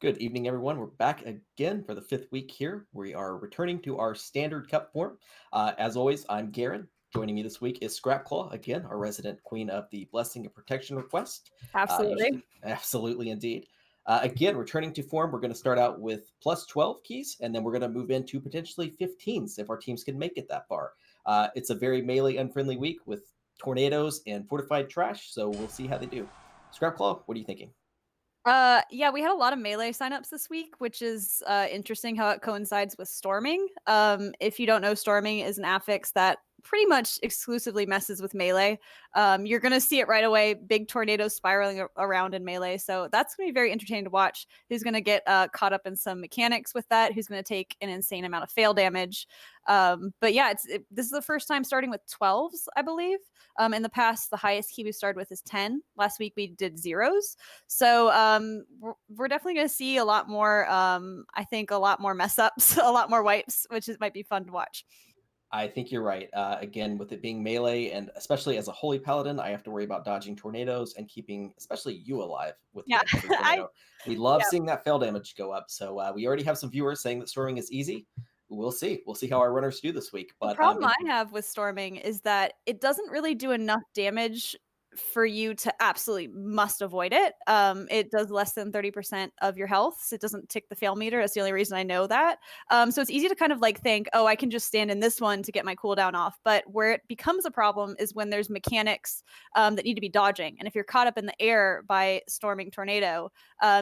Good evening, everyone. We're back again for the fifth week here. We are returning to our standard cup form. As always, I'm Garen. Joining me this week is Scrapclaw, again, our resident queen of the Blessing and Protection request. Absolutely. Absolutely, indeed. Again, returning to form, we're going to start out with plus 12 keys, and then we're going to move into potentially 15s if our teams can make it that far. It's a very melee unfriendly week with tornadoes and fortified trash, so we'll see how they do. Scrapclaw, what are you thinking? Yeah, we had a lot of melee signups this week, which is interesting how it coincides with storming. If you don't know, storming is an affix that pretty much exclusively messes with melee. You're going to see it right away, big tornadoes spiraling around in melee. So that's going to be very entertaining to watch. Who's going to get caught up in some mechanics with that? Who's going to take an insane amount of fail damage? But yeah, this is the first time starting with 12s, I believe. In the past, the highest key we started with is 10. Last week we did zeros. So we're definitely going to see a lot more, I think a lot more mess ups, a lot more wipes, which might be fun to watch. I think you're right. Again, with it being melee, and especially as a holy paladin, I have to worry about dodging tornadoes and keeping, especially you alive with Yeah, every tornado. We love yeah. seeing that fail damage go up. So we already have some viewers saying that storming is easy. We'll see. We'll see how our runners do this week. The But problem I have with storming is that it doesn't really do enough damage for you to absolutely must avoid it. It does less than 30% of your health, so it doesn't tick the fail meter. That's the only reason I know that. So it's easy to kind of like think, oh, I can just stand in this one to get my cooldown off. But where it becomes a problem is when there's mechanics that need to be dodging. And if you're caught up in the air by storming tornado,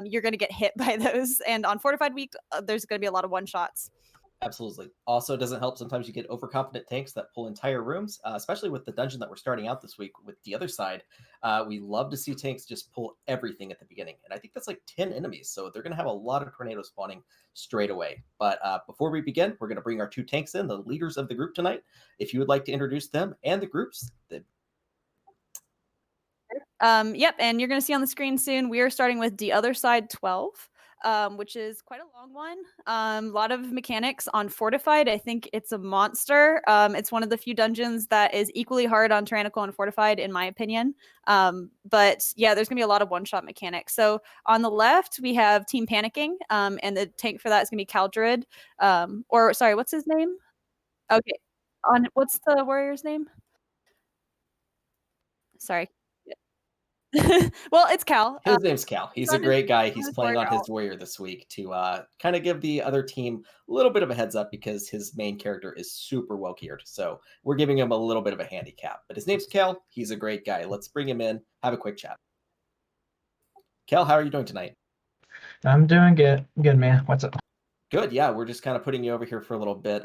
you're going to get hit by those. And on Fortified Week, there's going to be a lot of one-shots. absolutely. Also, it doesn't help sometimes you get overconfident tanks that pull entire rooms, especially with the dungeon that we're starting out this week with the other side. We love to see tanks just pull everything at the beginning. And I think that's like 10 enemies. So they're going to have a lot of tornadoes spawning straight away. But before we begin, we're going to bring our two tanks in, the leaders of the group tonight. If you would like to introduce them and the groups, Yep, and you're going to see on the screen soon, we are starting with the other side 12. Which is quite a long one. A lot of mechanics on Fortified. I think it's a monster. It's one of the few dungeons that is equally hard on Tyrannical and Fortified, in my opinion. But yeah, there's going to be a lot of one-shot mechanics. So on the left, we have Team Panicking, and the tank for that is going to be Caldrid. Or sorry, what's his name? Okay, what's the warrior's name? Sorry. Well, it's Cal. his name's Cal. He's a great guy. He's playing on his warrior. warrior this week to kind of give the other team a little bit of a heads up because his main character is super well geared. So we're giving him a little bit of a handicap. But his name's Cal. He's a great guy. Let's bring him in, have a quick chat. Cal, how are you doing tonight? I'm doing good. Good, man. What's up? Good. Yeah, we're just kind of putting you over here for a little bit.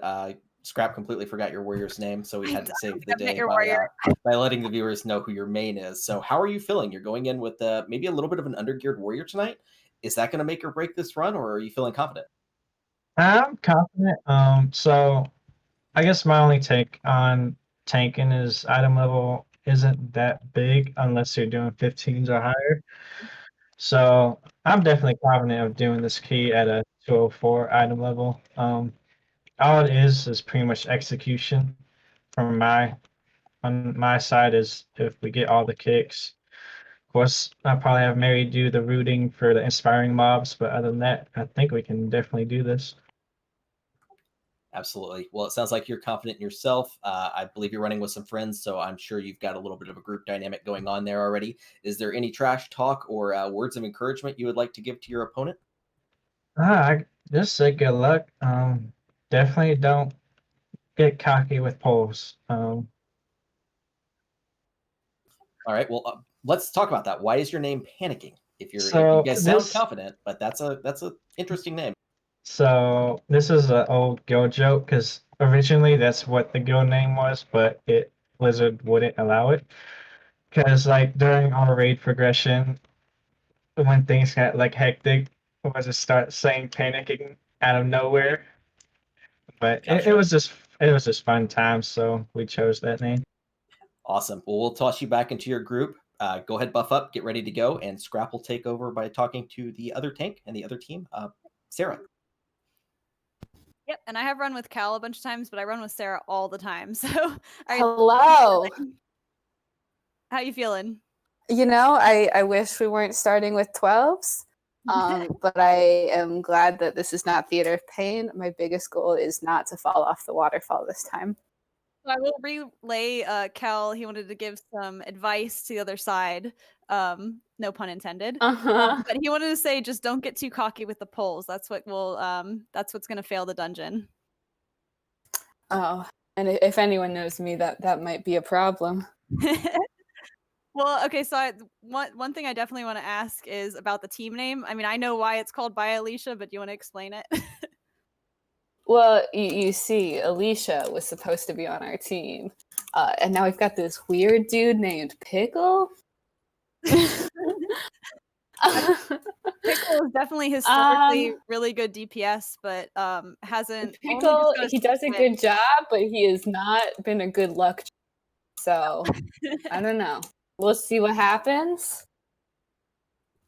Scrap completely forgot your warrior's name, so we had to save the day by letting the viewers know who your main is. So how are you feeling? You're going in with maybe a little bit of an undergeared warrior tonight. Is that going to make or break this run, or are you feeling confident? I'm confident. So I guess my only take on tanking is item level isn't that big unless you're doing 15s or higher. So I'm definitely confident of doing this key at a 204 item level. All it is pretty much execution from on my side is if we get all the kicks. Of course, I'll probably have Mary do the rooting for the inspiring mobs, but other than that, I think we can definitely do this. Absolutely. Well, it sounds like you're confident in yourself. I believe you're running with some friends, so I'm sure you've got a little bit of a group dynamic going on there already. Is there any trash talk or words of encouragement you would like to give to your opponent? I just say good luck. Definitely don't get cocky with polls. All right. Well, let's talk about that. Why is your name Panicking? If you guys sound confident, but that's a interesting name. So this is an old guild joke because originally that's what the guild name was, but Blizzard wouldn't allow it because like during our raid progression, when things got like hectic, we was just start saying Panicking out of nowhere. But Gotcha. it was just fun times, so we chose that name. Awesome. Well, we'll toss you back into your group. Go ahead, buff up, get ready to go, and Scrap will take over by talking to the other tank and the other team, Sarah. Yep, and I have run with Cal a bunch of times, but I run with Sarah all the time. So, hello. How you feeling? You know, I wish we weren't starting with 12s, But I am glad that this is not Theater of Pain. My biggest goal is not to fall off the waterfall this time. I will relay Kel. He wanted to give some advice to the other side. No pun intended. But he wanted to say, just don't get too cocky with the polls. That's what will. That's what's going to fail the dungeon. Oh, and if anyone knows me, that might be a problem. Well, okay. So one thing I definitely want to ask is about the team name. I mean, I know why it's called by Aleacha, but do you want to explain it? Well, you see, Aleacha was supposed to be on our team, and now we've got this weird dude named Pickle. Pickle is definitely historically really good DPS, but hasn't. Pickle, he does a good job, but he has not been a good luck. So I don't know. We'll see what happens.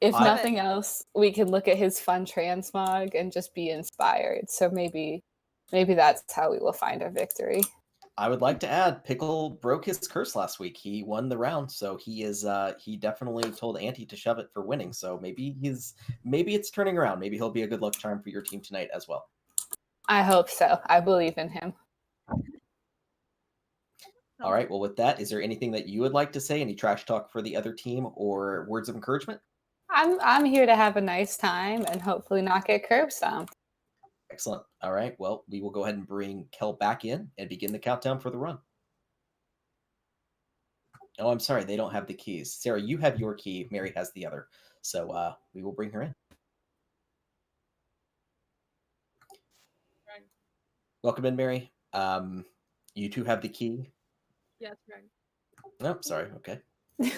If nothing else, we can look at his fun transmog and just be inspired. So maybe that's how we will find our victory. I would like to add, Pickle broke his curse last week. He won the round, so he definitely told Auntie to shove it for winning. So maybe it's turning around. Maybe he'll be a good luck charm for your team tonight as well. I hope so. I believe in him. All right. Well, with that, is there anything that you would like to say? Any trash talk for the other team or words of encouragement? I'm here to have a nice time and hopefully not get curb stomped. Excellent. All right. Well, we will go ahead and bring Kel back in and begin the countdown for the run. Oh, I'm sorry. They don't have the keys. Sarah, you have your key. Mary has the other. So we will bring her in. Welcome in, Mary. You two have the key. Yes, right. Oh, sorry. Okay.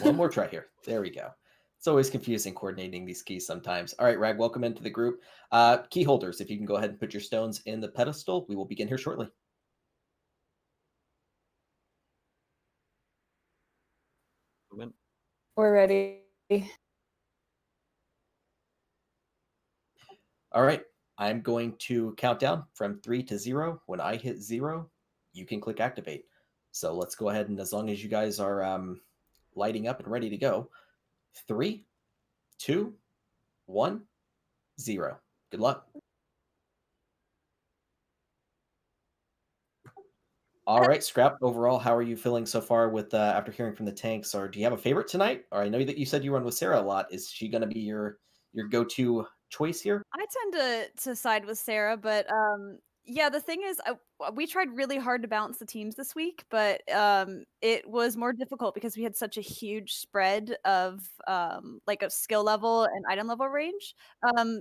One more try here. There we go. It's always confusing coordinating these keys sometimes. All right, Rag, welcome into the group. Key holders, if you can go ahead and put your stones in the pedestal, we will begin here shortly. We're ready. All right, I'm going to count down from 3 to 0. When I hit 0, you can click activate. So let's go ahead, and as long as you guys are lighting up and ready to go, 3, 2, 1, 0. Good luck. All right, Scrap, overall, how are you feeling so far with after hearing from the tanks? Or do you have a favorite tonight? Or I know that you said you run with Sarah a lot. Is she going to be your go-to choice here? I tend to side with Sarah, but yeah, the thing is, we tried really hard to balance the teams this week, but it was more difficult because we had such a huge spread of like a skill level and item level range.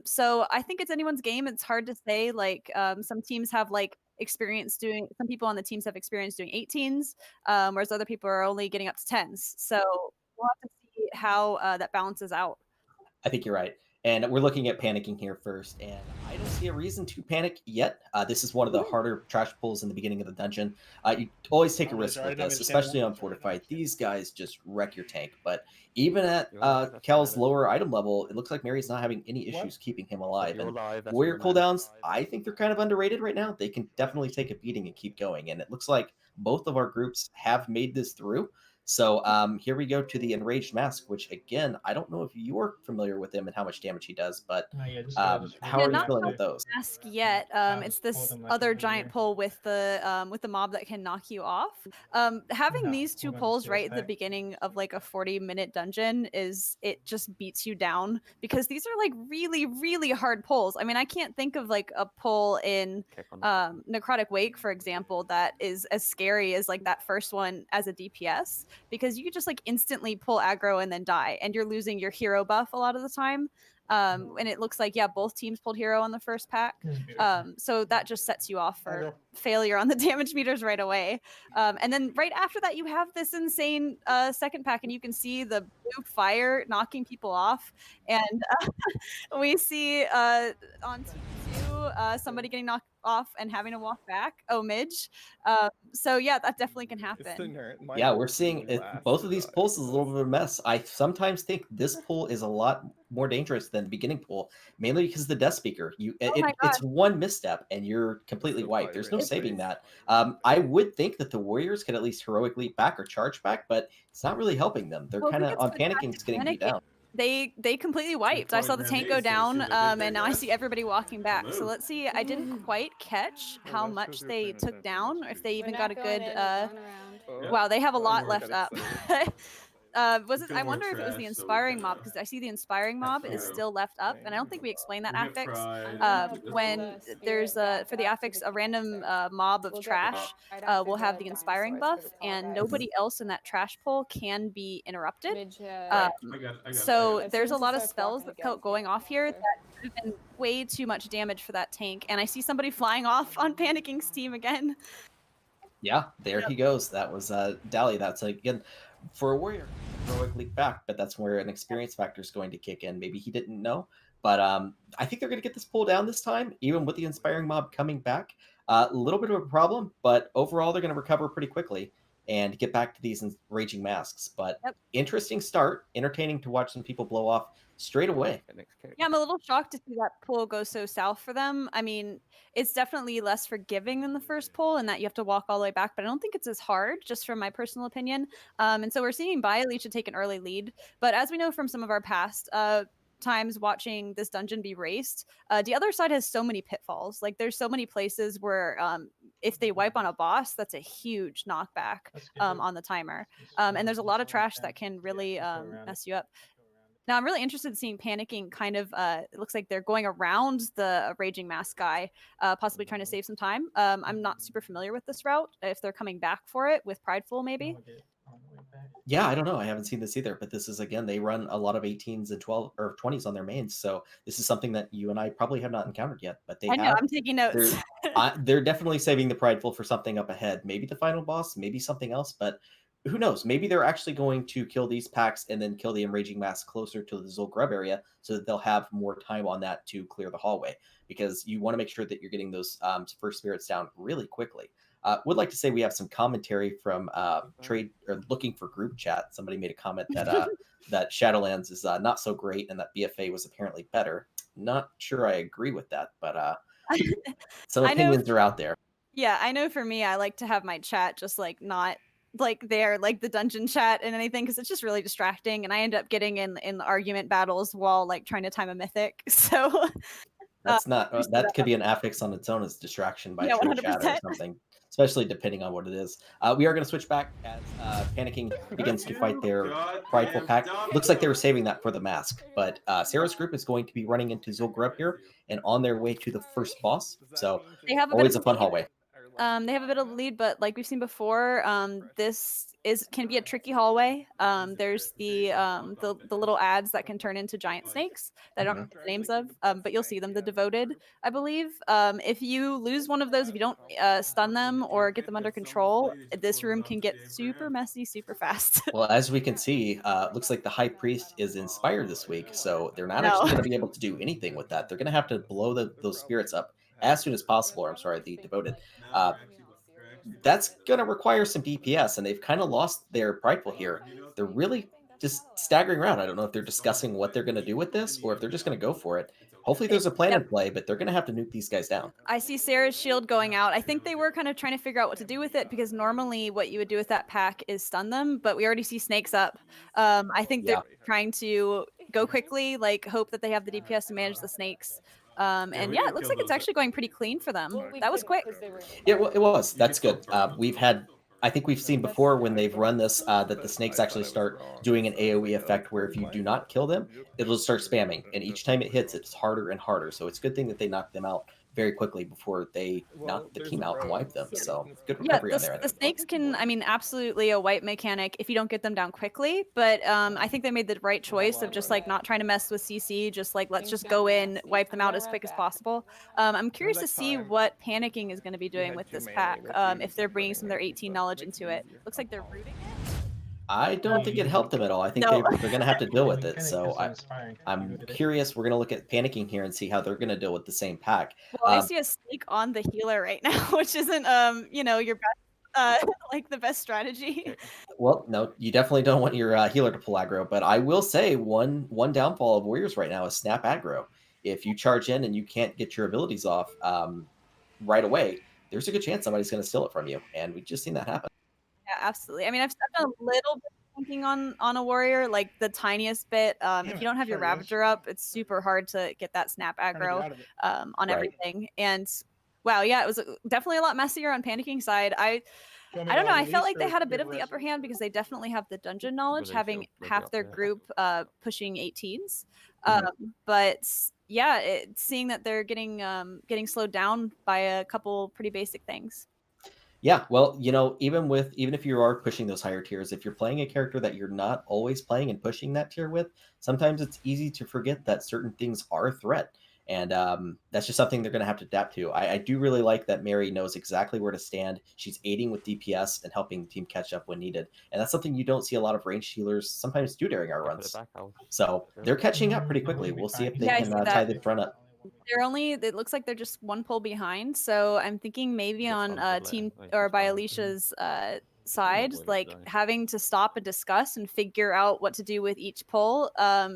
So I think it's anyone's game. It's hard to say. Like some teams have like some people on the teams have experience doing 18s, whereas other people are only getting up to 10s. So we'll have to see how that balances out. I think you're right. And we're looking at panicking here first, and I don't see a reason to panic yet. This is one of the harder trash pulls in the beginning of the dungeon. You always take a risk with this, especially on Fortified. These guys just wreck your tank. But even at Kel's lower item level, it looks like Mary's not having any issues keeping him alive. And warrior cooldowns, I think they're kind of underrated right now. They can definitely take a beating and keep going. And it looks like both of our groups have made this through. So here we go to the Enraged Mask, which, again, I don't know if you're familiar with him and how much damage he does, but how are you feeling with those? Mask yet. It's this other giant pole with the mob that can knock you off. Having these two poles right at the beginning of like a 40-minute dungeon it just beats you down because these are like really, really hard poles. I mean, I can't think of like a pole in Necrotic Wake, for example, that is as scary as like that first one as a DPS. Because you could just like instantly pull aggro and then die, and you're losing your hero buff a lot of the time. And it looks like, yeah, both teams pulled hero on the first pack. So that just sets you off for failure on the damage meters right away. And then right after that, you have this insane second pack, and you can see the blue fire knocking people off. And we see on team 2, somebody getting knocked off and having to walk back. Oh, Midge. So yeah, that definitely can happen. Yeah, we're seeing both of these pulls is a little bit of a mess. I sometimes think this pull is a lot more dangerous than the beginning pull, mainly because the Death Speaker. It's one misstep and you're completely wiped. There's no saving that. I would think that the Warriors could at least heroically back or charge back, but it's not really helping them. They're kind of on panicking, just getting beat down. they completely wiped. I saw the tank go down, and now I see everybody walking back. So let's see. I didn't quite catch how much they took down, or if they even got a good. Wow, they have a lot left up. Was it? I wonder if it was the inspiring mob, because I see the inspiring mob is still left up, and I don't think we explained that affix. When there's for the affix a random mob of trash, will have the inspiring buff, and nobody else in that trash pull can be interrupted. So there's a lot of spells that going off here that could have been way too much damage for that tank, and I see somebody flying off on Panicking's team again. Yeah, there he goes. That was Dally. That's again for a warrior, heroic leap back, but that's where an experience factor is going to kick in. Maybe he didn't know, but I think they're going to get this pull down this time, even with the inspiring mob coming back. A little bit of a problem, but overall they're going to recover pretty quickly and get back to these raging masks. But interesting start, entertaining to watch some people blow off straight away. Yeah, I'm a little shocked to see that pull go so south for them. I mean, it's definitely less forgiving than the first pull, and that you have to walk all the way back, but I don't think it's as hard, just from my personal opinion. And so we're seeing Aleacha take an early lead. But as we know from some of our past times watching this dungeon be raced, the other side has so many pitfalls. Like, there's so many places where if they wipe on a boss, that's a huge knockback on the timer. And there's a lot of trash that can really mess you up. Now, I'm really interested in seeing Panicking kind of, it looks like they're going around the Raging Mask guy, possibly trying to save some time. I'm not super familiar with this route, if they're coming back for it with Prideful, maybe. Yeah, I don't know. I haven't seen this either, but this is, again, they run a lot of 18s and 12 or 20s on their mains. So this is something that you and I probably have not encountered yet, but they I know, I'm taking notes. They're definitely saving the Prideful for something up ahead. Maybe the final boss, maybe something else, but who knows? Maybe they're actually going to kill these packs and then kill the Enraging Mask closer to the Zul'Grub area so that they'll have more time on that to clear the hallway, because you want to make sure that you're getting those first spirits down really quickly. Would like to say we have some commentary from trade or looking for group chat. Somebody made a comment that that Shadowlands is not so great and that BFA was apparently better. Not sure I agree with that, but some opinions are out there. Yeah, I know for me, I like to have my chat just like not like there, like the dungeon chat and anything, because it's just really distracting, and I end up getting in argument battles while like trying to time a mythic. So that's not that could be an affix on its own as distraction by true chat or something, especially depending on what it is. We are going to switch back as Panicking begins to fight their Prideful pack. Looks like they were saving that for the mask, but Sarah's group is going to be running into Zul'Grub here and on their way to the first boss. So they have always a fun hallway. They have a bit of a lead, but like we've seen before, this can be a tricky hallway. There's the little ads that can turn into giant snakes that I don't know the names of, but you'll see them. The Devoted, I believe. If you lose one of those, if you don't stun them or get them under control, this room can get super messy super fast. Well, as we can see, looks like the High Priest is inspired this week, so they're not actually going to be able to do anything with that. They're going to have to blow those spirits up as soon as possible. Or I'm sorry, the Devoted. That's going to require some DPS, and they've kind of lost their Prideful here. They're really just staggering around. I don't know if they're discussing what they're going to do with this or if they're just going to go for it. Hopefully there's a plan in play, but they're going to have to nuke these guys down. I see Sarah's shield going out. I think they were kind of trying to figure out what to do with it, because normally what you would do with that pack is stun them, but we already see snakes up. I think they're trying to go quickly, like hope that they have the DPS to manage the snakes. And yeah, it looks like it's actually going pretty clean for them. That was quick. Yeah, well, it was. That's good. I think we've seen before when they've run this that the snakes actually start doing an AoE effect where if you do not kill them, it'll start spamming. And each time it hits, it's harder and harder. So it's a good thing that they knock them out very quickly before they knock the team out and wipe them. So good recovery on there. The snakes can, I mean, absolutely a wipe mechanic if you don't get them down quickly. But I think they made the right choice of just like not trying to mess with CC, just like let's just go in, wipe them out as quick as possible. I'm curious to see what Panicking is going to be doing with this pack, if they're bringing some of their 18 knowledge into it. Looks like they're rooting it. I don't think it helped them at all. I think they're going to have to deal with it. So I'm curious. We're going to look at Panicking here and see how they're going to deal with the same pack. Well, I see a snake on the healer right now, which isn't, your best, like the best strategy. Well, no, you definitely don't want your healer to pull aggro. But I will say one downfall of Warriors right now is snap aggro. If you charge in and you can't get your abilities off right away, there's a good chance somebody's going to steal it from you. And we've just seen that happen. Yeah, absolutely. I mean, I've done a little bit of tanking on a warrior, like the tiniest bit. If you don't have your Ravager up, it's super hard to get that snap aggro on everything. And wow, yeah, it was definitely a lot messier on Panicking side. I don't know. I felt like they had a bit of the upper hand because they definitely have the dungeon knowledge, having half their group pushing 18s. But yeah, seeing that they're getting slowed down by a couple pretty basic things. Yeah, well, even if you are pushing those higher tiers, if you're playing a character that you're not always playing and pushing that tier with, sometimes it's easy to forget that certain things are a threat. And that's just something they're going to have to adapt to. I do really like that Mary knows exactly where to stand. She's aiding with DPS and helping the team catch up when needed. And that's something you don't see a lot of ranged healers sometimes do during our runs. So they're catching up pretty quickly. We'll see if they can tie the front up. It looks like they're just one pull behind. So I'm thinking maybe on team or by Aleacha's side, like having to stop and discuss and figure out what to do with each pull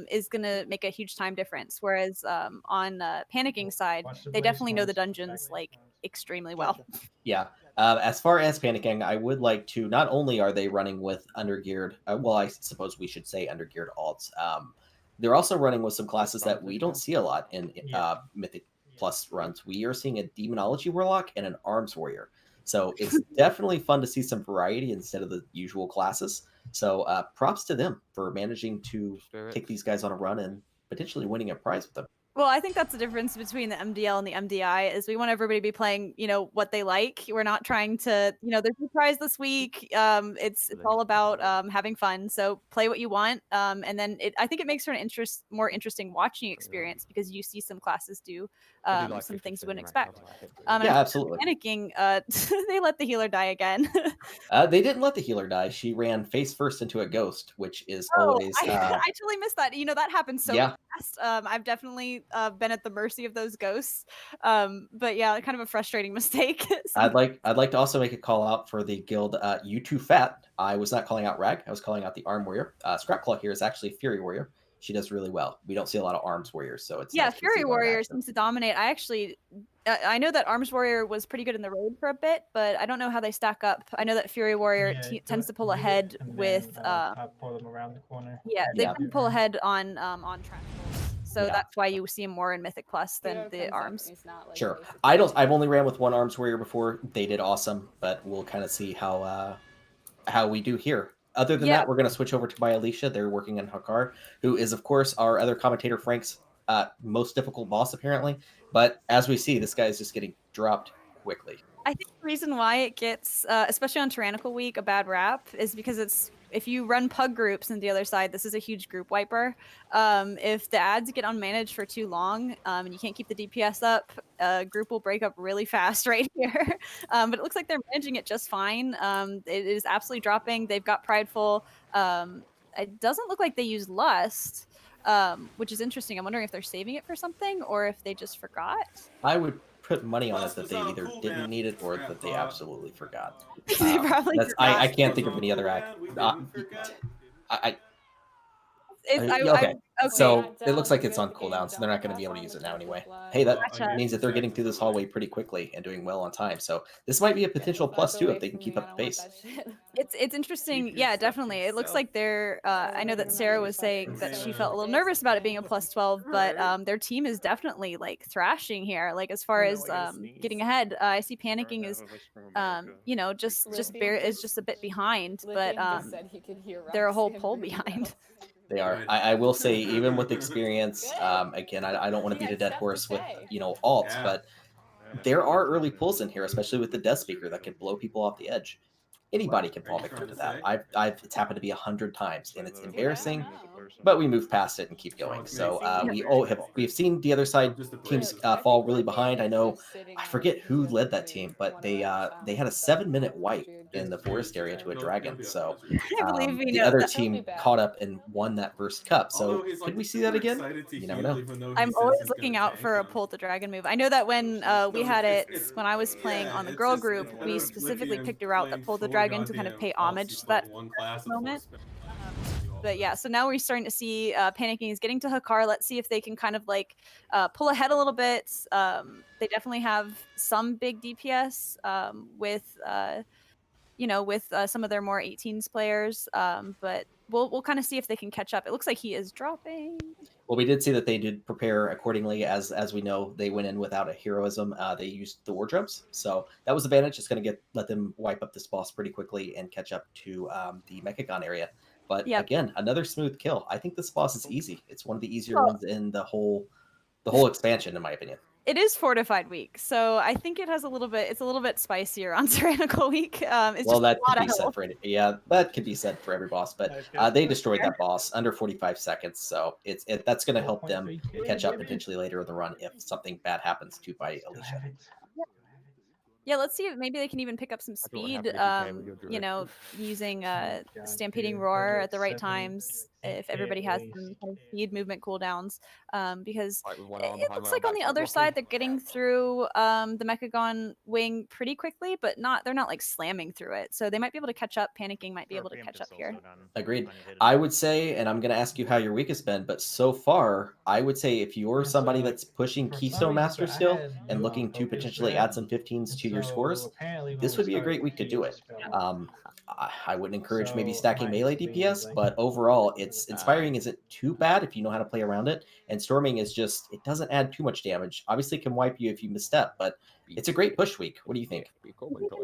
is going to make a huge time difference. Whereas on Panicking side, they definitely know the dungeons like extremely well. Yeah. As far as Panicking, I would like to, not only are they running with undergeared, well, I suppose we should say undergeared alts, they're also running with some classes that we don't see a lot in Mythic Plus runs. We are seeing a Demonology Warlock and an Arms Warrior. So it's definitely fun to see some variety instead of the usual classes. So props to them for managing to take these guys on a run and potentially winning a prize with them. Well, I think that's the difference between the MDL and the MDI is we want everybody to be playing, what they like. We're not trying to, there's a prize this week. It's all about having fun. So play what you want. And then I think it makes for an more interesting watching experience because you see some classes do some things you wouldn't expect. Yeah, absolutely. Panicking, they let the healer die again. They didn't let the healer die. She ran face first into a ghost, which is always... I totally missed that. That happens so fast. I've definitely been at the mercy of those ghosts. But yeah, kind of a frustrating mistake. I'd like to also make a call out for the guild You Too Fat. I was not calling out Rag. I was calling out the Arm Warrior. Scrapclaw here is actually Fury Warrior. She does really well. We don't see a lot of Arms Warriors, so it's nice Fury Warrior seems to dominate. I know that Arms Warrior was pretty good in the raid for a bit, but I don't know how they stack up. I know that Fury Warrior tends to pull ahead with pull them around the corner. They can pull ahead on track. So that's why you see him more in Mythic Plus than the Arms. Sure. I've only ran with one Arms Warrior before. They did awesome, but we'll kind of see how we do here. Other than that, we're going to switch over to by Aleacha. They're working on Hakar, who is, of course, our other commentator, Frank's most difficult boss, apparently. But as we see, this guy is just getting dropped quickly. I think the reason why it gets, especially on Tyrannical Week, a bad rap is because if you run pug groups on the other side, this is a huge group wiper. If the ads get unmanaged for too long and you can't keep the DPS up, a group will break up really fast right here. But it looks like they're managing it just fine. It is absolutely dropping. They've got Prideful. It doesn't look like they use Lust, which is interesting. I'm wondering if they're saving it for something or if they just forgot. I would put money on it that they either didn't need it or that they absolutely forgot. They probably forgot. I can't think of any other act. Okay. So it looks like it's on cooldown, so they're not going to be able to use it now anyway. Hey, that means that they're getting through this hallway pretty quickly and doing well on time. So this might be a potential plus too if they can keep up the pace. It's interesting. Yeah, definitely. It looks like they're. I know that Sarah was saying that she felt a little nervous about it being a plus 12, but their team is definitely like thrashing here. Like as far as getting ahead, I see Panicking is, just a bit behint, but they're a whole pull behind. They are. I will say, even with experience, again, I don't want to beat a dead horse with, alts, but there are early pulls in here, especially with the Death Speaker that can blow people off the edge. Anybody can fall victim to that. It's happened to be 100 times, and it's embarrassing, but we move past it and keep going. So we've seen the other side teams fall really behind. I forget who led that team, but they had a 7-minute wipe in the forest area to a dragon. So the other team caught up and won that first cup. So could we see that again? You never know. I'm always looking out for a pull the dragon move. I know that when we had it, when I was playing on the girl group, we specifically picked a route that pulled the dragon to kind of pay homage to that moment. But yeah, so now we're starting to see Panicking is getting to Hakar. Let's see if they can kind of like pull ahead a little bit. They definitely have some big DPS with with some of their more 18s players. But we'll kind of see if they can catch up. It looks like he is dropping. Well, we did see that they did prepare accordingly. As we know, they went in without a heroism. They used the wardrobes, so that was advantage. It's going to let them wipe up this boss pretty quickly and catch up to the Mechagon area. But again, another smooth kill. I think this boss is easy. It's one of the easier ones in the whole expansion, in my opinion. It is Fortified Week, so I think it's a little bit spicier on Tyrannical Week. It's well, just that a lot could be of said for it. Yeah, that could be said for every boss, but they destroyed that boss under 45 seconds, so that's going to help them catch up potentially later in the run if something bad happens to by Aleacha. Yeah, let's see if maybe they can even pick up some speed, using Stampeding Roar at the right times if everybody has some kind of speed movement cooldowns. Because it looks like on the other side they're getting through the Mechagon wing pretty quickly, but they're not like slamming through it. So they might be able to catch up. Panicking might be able to catch up here. Agreed. I would say, and I'm going to ask you how your week has been, but so far, I would say if you're somebody that's pushing Keystone Master still and looking to potentially add some 15s to your scores, this would be a great week to do it. I wouldn't encourage maybe stacking melee DPS, but overall, Inspiring isn't too bad if you know how to play around it, and Storming is just, it doesn't add too much damage. Obviously, it can wipe you if you misstep, but it's a great push week. What do you think?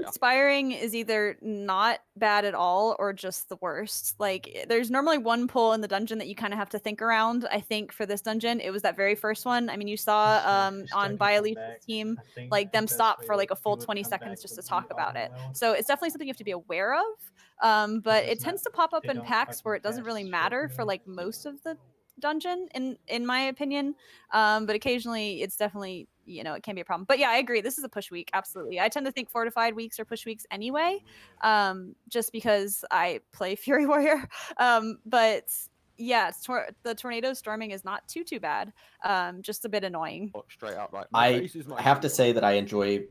Inspiring is either not bad at all or just the worst. Like, there's normally one pull in the dungeon that you kind of have to think around. I think for this dungeon, it was that very first one. I mean, you saw on Aleacha's team, like them stop for like a full 20 seconds just to talk about it. So it's definitely something you have to be aware of. But it tends to pop up in packs where it doesn't really matter for like most of the dungeon in my opinion, but occasionally it's definitely, it can be a problem. But yeah, I agree, this is a push week. Absolutely. I tend to think Fortified weeks are push weeks anyway, just because I play Fury Warrior. But yeah, the tornado storming is not too bad, just a bit annoying. Straight up, like, I have to say that I enjoy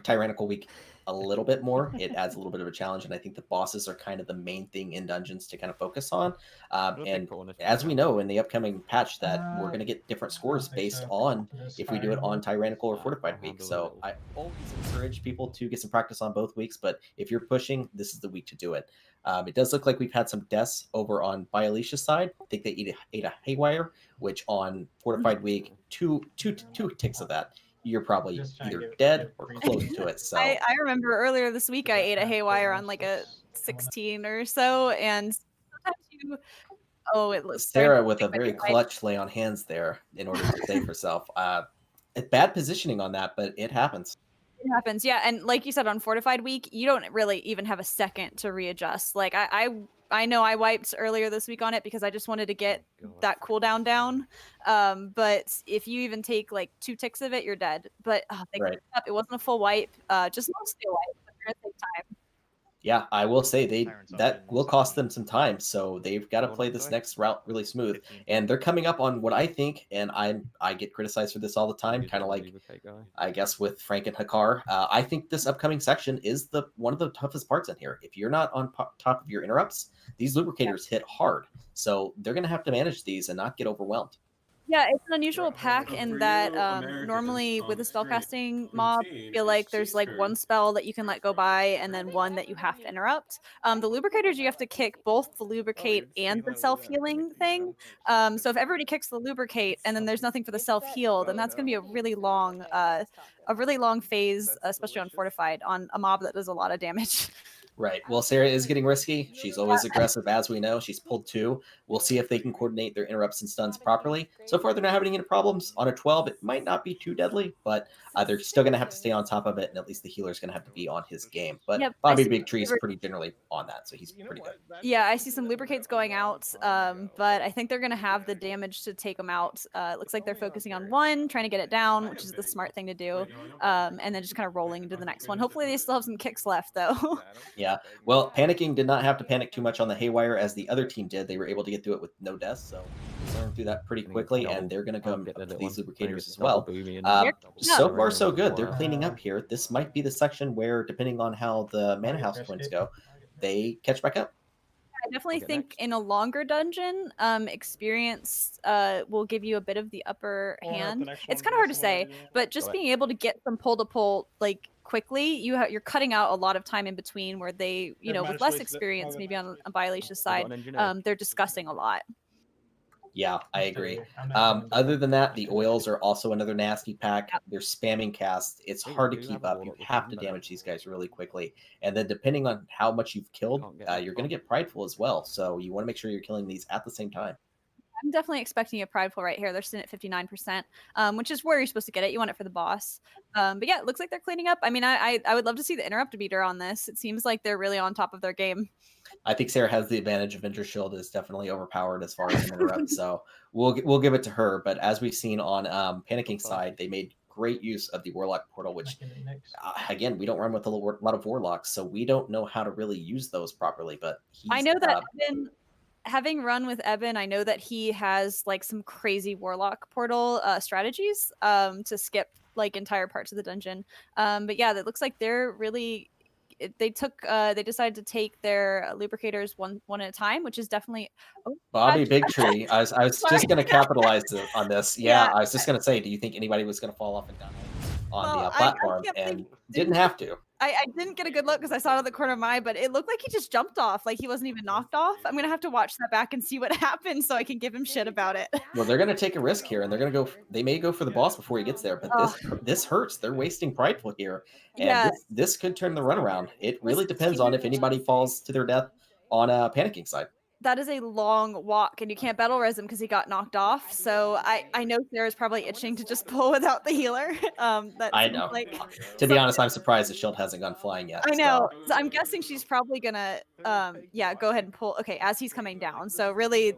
Tyrannical Week a little bit more. It adds a little bit of a challenge, and I think the bosses are kind of the main thing in dungeons to kind of focus on. And as we know in the upcoming patch, that we're going to get different scores based on if we do it on Tyrannical or Fortified Week. So I always encourage people to get some practice on both weeks, but if you're pushing, this is the week to do it. It does look like we've had some deaths over on by Aleacha's side. I think they ate a Haywire, which on Fortified Week, two ticks of that, you're probably either dead or close to it. So I remember earlier this week I ate a Haywire on like a 16 or so, and sometimes it looks Sarah with a very clutch lay on hands there in order to save herself. Bad positioning on that, but it happens. It happens, yeah. And like you said, on Fortified Week, you don't really even have a second to readjust. Like I know I wiped earlier this week on it because I just wanted to get that cooldown down. But if you even take like 2 ticks of it, you're dead. But it wasn't a full wipe, just mostly a wipe. But it's gonna take time. Yeah, I will say that will cost them some time, so they've got to play this next route really smooth. And they're coming up on what I think, and I get criticized for this all the time, kind of like I guess with Frank and Hakar. I think this upcoming section is one of the toughest parts in here. If you're not on top of your interrupts, these lubricators hit hard, so they're going to have to manage these and not get overwhelmed. Yeah, it's an unusual pack in that normally with a spellcasting mob, I feel like there's like one spell that you can let go by and then one that you have to interrupt. The lubricators, you have to kick both the lubricate and the self-healing thing. So if everybody kicks the lubricate and then there's nothing for the self-heal, then that's going to be a really long phase, especially on Fortified, on a mob that does a lot of damage. Right. Well, Sarah is getting risky. She's always aggressive, as we know. She's pulled 2. We'll see if they can coordinate their interrupts and stuns properly. So far, they're not having any problems. On a 12, it might not be too deadly, but they're still going to have to stay on top of it, and at least the healer's going to have to be on his game. But Bobby Big Tree is pretty generally on that, so he's pretty good. Yeah, I see some lubricates going out, but I think they're going to have the damage to take them out. It looks like they're focusing on one, trying to get it down, which is the smart thing to do, and then just kind of rolling into the next one. Hopefully, they still have some kicks left, though. Yeah, well, Panicking did not have to panic too much on the Haywire as the other team did. They were able to get through it with no deaths, so they learned through that pretty quickly, and they're going to come up to these lubricators as well. So far, so good. They're cleaning up here. This might be the section where, depending on how the Mana House points go, they catch back up. I definitely think in a longer dungeon, experience will give you a bit of the upper hand. It's kind of hard to say, but just being able to get from pull to pull, like quickly, you're cutting out a lot of time in between where they, with less experience, maybe on Aleacha's side, they're discussing a lot. Yeah, I agree. Other than that, the oils are also another nasty pack. Yep. They're spamming cast. It's hard to keep up. You have to damage these guys really quickly. And then depending on how much you've killed, you're going to get prideful as well. So you want to make sure you're killing these at the same time. I'm definitely expecting a prideful right here. They're sitting at 59%, which is where you're supposed to get it. You want it for the boss. But yeah, it looks like they're cleaning up. I mean, I would love to see the interrupt meter on this. It seems like they're really on top of their game. I think Sarah has the advantage of Injure Shield is definitely overpowered as far as an interrupt. So we'll give it to her. But as we've seen on Panicking side, they made great use of the Warlock portal, which again, we don't run with a lot of Warlocks, so we don't know how to really use those properly. But I know that having run with Eben, I know that he has like some crazy Warlock portal strategies to skip like entire parts of the dungeon. But yeah, it looks like they're really they decided to take their lubricators one at a time, which is definitely Bobby Big Tree. I was just going to capitalize on this. Yeah, I was just going to say, do you think anybody was going to fall off and die on the platform? And didn't have to. I didn't get a good look because I saw it in the corner of my eye, but it looked like he just jumped off, like he wasn't even knocked off. I'm gonna have to watch that back and see what happened so I can give him shit about it. Well, they're gonna take a risk here, and they're gonna go. They may go for the boss before he gets there, but this hurts. They're wasting prideful here, and this could turn the runaround. It really depends on if anybody falls to their death on a Panicking side. That is a long walk, and you can't battle res him because he got knocked off. So I know Sarah's probably itching to just pull without the healer. I know. To be honest, I'm surprised the shield hasn't gone flying yet. I know. So I'm guessing she's probably gonna go ahead and pull. Okay, as he's coming down. So really,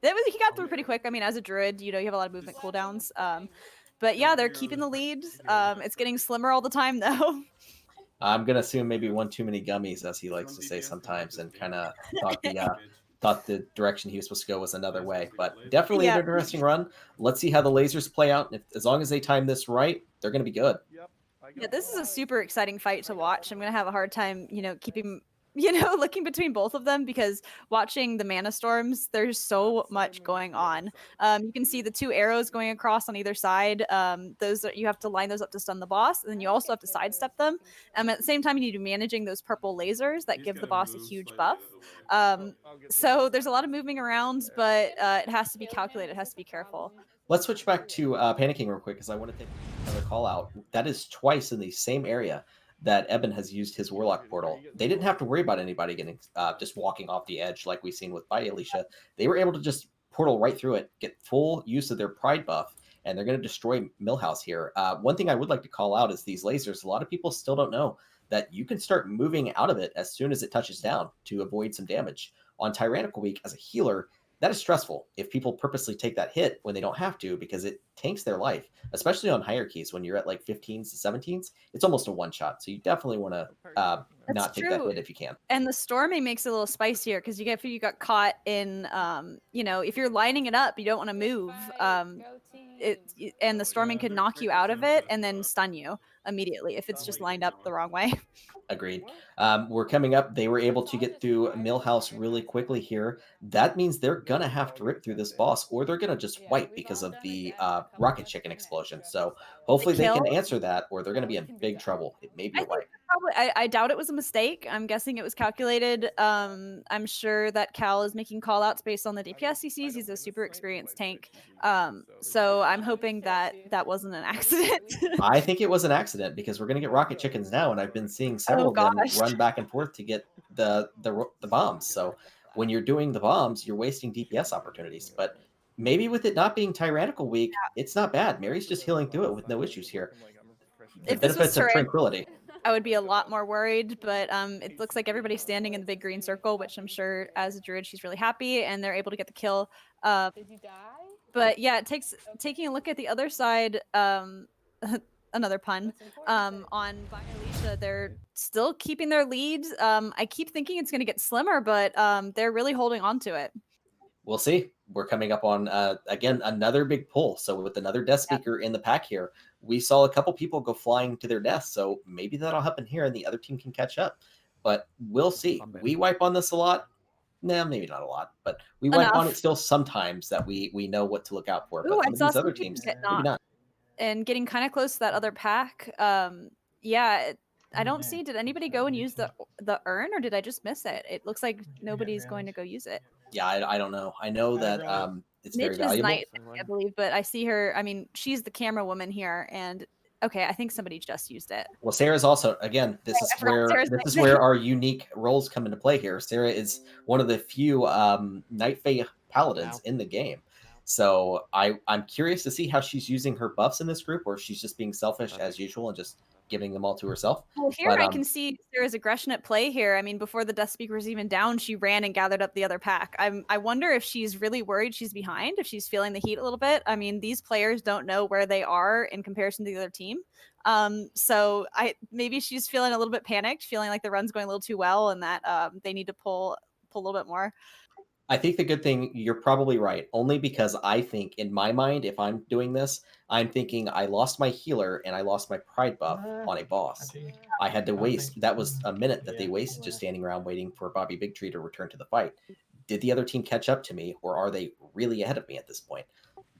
he got through pretty quick. I mean, as a druid, you have a lot of movement cooldowns. But yeah, they're keeping the lead. It's getting slimmer all the time though. I'm gonna assume maybe one too many gummies, as he likes to say sometimes, and kind of thought the direction he was supposed to go was another way. But definitely an interesting run. Let's see how the lasers play out. As long as they time this right, they're going to be good. Yeah, this is a super exciting fight to watch. I'm going to have a hard time, keeping, looking between both of them because watching the mana storms, there's so much going on. You can see the two arrows going across on either side. You have to line those up to stun the boss, and then you also have to sidestep them. At the same time, you need to be managing those purple lasers that give the boss a huge buff. So there's a lot of moving around, but it has to be calculated. It has to be careful. Let's switch back to Panicking real quick because I want to take another call out. That is twice in the same area that Eben has used his Warlock portal. They didn't have to worry about anybody getting just walking off the edge like we've seen with Aleacha. They were able to just portal right through it, get full use of their pride buff, and they're going to destroy Millhouse here. One thing I would like to call out is these lasers. A lot of people still don't know that you can start moving out of it as soon as it touches down to avoid some damage. On Tyrannical Week, as a healer, that is stressful if people purposely take that hit when they don't have to because it tanks their life, especially on hierarchies when you're at like 15s to 17s. It's almost a one shot. So you definitely want to not take that hit if you can. And the storming makes it a little spicier because you got caught in, if you're lining it up, you don't want to move. And the storming could knock you out of it and then stun you immediately if it's just lined up the wrong way. Agreed. We're coming up. They were able to get through Millhouse really quickly here. That means they're going to have to rip through this boss or they're going to just wipe because of the rocket chicken explosion. So hopefully they can answer that or they're going to be in big trouble. It may be a wipe. I doubt it was a mistake. I'm guessing it was calculated. I'm sure that Cal is making call outs based on the DPS he sees. He's a super experienced tank. So I'm hoping that wasn't an accident. I think it was an accident because we're going to get rocket chickens now. And I've been seeing several of them run back and forth to get the bombs. So when you're doing the bombs, you're wasting DPS opportunities. But maybe with it not being Tyrannical Week, it's not bad. Mary's just healing through it with no issues here. The benefits of tranquility. I would be a lot more worried, but it looks like everybody's standing in the big green circle, which I'm sure as a druid, she's really happy, and they're able to get the kill. Did you die? But yeah, taking a look at the other side, another pun, on Aleacha, they're still keeping their lead. I keep thinking it's going to get slimmer, but they're really holding on to it. We'll see. We're coming up on, again, another big pull. So with another death speaker in the pack here, we saw a couple people go flying to their deaths. So maybe that'll happen here and the other team can catch up. But we'll see. We wipe on this a lot. No, maybe not a lot, but we wipe on it still sometimes that we know what to look out for. But some of these other teams, maybe not. And getting kind of close to that other pack, Yeah, I don't see. Did anybody go and use the urn, or did I just miss it? It looks like nobody's going to go use it. Yeah, I don't know. I know that it's very Mitch is valuable. night, I believe, but I see her. I mean, she's the camera woman here, and okay, I think somebody just used it. Well, Sarah's also, again, I forgot Sarah's this is night. where our unique roles come into play here. Sarah is one of the few Night Fae paladins in the game. So I'm curious to see how she's using her buffs in this group, or if she's just being selfish as usual and just giving them all to herself. Well, here I can see Sarah's aggression at play here. I mean, before the Death Speaker was even down, she ran and gathered up the other pack. I wonder if she's really worried she's behind, if she's feeling the heat a little bit. I mean, these players don't know where they are in comparison to the other team. So maybe she's feeling a little bit panicked, feeling like the run's going a little too well and that they need to pull a little bit more. I think the good thing, you're probably right, only because I think in my mind, if I'm doing this, I'm thinking I lost my healer and I lost my pride buff on a boss. I had to waste, that was a minute that they wasted just standing around waiting for Bobby Bigtree to return to the fight. Did the other team catch up to me, or are they really ahead of me at this point?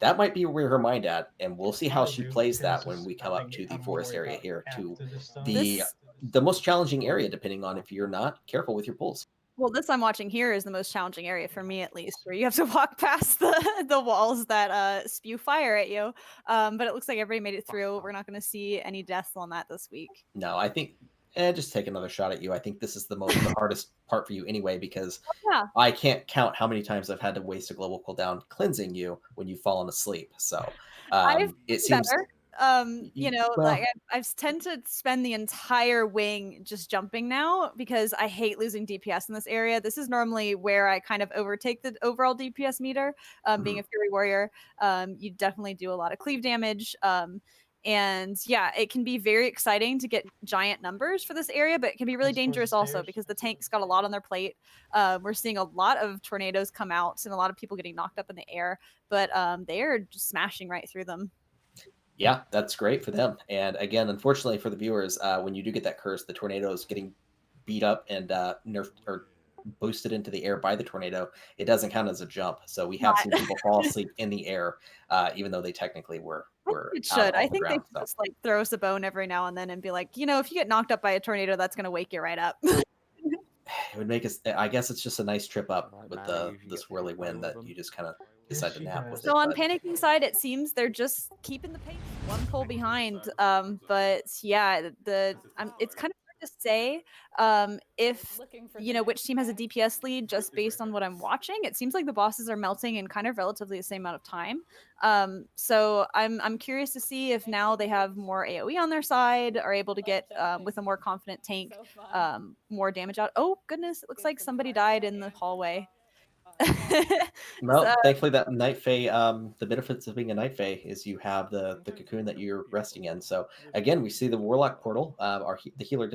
That might be where her mind at, and we'll see how she plays that when we come up to the forest area here, to the most challenging area, depending on if you're not careful with your pulls. Well, this I'm watching here is the most challenging area for me, at least, where you have to walk past the walls that spew fire at you. But it looks like everybody made it through. We're not going to see any deaths on that this week. No, I think just take another shot at you. I think this is the hardest part for you anyway, because I can't count how many times I've had to waste a global cooldown cleansing you when you've fallen asleep. So it seems better. Like I tend to spend the entire wing just jumping now because I hate losing DPS in this area. This is normally where I kind of overtake the overall DPS meter. Being a Fury Warrior, you definitely do a lot of cleave damage. And yeah, it can be very exciting to get giant numbers for this area, but it can be really dangerous also because the tank's got a lot on their plate. We're seeing a lot of tornadoes come out and a lot of people getting knocked up in the air, but they are just smashing right through them. Yeah, that's great for them. And again, unfortunately for the viewers, when you do get that curse, the tornado is getting beat up and nerfed or boosted into the air by the tornado. It doesn't count as a jump. So we have seen people fall asleep in the air, even though they technically were. It should. I think they just like throw us a bone every now and then and be like, if you get knocked up by a tornado, that's going to wake you right up. It would make us. I guess it's just a nice trip up with the swirly wind that you just kind of decide to nap with. So on Panicking side, it seems they're just keeping the pace, one pull behind. But yeah, it's kind of hard to say if which team has a DPS lead just based on what I'm watching. It seems like the bosses are melting in kind of relatively the same amount of time. So I'm curious to see if now they have more AoE on their side, are able to get with a more confident tank more damage out. Oh goodness, it looks like somebody died in the hallway. Well, thankfully that Night Fae, the benefits of being a Night Fae is you have the cocoon that you're resting in. So again, we see the Warlock portal. The healer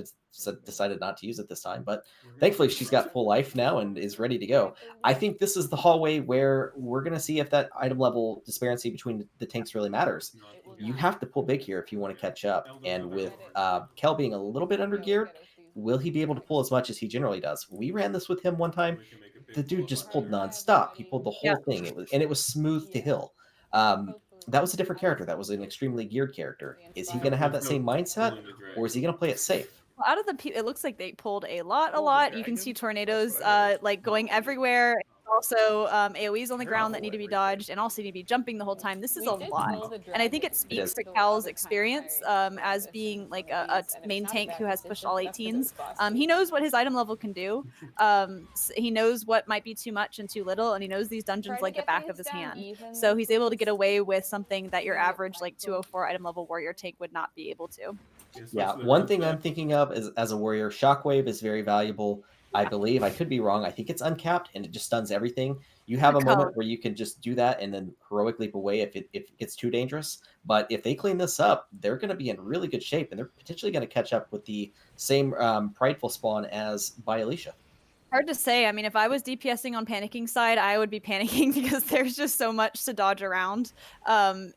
decided not to use it this time, but thankfully she's got full life now and is ready to go. I think this is the hallway where we're going to see if that item level disparity between the tanks really matters. You have to pull big here if you want to catch up. And with Kel being a little bit under geared, will he be able to pull as much as he generally does? We ran this with him one time. The dude just pulled nonstop. He pulled the whole thing. It was smooth to hill. That was a different character. That was an extremely geared character. Is he going to have that same mindset, or is he going to play it safe? Well, out of it looks like they pulled a lot. You can see tornadoes like going everywhere. Also, AoEs on the ground that need to be dodged, and also need to be jumping the whole time. This is a lot, and I think it speaks to Cal's experience as being like a main tank who has pushed all 18s. He knows what his item level can do. He knows what might be too much and too little, and he knows these dungeons like the back of his hand. So he's able to get away with something that your average like 204 item level warrior tank would not be able to. Yeah, one thing I'm thinking of is as a warrior, Shockwave is very valuable. I believe, I could be wrong, I think it's uncapped and it just stuns everything. You have a moment where you can just do that and then heroic leap away if it gets too dangerous. But if they clean this up, they're going to be in really good shape, and they're potentially going to catch up with the same prideful spawn as by Aleacha. Hard to say. I mean, if I was DPSing on Panicking side, I would be panicking because there's just so much to dodge around.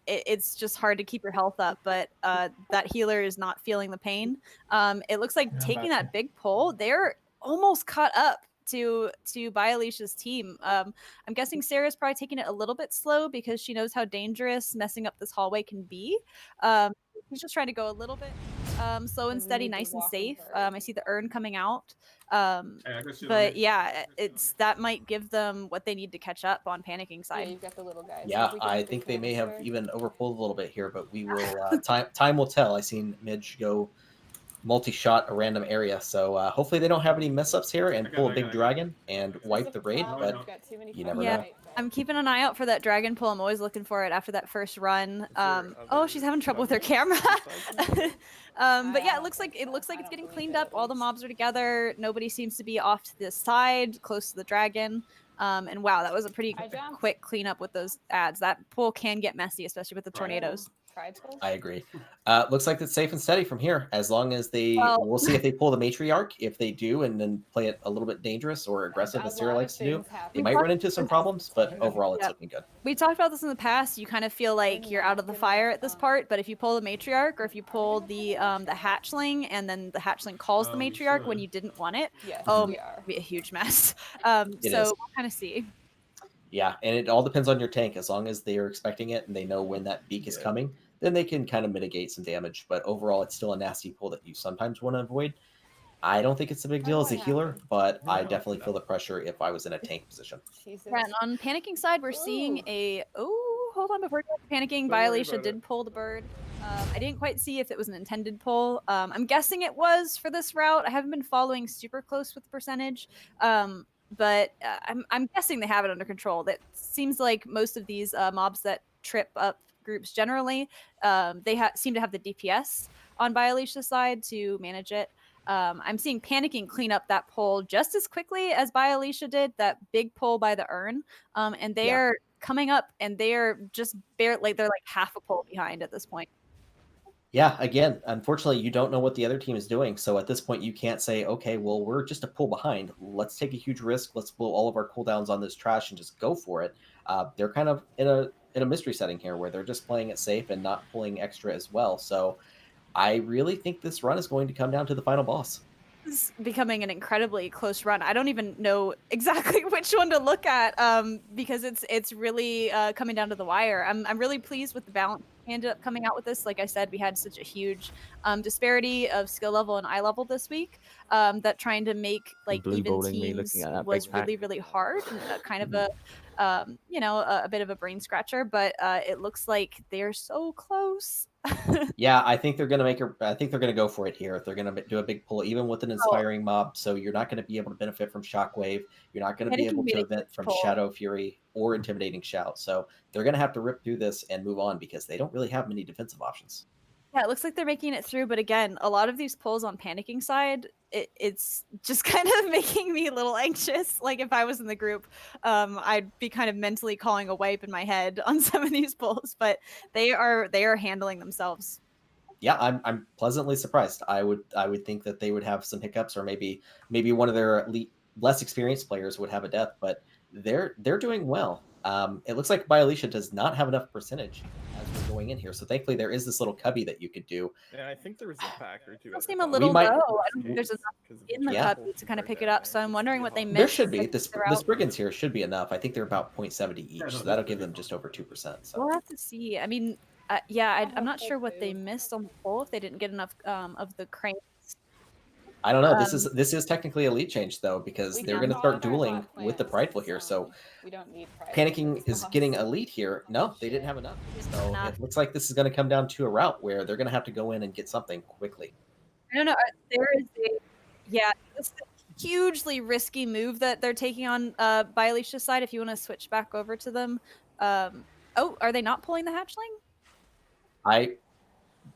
It's just hard to keep your health up, but that healer is not feeling the pain. It looks like taking that big pull, they're almost caught up to Aleacha's team. I'm guessing Sarah's probably taking it a little bit slow because she knows how dangerous messing up this hallway can be. She's just trying to go a little bit slow and We steady, need the nice and walking safe. bird. I see the urn coming out. But But yeah, that might give them what they need to catch up on Panicking Yeah, side. you've got the little guys. Yeah, If we can I make a think they may have canister. even overpulled a little bit here, but we will time will tell. I seen Midge go multi-shot a random area, so hopefully they don't have any mess ups here and pull a big dragon and This is wipe a the raid. problem, But we've got too many you never Yeah. know. fight, but- I'm keeping an eye out for that dragon pull. I'm always looking for it after that first run. Oh, she's having trouble with her camera. But yeah, it looks like it's getting cleaned up. All the mobs are together. Nobody seems to be off to this side, close to the dragon. And wow, that was a pretty I jumped. quick cleanup with those ads. That pull can get messy, especially with the tornadoes. Prideful? I agree. Looks like it's safe and steady from here. As long as Well- we'll see if they pull the matriarch. If they do, and then play it a little bit dangerous or aggressive, as Sarah likes to do, they might run into some problems. But overall, it's looking good. We talked about this in the past. You kind of feel like you're out of the fire at this part, but if you pull the matriarch, or if you pull the hatchling, and then the hatchling calls the matriarch when you didn't want it, Yes, oh, we it are. would be a huge mess. It So is. we'll kind of see. Yeah, and it all depends on your tank. As long as they are expecting it and they know when that beak is coming, then they can kind of mitigate some damage. But overall, it's still a nasty pull that you sometimes want to avoid. I don't think it's a big deal as a healer, but I definitely feel the pressure if I was in a tank position. Jesus. Yeah, and on Panicking side, we're seeing Ooh. hold on, before Panicking, Aleacha did pull the bird. I didn't quite see if it was an intended pull. I'm guessing it was for this route. I haven't been following super close with the percentage. But I'm guessing they have it under control. That seems like most of these mobs that trip up groups generally, they seem to have the DPS on Aleacha's side to manage it. I'm seeing Panicking clean up that pull just as quickly as Aleacha did, that big pull by the urn. And they are coming up, and they are just barely, they're like half a pull behind at this point. Yeah, again, unfortunately, you don't know what the other team is doing. So at this point, you can't say, okay, well, we're just a pull behind. Let's take a huge risk. Let's blow all of our cooldowns on this trash and just go for it. They're kind of in a mystery setting here where they're just playing it safe and not pulling extra as well. So I really think this run is going to come down to the final boss. This is becoming an incredibly close run. I don't even know exactly which one to look at because it's really coming down to the wire. I'm really pleased with the balance we ended up coming out with this. Like I said, we had such a huge disparity of skill level and eye level this week that trying to make like even teams was really, really hard and kind of a a bit of a brain scratcher, but it looks like they're so close. Yeah, I think they're going to I think they're going to go for it here. They're going to do a big pull, even with an inspiring mob. So you're not going to be able to benefit from Shockwave. You're not going to be able to event from Shadow Fury or Intimidating Shout. So they're going to have to rip through this and move on because they don't really have many defensive options. Yeah, it looks like they're making it through, but again, a lot of these pulls on Panicking side, it's just kind of making me a little anxious. Like if I was in the group, I'd be kind of mentally calling a wipe in my head on some of these pulls, but they are handling themselves. Yeah, I'm pleasantly surprised. I would think that they would have some hiccups, or maybe one of their less experienced players would have a death, but they're doing well. It looks like Aleacha does not have enough percentage as we're going in here, so thankfully there is this little cubby that you could do. Yeah, I think there was a pack or two. It seem a little low. I don't think there's enough in the cubby to kind of pick it up, so I'm wondering what they missed. There should be. The Brigands here should be enough. I think they're about 0.70 each, so that'll give them just over 2%. So we'll have to see. I mean, I'm not sure what they missed on the poll if they didn't get enough of the cranes. I don't know. This is technically a lead change though, because they're going to start dueling with the Prideful here. So we don't need Panicking is getting a lead here. No, they didn't have enough. So it looks like this is going to come down to a route where they're going to have to go in and get something quickly. I don't know. There is this is a hugely risky move that they're taking on Aleacha's side. If you want to switch back over to them, are they not pulling the hatchling?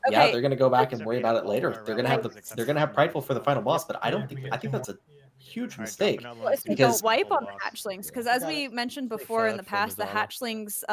Yeah, they're going to go back and worry about it later. They're going to have Prideful for the final boss, but I think that's a huge mistake. Because don't wipe on the hatchlings, because as we mentioned before in the past, the hatchlings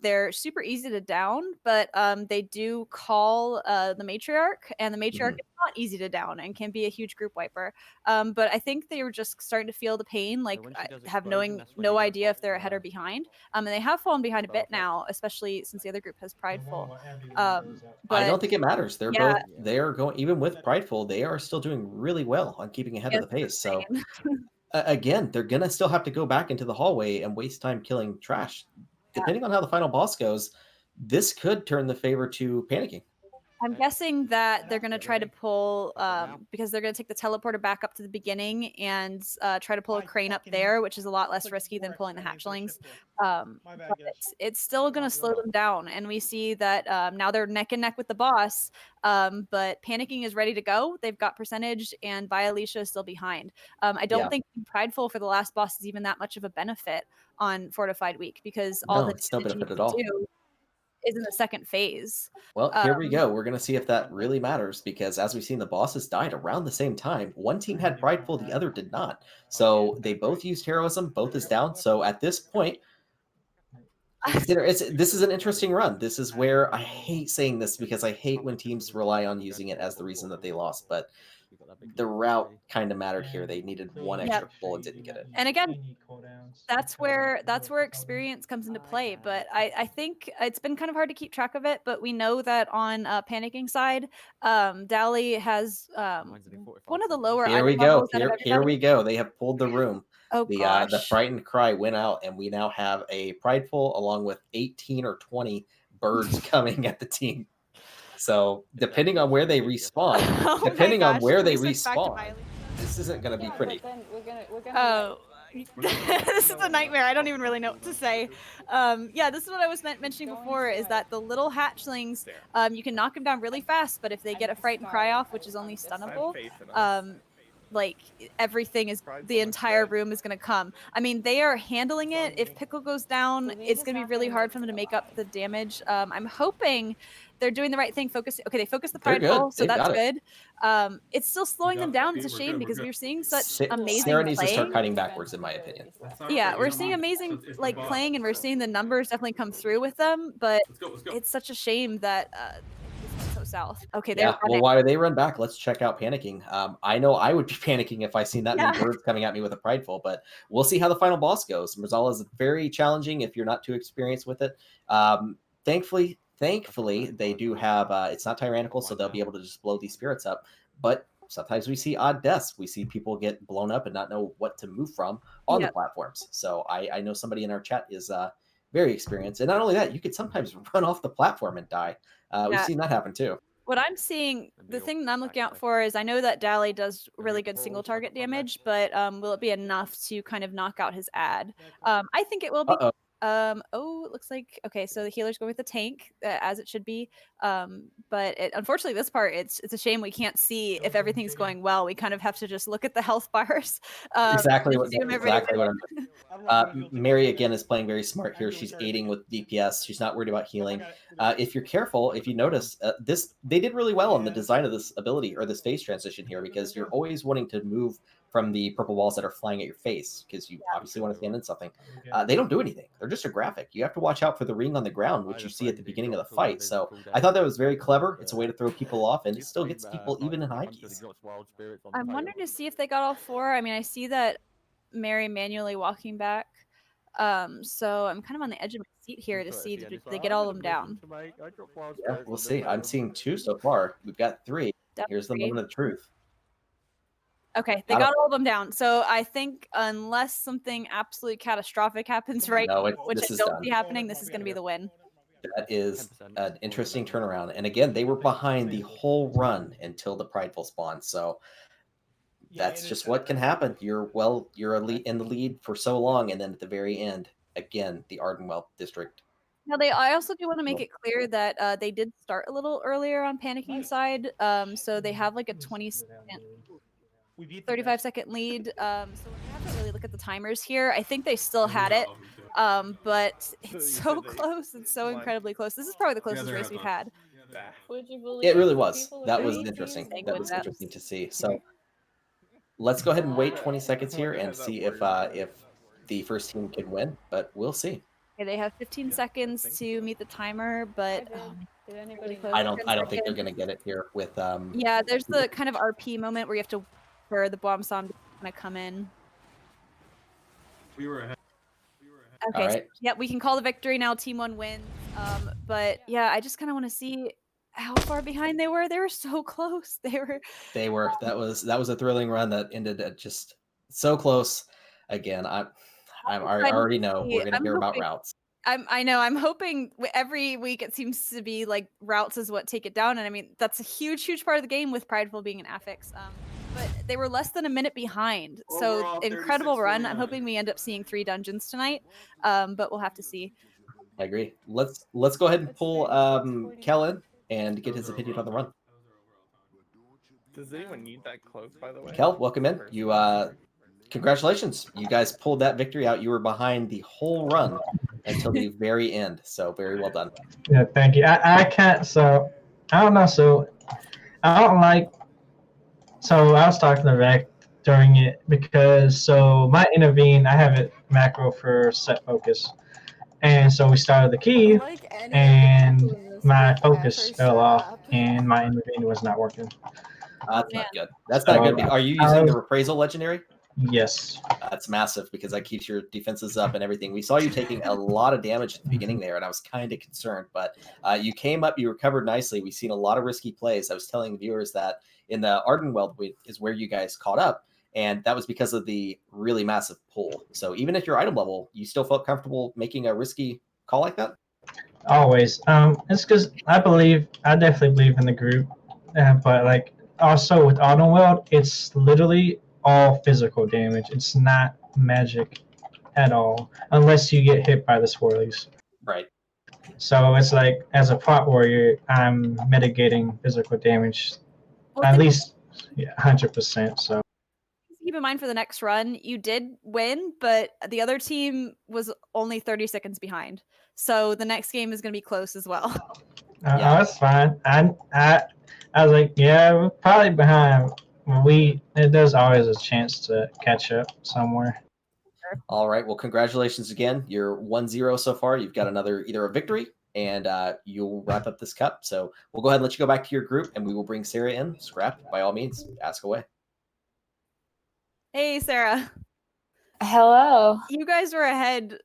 they're super easy to down, but they do call the matriarch, and the matriarch is not easy to down and can be a huge group wiper. But I think they were just starting to feel the pain, like have no idea if they're ahead or behind. And they have fallen behind a bit now, especially since the other group has Prideful. But I don't think it matters. They're going, even with Prideful, they are still doing really well on keeping ahead of the pace. So again, they're gonna still have to go back into the hallway and waste time killing trash. Depending on how the final boss goes, this could turn the favor to Panicking. I'm guessing that they're going to try to pull, because they're going to take the teleporter back up to the beginning and try to pull a crane up there, which is a lot less risky than pulling the hatchlings. But it's still going to slow them down. And we see that now they're neck and neck with the boss, but Panicking is ready to go. They've got percentage, and Aleacha is still behind. I don't think Prideful for the last boss is even that much of a benefit on Fortified Week, because all the it's no benefit at you all. do is in the second phase. Well, here we go. We're going to see if that really matters, because as we've seen, the bosses died around the same time. One team had Prideful, the other did not. So they both used Heroism, both is down. So at this point, this is an interesting run. This is where I hate saying this, because I hate when teams rely on using it as the reason that they lost. But the route kind of mattered here. They needed one extra pull and didn't get it. And again, that's where experience comes into play. But I think it's been kind of hard to keep track of it. But we know that on Panicking side, Dali has one of the lower. Here we go. Here we go. They have pulled the room. Oh, gosh. The frightened cry went out, and we now have a Prideful along with 18 or 20 birds coming at the team. So depending on where they respawn, this isn't going to be pretty. Oh, this is a nightmare. I don't even really know what to say. Yeah, this is what I was mentioning before, is that the little hatchlings, you can knock them down really fast, but if they get a frightened cry off, which is only stunnable, like everything is, the entire room is going to come. I mean, they are handling it. If Pickle goes down, it's going to be really hard for them to make up the damage. I'm hoping they're doing the right thing. They focus the Prideful, so that's good. It's still slowing them down. It's a shame, because we're seeing such amazing Sarah needs to playing. start cutting backwards, in my opinion. Yeah, we're seeing amazing playing, and we're seeing the numbers definitely come through with them, but it's such a shame that so south. Okay, they're well, why do they run back? Let's check out Panicking. I know I would be panicking if I seen that many birds coming at me with a Prideful, but we'll see how the final boss goes. Marzala is very challenging if you're not too experienced with it. Thankfully, they do have, it's not tyrannical, so they'll be able to just blow these spirits up. But sometimes we see odd deaths. We see people get blown up and not know what to move from on the platforms. So I know somebody in our chat is very experienced. And not only that, you could sometimes run off the platform and die. We've seen that happen too. What I'm seeing, the thing that I'm looking out for is, I know that Dali does really good single target damage, but will it be enough to kind of knock out his ad? I think it will be. It looks like, okay, so the healer's going with the tank, as it should be. But unfortunately, this part, it's a shame we can't see if everything's going well. We kind of have to just look at the health bars. Exactly what I'm doing. Mary, again, is playing very smart here. She's aiding with DPS. She's not worried about healing. If you're careful, if you notice, they did really well on the design of this ability, or this phase transition here, because you're always wanting to move from the purple walls that are flying at your face, because you obviously want to stand in something. They don't do anything. They're just a graphic. You have to watch out for the ring on the ground, which you see at the beginning of the fight. So I thought that was very clever. It's a way to throw people off, and it still gets people even in high keys. I'm wondering to see if they got all four. I mean, I see that Mary manually walking back. So I'm kind of on the edge of my seat here to see if they get all of them down. Yeah, we'll see. I'm seeing 2 so far. We've got 3. Here's the moment of truth. Okay, they got all of them down. So I think unless something absolutely catastrophic happens which I don't see happening, this is going to be the win. That is an interesting turnaround. And again, they were behind the whole run until the Prideful spawn. So that's just what can happen. You're in the lead for so long, and then at the very end, again, the Ardenwell district. Now, I also do want to make it clear that they did start a little earlier on Panicking side. So they have like a 35-second lead. So we're gonna have to really look at the timers here. I think they still had it, but it's so close. It's so incredibly close. This is probably the closest race we've had. It really was. That was interesting. That was interesting to see. So let's go ahead and wait 20 seconds here and see if the first team can win, but we'll see. Okay, they have 15 seconds to meet the timer, but I don't think they're gonna get it here with yeah, there's the kind of RP moment where you have to for the bomb song to kind of come in. We were ahead. Okay, so, yeah, we can call the victory now. Team 1 wins. But yeah, I just kind of want to see how far behind they were. They were so close. They were. That was a thrilling run that ended at just so close. Again, I already know we're gonna hear about routes. I know. I'm hoping every week it seems to be like routes is what take it down, and I mean that's a huge part of the game with Prideful being an affix. But they were less than a minute behind, so Overall, incredible run. I'm 36-49. hoping we end up seeing 3 dungeons tonight, but we'll have to see. I agree. Let's go ahead and pull Kel in and get his opinion on the run. Does anyone need that cloak, by the way? Kel, welcome in. You congratulations. You guys pulled that victory out. You were behind the whole run until the very end. So very well done. Yeah, thank you. I can't. So I don't know. So I don't like. So I was talking to Vec during it because so my intervene, I have it macro for set focus, and so we started the key, and my focus fell off, and my intervene was not working. That's not good. That's not good. Are you using the reprisal legendary? Yes. That's massive because that keeps your defenses up and everything. We saw you taking a lot of damage at the beginning there, and I was kind of concerned. But you came up, you recovered nicely. We've seen a lot of risky plays. I was telling the viewers that in the Ardenweld is where you guys caught up, and that was because of the really massive pull. So even at your item level, you still felt comfortable making a risky call like that? Always. It's because I definitely believe in the group, but like also with Ardenweld, it's literally all physical damage. It's not magic at all, unless you get hit by the swirlies. Right. So it's like, as a pot warrior, I'm mitigating physical damage, at least 100%. So keep in mind for the next run, you did win, but the other team was only 30 seconds behind. So the next game is going to be close as well. Oh, that's fine. I was like, yeah, we're probably behind. There's always a chance to catch up somewhere. All right. Well, congratulations again. You're 1-0 so far. You've got either a victory, and you'll wrap up this cup. So we'll go ahead and let you go back to your group, and we will bring Sarah in. Scrap, by all means, ask away. Hey, Sarah. Hello. You guys were ahead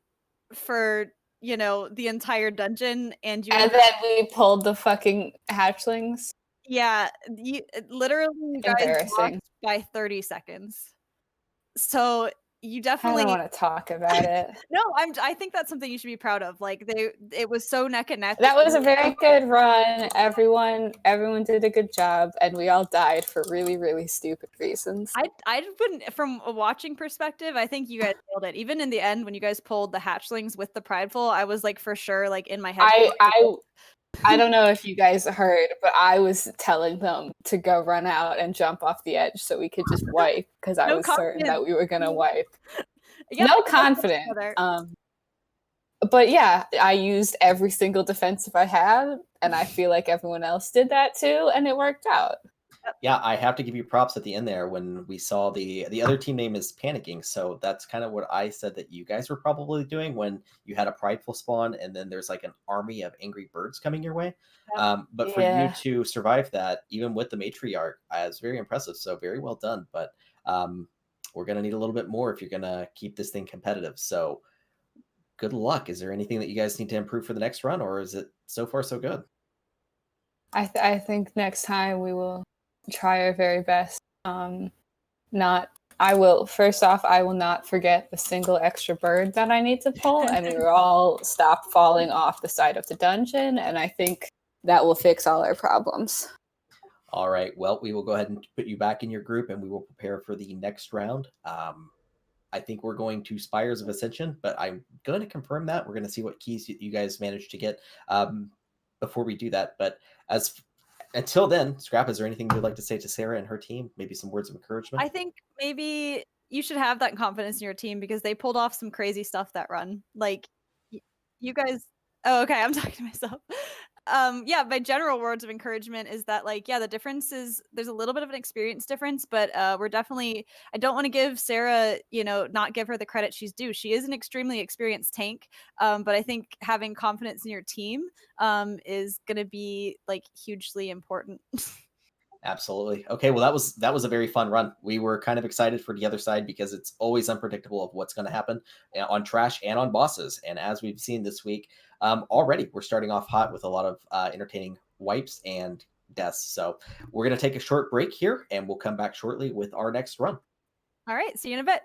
for, the entire dungeon, and then we pulled the fucking hatchlings. Yeah, you guys lost by 30 seconds. So you definitely. I don't want to talk about it. No, I think that's something you should be proud of. Like it was so neck and neck. That was a very good run. Everyone did a good job, and we all died for really, really stupid reasons. I wouldn't, from a watching perspective, I think you guys nailed it. Even in the end, when you guys pulled the hatchlings with the prideful, I was like, for sure, like in my head. I don't know if you guys heard, but I was telling them to go run out and jump off the edge so we could just wipe, because I was certain that we were gonna wipe. Yeah, no confidence. But yeah, I used every single defensive I had, and I feel like everyone else did that too, and it worked out. Yeah, I have to give you props at the end there when we saw the other team name is Panicking. So that's kind of what I said that you guys were probably doing when you had a prideful spawn and then there's like an army of angry birds coming your way. But for you to survive that, even with the matriarch, is very impressive. So very well done. But we're going to need a little bit more if you're going to keep this thing competitive. So good luck. Is there anything that you guys need to improve for the next run, or is it so far so good? I think next time we will try our very best. I will not forget the single extra bird that I need to pull, and we will all stop falling off the side of the dungeon, and I think that will fix all our problems. All right. Well, we will go ahead and put you back in your group, and we will prepare for the next round. I think we're going to Spires of Ascension, but I'm going to confirm that. We're going to see what keys you guys managed to get before we do that. But until then, Scrap, is there anything you'd like to say to Sarah and her team? Maybe some words of encouragement? I think maybe you should have that confidence in your team because they pulled off some crazy stuff that run. Like, you guys... Oh, okay, I'm talking to myself. My general words of encouragement is that, like, the difference is there's a little bit of an experience difference, but we're definitely... I don't want to give Sarah, not give her the credit she's due. She is an extremely experienced tank, but I think having confidence in your team is going to be, like, hugely important. Absolutely. Okay, well, that was a very fun run. We were kind of excited for the other side because it's always unpredictable of what's going to happen on trash and on bosses. And as we've seen this week, already we're starting off hot with a lot of entertaining wipes and deaths. So we're going to take a short break here, and we'll come back shortly with our next run. All right, see you in a bit.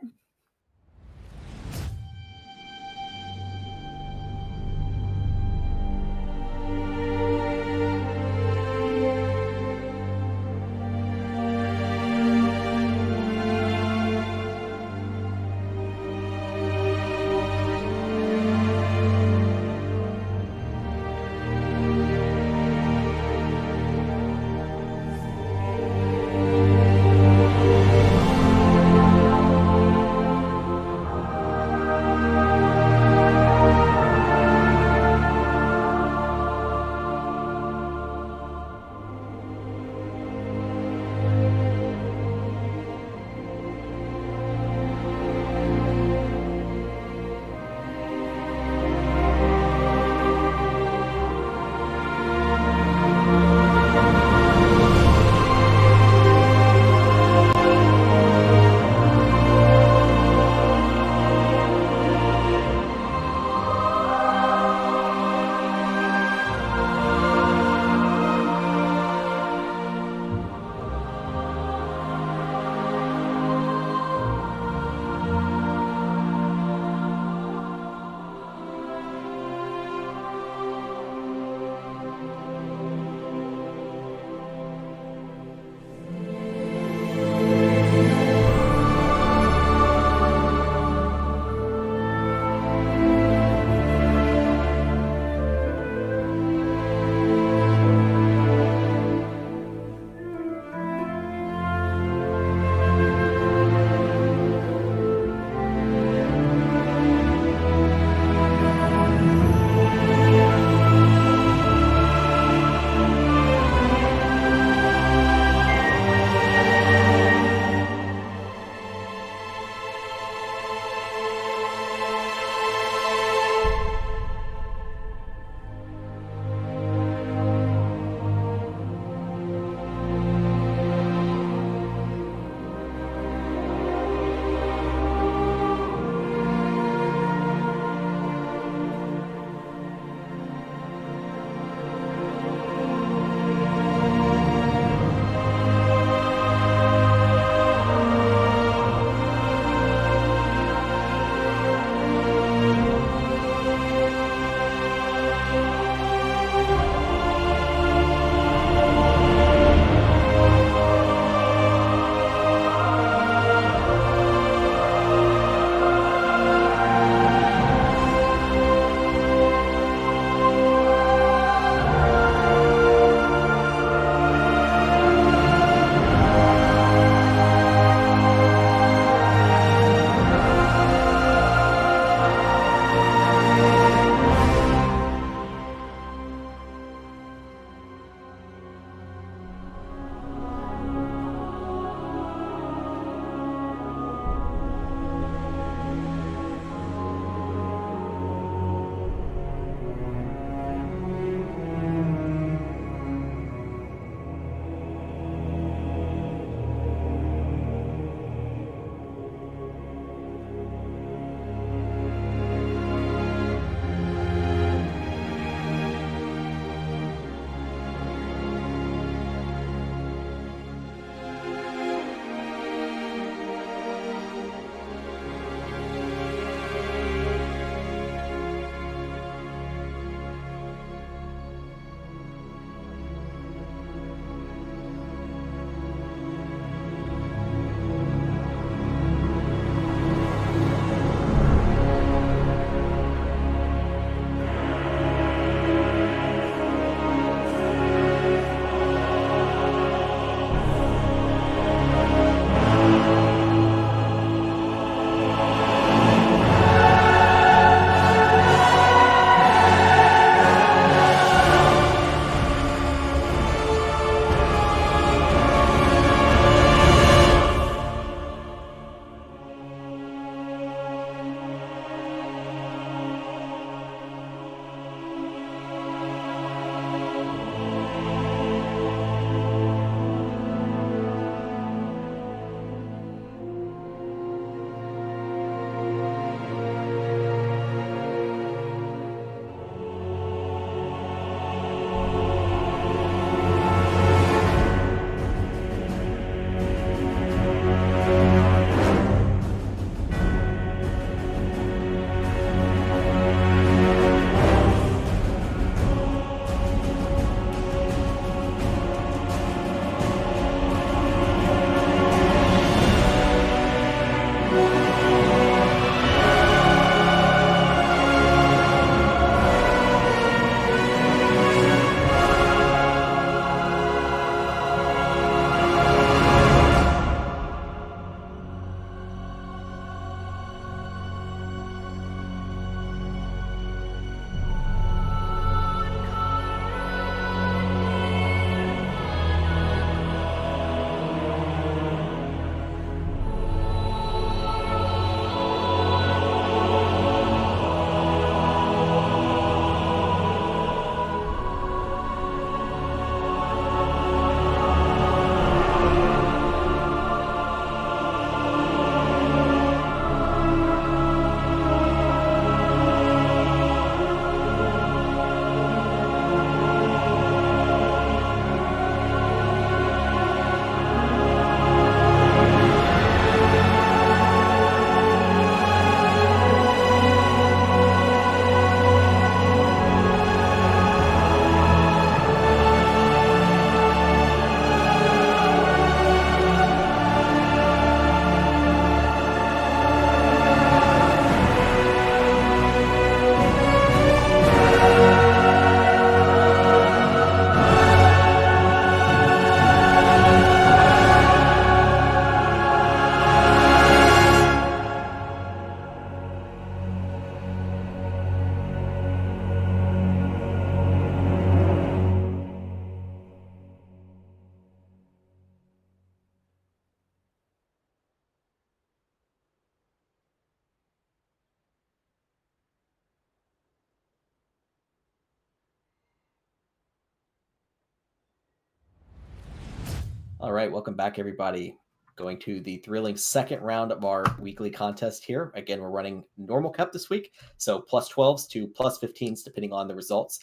All right, welcome back, everybody. Going to the thrilling second round of our weekly contest here. Again, we're running normal cup this week, so plus 12s to plus 15s, depending on the results.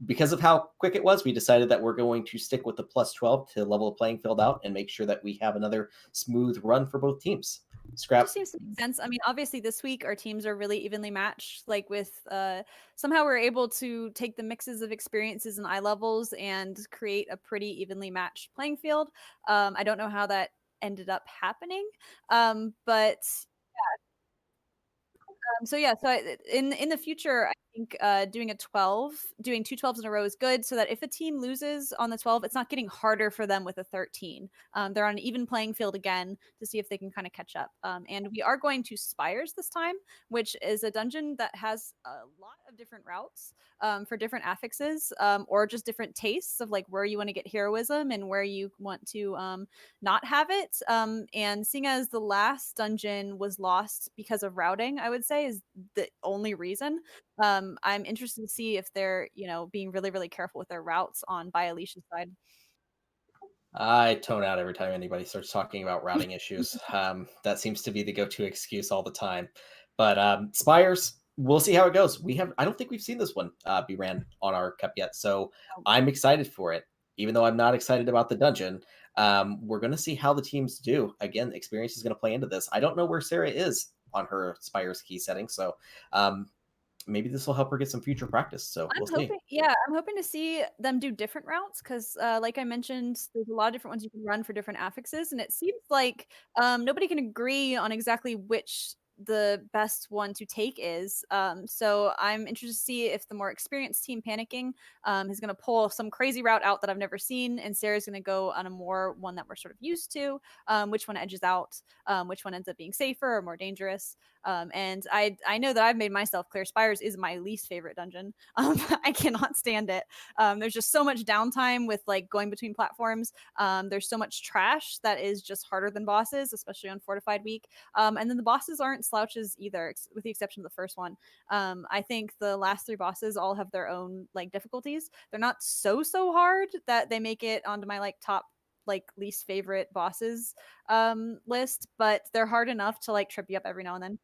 Because of how quick it was, we decided that we're going to stick with the plus 12 to level the playing field out and make sure that we have another smooth run for both teams. Scrap. It just seems to make sense. I mean, obviously this week our teams are really evenly matched. Like with somehow we're able to take the mixes of experiences and eye levels and create a pretty evenly matched playing field. I don't know how that ended up happening, but so in the future, I think doing doing two 12s in a row is good, so that if a team loses on the 12, it's not getting harder for them with a 13. They're on an even playing field again to see if they can kind of catch up. And we are going to Spires this time, which is a dungeon that has a lot of different routes for different affixes, or just different tastes of like where you want to get heroism and where you want to not have it. And seeing as the last dungeon was lost because of routing, I would say is the only reason. I'm interested to see if they're, being really, really careful with their routes by Aleacha's side. I tone out every time anybody starts talking about routing issues. That seems to be the go-to excuse all the time. But Spires, we'll see how it goes. I don't think we've seen this one be ran on our cup yet, so I'm excited for it. Even though I'm not excited about the dungeon, we're going to see how the teams do. Again, experience is going to play into this. I don't know where Sarah is on her Spires key setting, so maybe this will help her get some future practice. So we'll see. Yeah, I'm hoping to see them do different routes because, like I mentioned, there's a lot of different ones you can run for different affixes, and it seems like nobody can agree on exactly which the best one to take is. So I'm interested to see if the more experienced team Panicking is going to pull some crazy route out that I've never seen, and Sarah's going to go on a more one that we're sort of used to. Which one edges out? Which one ends up being safer or more dangerous? And I know that I've made myself clear. Spires is my least favorite dungeon. I cannot stand it. There's just so much downtime with like going between platforms. There's so much trash that is just harder than bosses, especially on Fortified Week. And then the bosses aren't slouches either, with the exception of the first one. I think the last three bosses all have their own like difficulties. They're not so hard that they make it onto my like top like least favorite bosses list, but they're hard enough to like trip you up every now and then.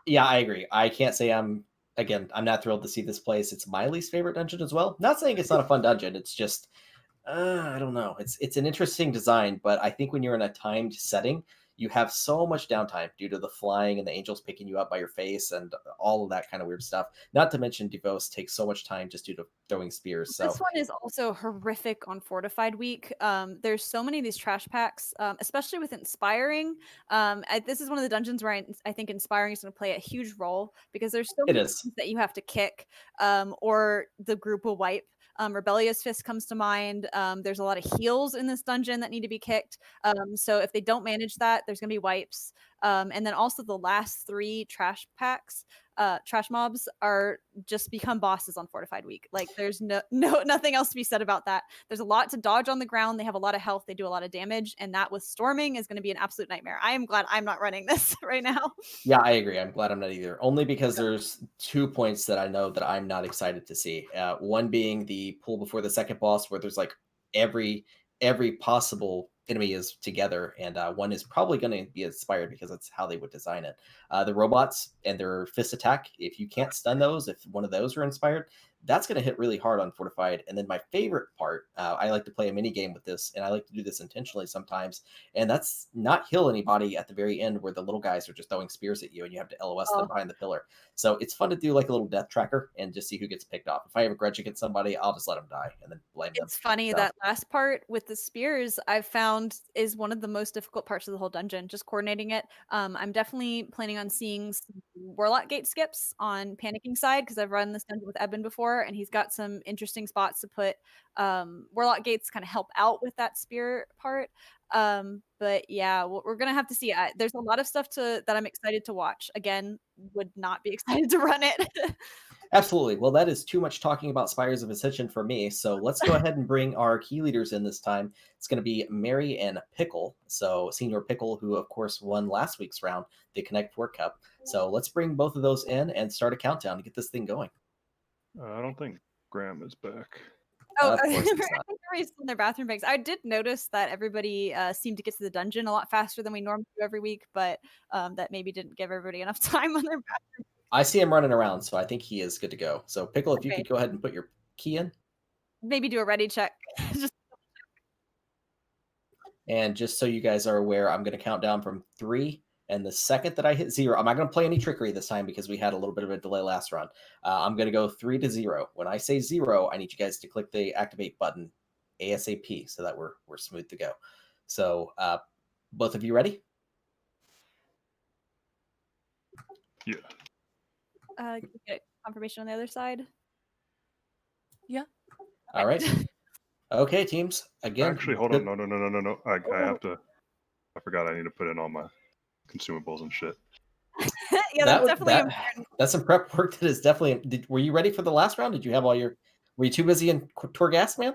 Yeah, I agree. I can't say I'm not thrilled to see this place. It's my least favorite dungeon as well. Not saying it's not a fun dungeon. It's just I don't know. It's an interesting design, but I think when you're in a timed setting, you have so much downtime due to the flying and the angels picking you up by your face and all of that kind of weird stuff. Not to mention Devos takes so much time just due to throwing spears. So this one is also horrific on Fortified Week. There's so many of these trash packs, especially with Inspiring. This is one of the dungeons where I think Inspiring is going to play a huge role because there's so many things that you have to kick, or the group will wipe. Rebellious Fist comes to mind. There's a lot of heals in this dungeon that need to be kicked. So if they don't manage that, there's going to be wipes. And then also the last three trash mobs are just become bosses on Fortified Week. Like there's nothing else to be said about that. There's a lot to dodge on the ground. They have a lot of health. They do a lot of damage. And that with storming is going to be an absolute nightmare. I am glad I'm not running this right now. Yeah, I agree. I'm glad I'm not either. Only because there's 2 points that I know that I'm not excited to see. One being the pull before the second boss where there's like every possible enemy is together, and one is probably going to be inspired because that's how they would design it. The robots and their fist attack, if you can't stun those, if one of those are inspired, that's going to hit really hard on Fortified. And then my favorite part, I like to play a mini game with this, and I like to do this intentionally sometimes, and that's not heal anybody at the very end where the little guys are just throwing spears at you and you have to LOS them behind the pillar. So it's fun to do like a little death tracker and just see who gets picked off. If I have a grudge against somebody, I'll just let them die and then blame them. It's funny that last part with the spears I've found is one of the most difficult parts of the whole dungeon, just coordinating it. I'm definitely planning on seeing some Warlock Gate skips on Panicking side because I've run this dungeon with Eben before, and he's got some interesting spots to put Warlock Gates kind of help out with that spear part. But yeah, we're gonna have to see. There's a lot of stuff that I'm excited to watch. Again, would not be excited to run it. Absolutely. Well, that is too much talking about Spires of Ascension for me. So let's go ahead and bring our key leaders in this time. It's going to be Mary and Pickle. So Senior Pickle, who of course won last week's round, the Connect 4 Cup. So let's bring both of those in and start a countdown to get this thing going. I don't think Graham is back. Oh, Of course he's I not. think everybody's still in their bathroom breaks. I did notice that everybody seemed to get to the dungeon a lot faster than we normally do every week, but that maybe didn't give everybody enough time on their bathroom. I see him running around, so I think he is good to go. So Pickle, if you Okay. could go ahead and put your key in. Maybe do a ready check. Just And just so you guys are aware, I'm going to count down from 3. And the second that I hit 0, I'm not going to play any trickery this time because we had a little bit of a delay last run. I'm going to go 3 to 0. When I say 0, I need you guys to click the activate button ASAP so that we're smooth to go. So both of you ready? Yeah. can we get confirmation on the other side. Yeah. All right. Okay, teams. Again. Actually, hold on. No. I have to. I forgot I need to put in all my consumables and shit. Yeah, that's definitely important. That's some prep work that is definitely. Were you ready for the last round? Did you have all your? Were you too busy in Torghast, man?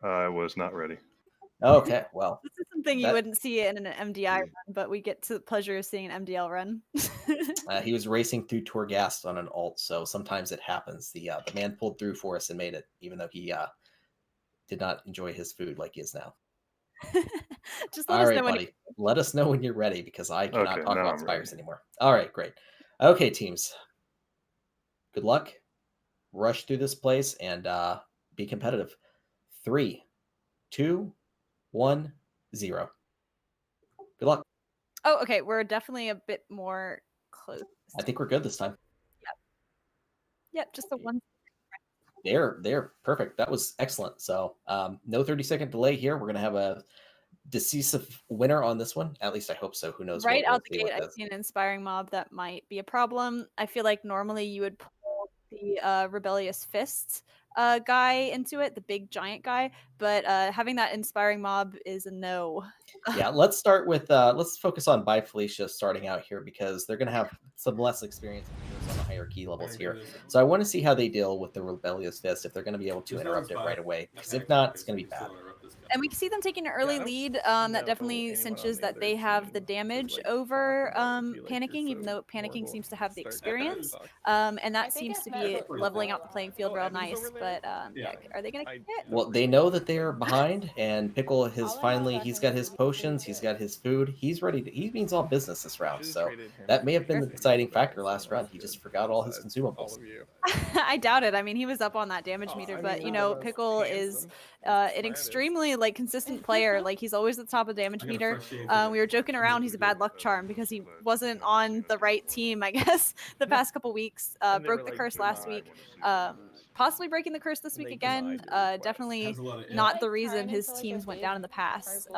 I was not ready. Okay, well. This is something you wouldn't see in an MDI run, but we get to the pleasure of seeing an MDL run. He was racing through Torghast on an alt, so sometimes it happens. The man pulled through for us and made it, even though he did not enjoy his food like he is now. Just let us know when buddy. Let us know when you're ready because I cannot talk about Spires ready. anymore. All right, great. Okay, teams. Good luck. Rush through this place and be competitive. 3, 2, 1, 0. Good luck. Oh, okay. We're definitely a bit more close. I think we're good this time. Yep, just the one. They're perfect. That was excellent. So no 30-second delay here. We're gonna have a decisive winner on this one. At least I hope so. Who knows? Right out the gate, I see an inspiring mob that might be a problem. I feel like normally you would pull the rebellious fists guy into it, the big giant guy, but having that inspiring mob is a no. Yeah, let's start with let's focus on By Felicia starting out here because they're gonna have some less experience on the higher key levels here. So I want to see how they deal with the rebellious fist, if they're going to be able to interrupt it right away, because if not, it's going to be bad. And we can see them taking an early lead. That definitely cinches that they have the damage over Panicking, even though Panicking seems to have the experience. And that seems to be leveling out the playing field real nice. But yeah, are they going to kick it? Well, they know that they're behind, and Pickle has finally, he's got his potions, he's got his food, he's ready to, he means all business this round. So that may have been the deciding factor last run. He just forgot all his consumables. I doubt it. I mean, he was up on that damage meter, but you know, Pickle is an extremely consistent player. Like he's always at the top of the damage meter. We were joking around he's a bad luck charm because he wasn't on the right team, I guess, the past couple weeks. Broke the curse last week. Possibly breaking the curse this week again. Definitely not the reason his teams went down in the past.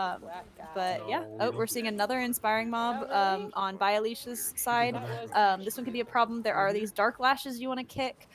But yeah, we're seeing another inspiring mob on By Aleacha's side. This one could be a problem. There are these dark lashes you want to kick.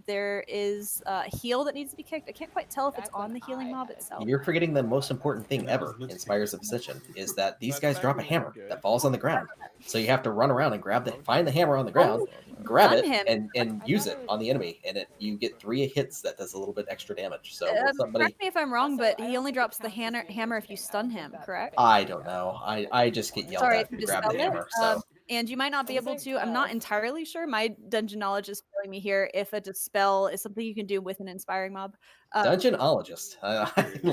There is a heal that needs to be kicked. I can't quite tell if it's on the healing mob itself. You're forgetting the most important thing ever in Spires of Ascension is that these guys drop a hammer that falls on the ground. So you have to run around and find the hammer on the ground, grab it, and use it on the enemy, and you get 3 hits that does a little bit extra damage. So correct me if I'm wrong, but he only drops the hammer if you stun him, correct? I don't know. I just get yelled at to grab the hammer. So. And you might not be able to, I'm not entirely sure, my dungeon knowledge is failing me here, if a dispel is something you can do with an inspiring mob. Dungeonologist. I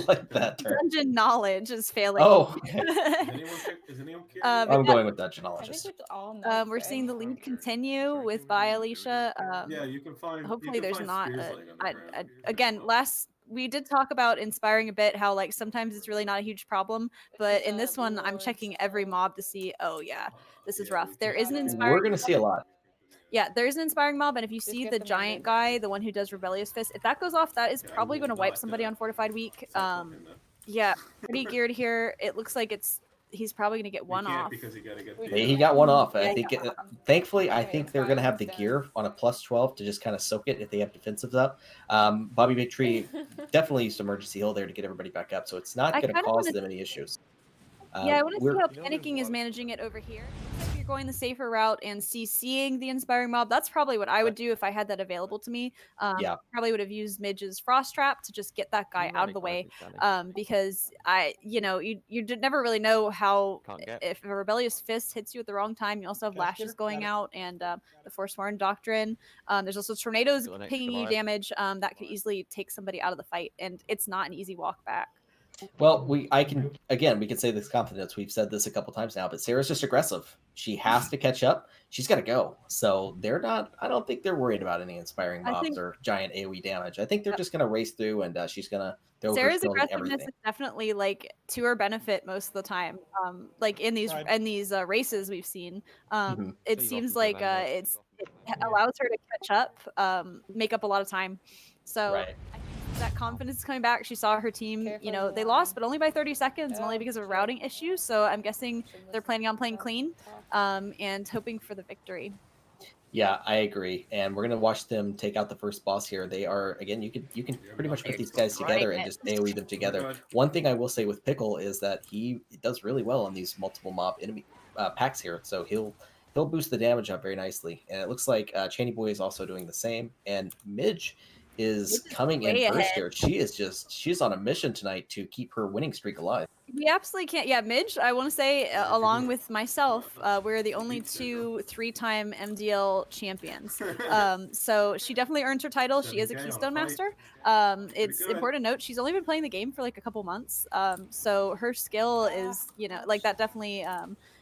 like that term. Dungeon knowledge is failing. Oh, I'm going with dungeonologist. We're seeing the lead continue with By Aleacha. Yeah, you can find. Hopefully there's not again, we did talk about inspiring a bit, how sometimes it's really not a huge problem, but in this one I'm checking every mob to see, oh yeah, this is rough. There is an inspiring. We're gonna see a lot. Yeah, there's an inspiring mob, and if you see the giant guy, the one who does Rebellious Fist, if that goes off, that is probably going to wipe somebody on Fortified Week. Yeah, pretty geared here. It looks like he's probably going to get one off. He got one off. I think. Thankfully, I think they're going to have the gear on a +12 to just kind of soak it if they have defensives up. Bobby Victory definitely used emergency heal there to get everybody back up, so it's not going to cause them any issues. Yeah, I want to see how Panicking is managing it over here. you're going the safer route and CCing the Inspiring Mob, that's probably what I would do if I had that available to me. Yeah. Probably would have used Midge's Frost Trap to just get that guy out of the way. Because you never really know how, if a Rebellious Fist hits you at the wrong time. You also have Lashes going out and the Forsworn Doctrine. There's also tornadoes pinging you damage that could easily take somebody out of the fight, and it's not an easy walk back. Well, we can say this confidence. We've said this a couple times now, but Sarah's just aggressive. She has to catch up. She's got to go. So they're not. I don't think they're worried about any Inspiring Mobs or giant AOE damage. I think they're just going to race through, and she's going to throw her Sarah's skill in aggressiveness everything. is definitely like to her benefit most of the time. Like in these races we've seen, it seems like it allows her to catch up, make up a lot of time. So I think that confidence is coming back. She saw her team, they lost, but only by 30 seconds, and only because of routing issues. So I'm guessing they're planning on playing clean and hoping for the victory. Yeah, I agree, and we're gonna watch them take out the first boss here. They are, again, you can pretty much put these guys together and just AoE them together. One thing I will say with Pickle is that he does really well on these multiple mob enemy packs here, so he'll boost the damage up very nicely. And it looks like Chaney Boy is also doing the same, and Midge is coming in first here. She's on a mission tonight to keep her winning streak alive. We absolutely can't. Yeah, Midge, I want to say, along with myself, we're the only 2 3-time MDL champions. So she definitely earns her title. She is a Keystone Master. It's important to note she's only been playing the game for like a couple months. So her skill is, that definitely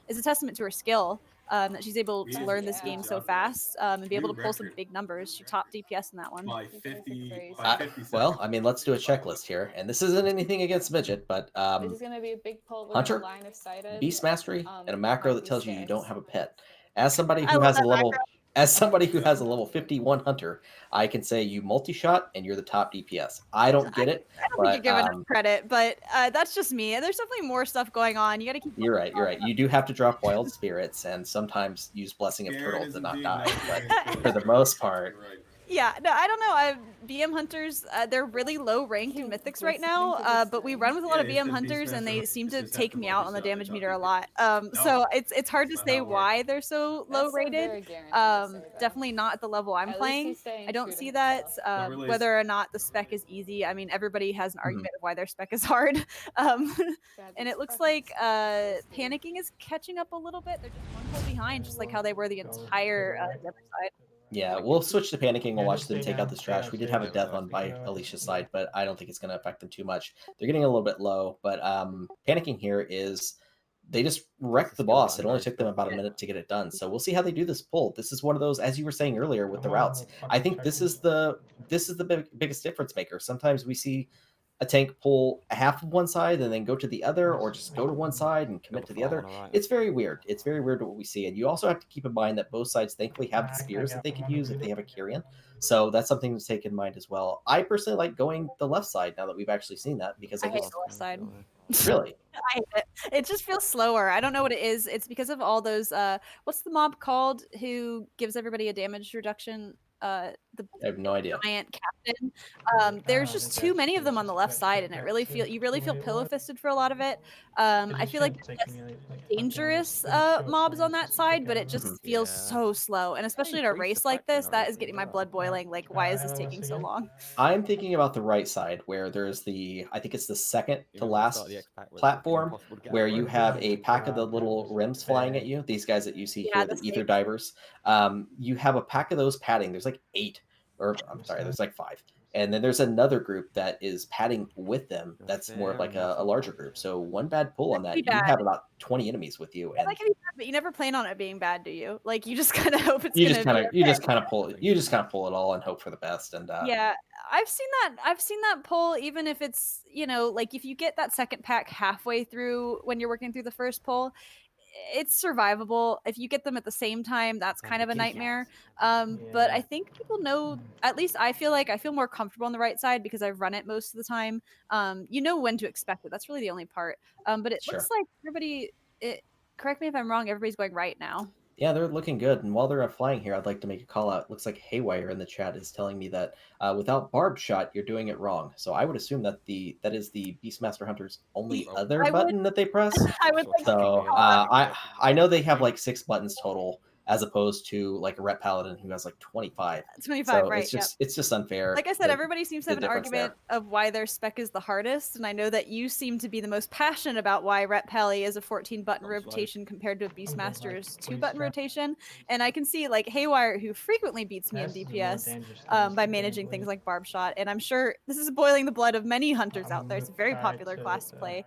is a testament to her skill. That she's able to learn this game so fast and be able to pull some big numbers. She topped DPS in that one. Well, I mean, let's do a checklist here, and this isn't anything against Midget, but this is going to be a big pull. Hunter, line of sighted, Beast Mastery, and a macro that tells you don't have a pet. As somebody I who love has a that level, macro. as somebody who has a level 51 Hunter, I can say you multi-shot and you're the top DPS. I don't get it. I don't think you give enough credit, but that's just me. There's definitely more stuff going on. You got to keep. You're right. You do have to drop Wild Spirits and sometimes use Blessing of Turtle to not die. But for the most part, yeah, no, I don't know. BM Hunters, they're really low ranked in Mythics right now, but we run with a lot of BM Hunters, and they seem to take me out on the damage meter a lot. So it's hard to say why they're so low rated. Definitely not at the level I'm playing. I don't see that. Whether or not the spec is easy, I mean, everybody has an argument of why their spec is hard. And it looks like Panicking is catching up a little bit. They're just one pull behind, just like how they were the entire the other side. Yeah, we'll switch to Panicking. We'll watch them take out this trash. We did have a death on by Aleacha's side, but I don't think it's going to affect them too much. They're getting a little bit low, but Panicking here is they just wrecked the boss. It only took them about a minute to get it done. So we'll see how they do this pull. This is one of those, as you were saying earlier with the routes. I think this is the biggest difference maker. Sometimes we see a tank pull half of one side and then go to the other, or just go to one side and commit to the other. It's very weird. It's very weird what we see. And you also have to keep in mind that both sides thankfully have the spears that they can use if they have a Kyrian. So that's something to take in mind as well. I personally like going the left side now that we've actually seen that, because I hate the left side. Really? I hate it. It just feels slower. I don't know what it is. It's because of all those what's the mob called who gives everybody a damage reduction? I have no idea. Giant captain. There's just too many of them on the left side, and you really feel pillow fisted for a lot of it. I feel like dangerous mobs on that side, but it just feels so slow. And especially in a race like this, that is getting my blood boiling. Like, why is this taking so long? I'm thinking about the right side, where there's I think it's the second to last platform, where you have a pack of the little rims flying at you. These guys that you see here, the ether divers. You have a pack of those padding. There's like 8, or I'm sorry, there's like 5. And then there's another group that is padding with them. That's more of like a larger group. So one bad pull on that, you have about 20 enemies with you. And that can be bad, but you never plan on it being bad, do you? Like, you just kind of hope it's you just kind of pull it all and hope for the best. And yeah, I've seen that pull, even if it's, like if you get that second pack halfway through when you're working through the first pull, it's survivable. If you get them at the same time, that's kind of a nightmare. But I think people know, at least I feel more comfortable on the right side because I've run it most of the time. You know when to expect it. That's really the only part. But it looks like everybody, correct me if I'm wrong, everybody's going right now. Yeah, they're looking good. And while they're flying here, I'd like to make a call out. Looks like Haywire in the chat is telling me that without Barb Shot, you're doing it wrong. So I would assume that that is the Beastmaster Hunter's only other I would- button that they press. I would like So to call out- I know they have like 6 buttons total, as opposed to like a Ret Paladin who has like 25. 25, So right? it's just unfair. Like I said, everybody seems to have the an difference argument of why their spec is the hardest, and I know that you seem to be the most passionate about why Ret Pally is a 14-button rotation compared to a Beastmaster's 2-button rotation. And I can see like Haywire, who frequently beats me in DPS by managing things like Barb Shot, and I'm sure this is boiling the blood of many hunters out there. It's a very popular class to play.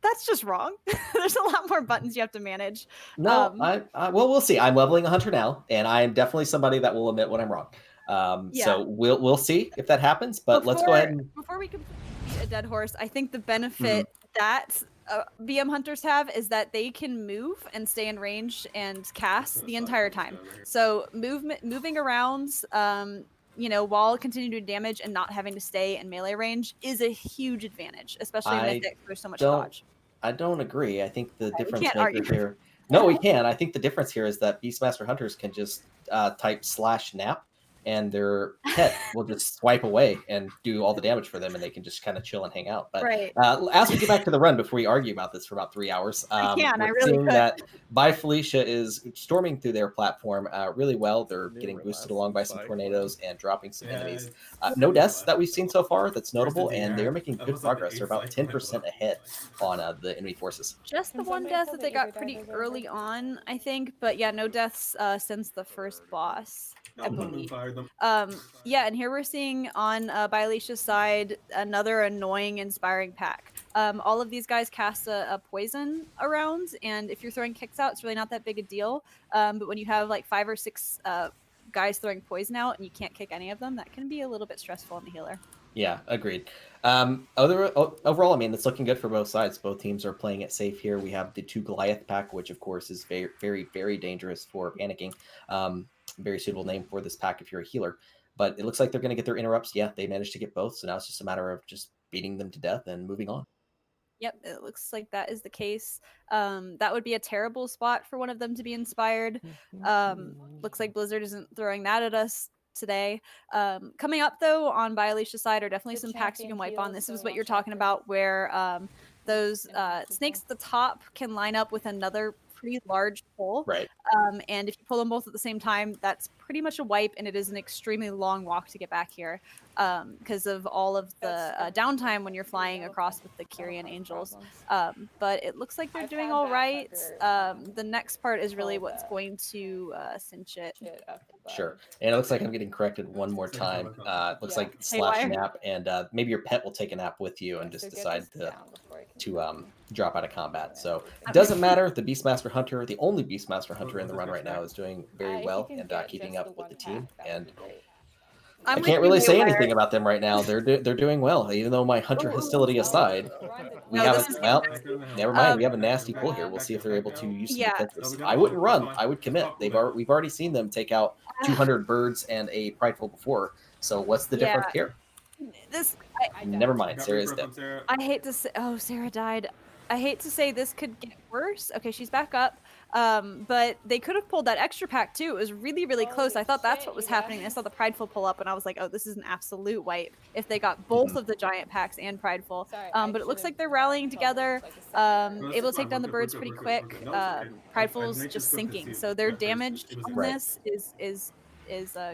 That's just wrong. There's a lot more buttons you have to manage. No, well, we'll see. I'm leveling a hunter now, and I am definitely somebody that will admit when I'm wrong. So we'll see if that happens. But let's go ahead and before we complete a dead horse, I think the benefit that BM hunters have is that they can move and stay in range and cast the entire time. So moving around, while continuing to do damage and not having to stay in melee range is a huge advantage, especially in Mythic. There's so much dodge. I don't agree. I think the difference can't maker argue. here. No, we can. I think the difference here is that Beastmaster Hunters can just type /nap, and their pet will just swipe away and do all the damage for them, and they can just kind of chill and hang out. But as we get back to the run, before we argue about this for about 3 hours, we're seeing that By Felicia is storming through their platform really well. They're getting boosted along by some tornadoes and dropping some enemies. No deaths that we've seen so far that's notable, and they're making good progress. They're about 10% ahead on the enemy forces. Just the one death that they got pretty early on, I think. But yeah, no deaths since the first boss, I believe. Yeah, and here we're seeing on by Aleacha's side another annoying inspiring pack. All of these guys cast a poison around, and if you're throwing kicks out, it's really not that big a deal. But when you have like 5 or 6 guys throwing poison out and you can't kick any of them, that can be a little bit stressful on the healer. Yeah, agreed. Overall, I mean, it's looking good for both sides. Both teams are playing it safe here. We have the 2 Goliath pack, which of course is very, very, very dangerous for panicking. Very suitable name for this pack if you're a healer. But it looks like they're going to get their interrupts. Yeah, they managed to get both. So now it's just a matter of just beating them to death and moving on. Yep, it looks like that is the case. That would be a terrible spot for one of them to be inspired. Looks like Blizzard isn't throwing that at us today. Coming up, though, on by Aleacha's side are definitely some packs you can wipe on. This is what you're talking about, where those snakes at the top can line up with another pretty large pull. Right. And if you pull them both at the same time, that's pretty much a wipe, and it is an extremely long walk to get back here because of all of the downtime when you're flying across with the Kyrian Angels. But it looks like they're doing all right. The next part is really what's going to cinch it. Sure. And it looks like I'm getting corrected one more time. It looks like /nap, and maybe your pet will take a nap with you and just decide to drop out of combat. So it doesn't matter. The Beastmaster Hunter, the only Beastmaster Hunter in the run right now, is doing very well and keeping up with the team. And I can't really say anything about them right now. They're doing well, even though my hunter hostility aside. We have never mind. We have a nasty pull here. We'll see if they're able to use some defenses. I wouldn't run. I would commit. We've already seen them take out 200 birds and a prideful before. So what's the difference here? Never mind. Sarah is dead. I hate to say. Oh, Sarah died. I hate to say this could get worse. Okay, she's back up. But they could have pulled that extra pack too. It was really, really close. I thought that's what was happening. I saw the Prideful pull up and I was like, oh, this is an absolute wipe if they got both of the giant packs and Prideful. But it looks like they're rallying together, able to take down the birds pretty quick. Prideful's just sinking. So their damage on this is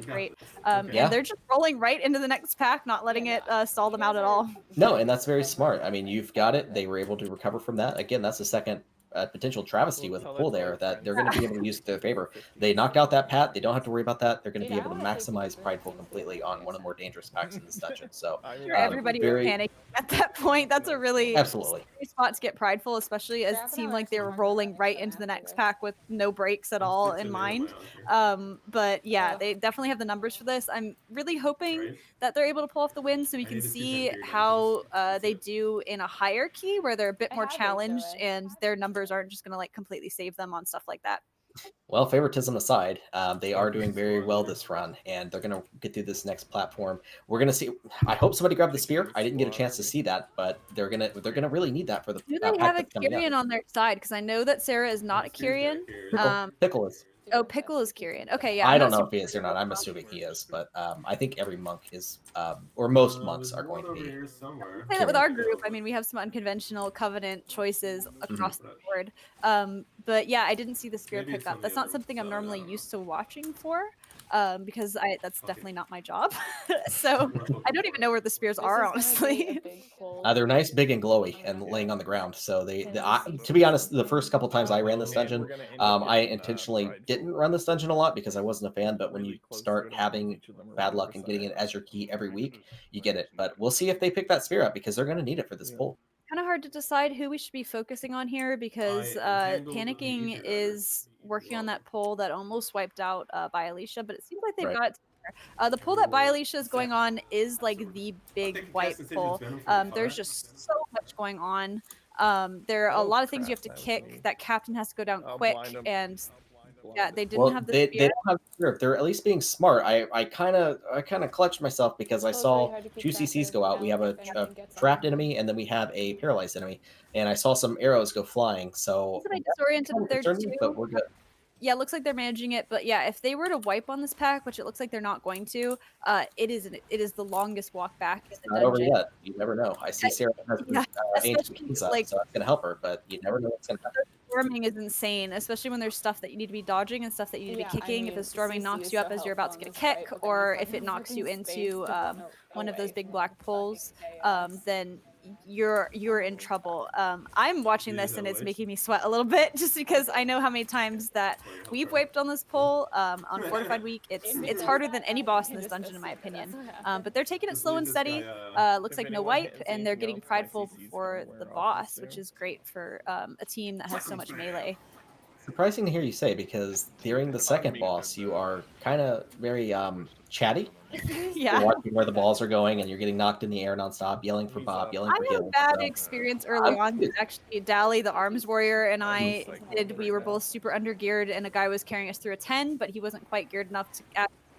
great. And they're just rolling right into the next pack, not letting it stall them out at all. No, and that's very smart. I mean, you've got it. They were able to recover from that. Again, that's the second potential travesty with a pull there that they're going to be able to use to their favor. They knocked out that Pat. They don't have to worry about that. They're going to be able to maximize Prideful completely on one of the more dangerous packs in this dungeon. So everybody was panicking at that point. That's a really absolutely spot to get Prideful, especially as it seemed like they were rolling right into the next pack with no breaks at all in mind. But yeah, they definitely have the numbers for this. I'm really hoping that they're able to pull off the win so we can see how they do in a hierarchy where they're a bit more challenged and their numbers aren't just going to like completely save them on stuff like that. Well, favoritism aside, they are doing very well this run, and they're going to get through this next platform. We're going to see. I hope somebody grabbed the spear. I didn't get a chance to see that, but they're gonna really need that for the Do they pack have a that's coming up. Kyrian on their side? Because I know that Sarah is not a Kyrian. Pickle is. Oh, Pickle is Kyrian. Okay, yeah. I I'm don't not know if he is or not. I'm assuming he is, but I think every monk is, or most monks are going to be. Say that with our group. I mean, we have some unconventional covenant choices across the board. But yeah, I didn't see the spear pick up. That's not something I'm normally used to watching for, because that's definitely not my job. So I don't even know where the spears are, honestly. They're nice, big, and glowy, and laying on the ground. So to be honest, the first couple times I ran this dungeon, I intentionally didn't run this dungeon a lot because I wasn't a fan. But when you start having bad luck and getting it as your key every week, you get it. But we'll see if they pick that spear up because they're going to need it for this pull. Kind of hard to decide who we should be focusing on here because Panicking is working on that poll that almost wiped out by Aleacha, but it seems like they've got it together. The poll that by Aleacha is going on is like the big wipe poll. There's just so much going on. There are a lot of things you have to kick. That captain has to go down quick, and yeah, they didn't have the they spear. don't have the spear. They're at least being smart. I kind of clutched myself because I saw two CCs go out. We have a trapped enemy, and then we have a paralyzed enemy, and I saw some arrows go flying. So I disoriented there too. but we're good. Yeah, it looks like they're managing it, but yeah, if they were to wipe on this pack, which it looks like they're not going to, it is the longest walk back in the Not dungeon. over yet. You never know. I see Sarah has ancient keys up, so that's gonna help her, but you never know what's gonna happen. Storming is insane, especially when there's stuff that you need to be dodging and stuff that you need to be kicking. If the storming knocks you up as you're about to get a kick, or if it knocks you into one of those big black poles, then you're in trouble. I'm watching this and it's making me sweat a little bit just because I know how many times that we've wiped on this pole on Fortified Week. It's harder than any boss in this dungeon in my opinion. But they're taking it slow and steady. Looks like no wipe, and they're getting prideful before the boss, which is great for a team that has so much melee. Surprising to hear you say, because during the second boss, you are kind of very chatty. Yeah. You're watching where the balls are going, and you're getting knocked in the air nonstop, yelling for Bob, yelling for I had a Gil. bad experience early on. Actually, Dally, the arms warrior, and we were both super undergeared, and a guy was carrying us through a 10, but he wasn't quite geared enough to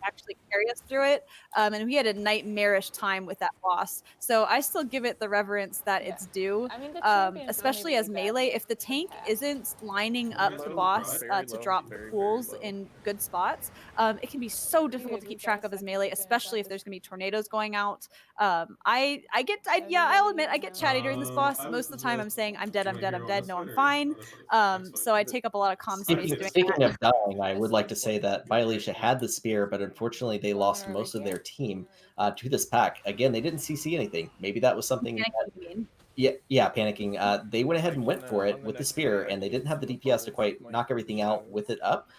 actually carry us through it. And we had a nightmarish time with that boss. So I still give it the reverence that it's due, especially as melee. If the tank isn't lining up the boss to drop the pools in good spots, it can be so difficult to keep track of as melee, especially if there's going to be tornadoes going out. I'll admit, I get chatty during this boss. Most of the time I'm saying, I'm dead. No, I'm fine. So I take up a lot of comm space doing Speaking of dying, I would like to say that Aleacha had the spear, but unfortunately they lost most of their team to this pack. Again, they didn't CC anything. Maybe that was something. Panicking. They went ahead and went for it with the spear, and they didn't have the DPS to quite knock everything out with it up.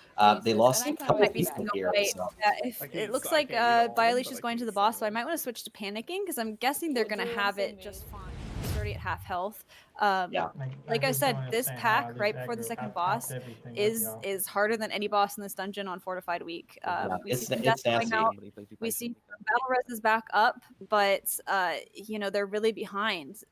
They lost a couple of people here. So. It looks like Aleacha is going to the boss, so I might want to switch to Panicking because I'm guessing they're going to have it just fine. It's already at half health. Like I said, this pack right before the second boss is harder than any boss in this dungeon on Fortified Week. We see battle res is back up, but they're really behind.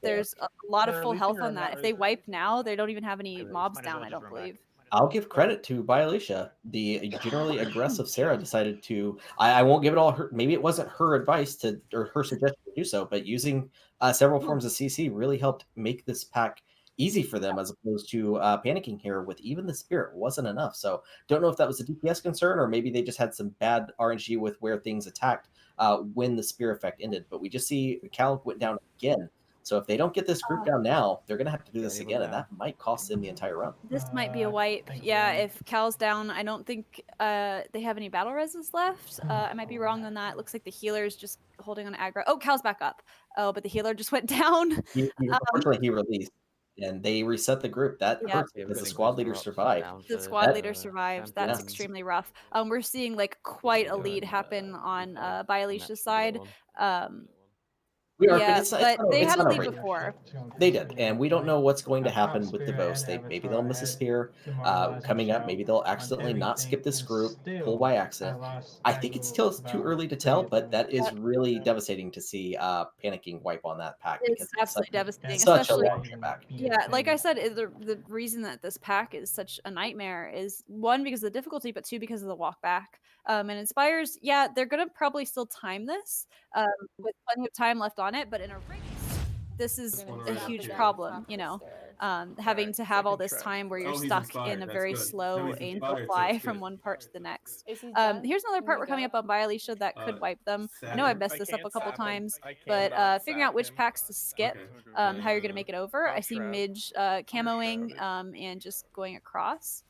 There's a lot of full health on that. If they wipe now, they don't even have any mobs down, I don't believe. I'll give credit to Aleacha. The generally aggressive Sarah decided to. I won't give it all her. Maybe it wasn't her advice or her suggestion to do so, but using several forms of CC really helped make this pack easy for them, as opposed to panicking here with even the spirit wasn't enough. So don't know if that was a DPS concern or maybe they just had some bad RNG with where things attacked when the spear effect ended. But we just see Cal went down again. So if they don't get this group down now, they're going to have to do this again, and that might cost them the entire run. This might be a wipe. Yeah, if Cal's down, I don't think they have any battle reses left. I might be wrong on that. It looks like the healer's just holding on aggro. Oh, Cal's back up. Oh, but the healer just went down. Unfortunately, he released, and they reset the group. That hurts because the squad leader survived. The squad leader survived. That's extremely rough. We're seeing like quite a lead happen on Aleacha's side. We are, but Yeah, it's but they it's had a not lead over yet. before. They did, and we don't know what's going to I pop happen with spear DeVos. and Maybe avatar they'll miss a at spear. demoralizing Coming up, maybe they'll shout on accidentally not skip everything, this and group, pull still by I accident. lost I think it's Aggle still too about early to 3 tell, to but 1. that is really devastating to see Panicking wipe on that pack It's because it's absolutely devastating, such a especially long trip back. yeah, like I said, the reason that this pack is such a nightmare is one because of the difficulty, but two because of the walk back. And Inspires, yeah, they're gonna probably still time this with plenty of time left on it, but in a race, this is a huge problem. You know, having to have all this time where you're stuck in a very slow angel fly from one part to the next. Here's another part we're coming up on by Aleacha that could wipe them. I know I've messed this up a couple times, but figuring out which packs to skip, how you're gonna make it over. I see Midge camoing and just going across.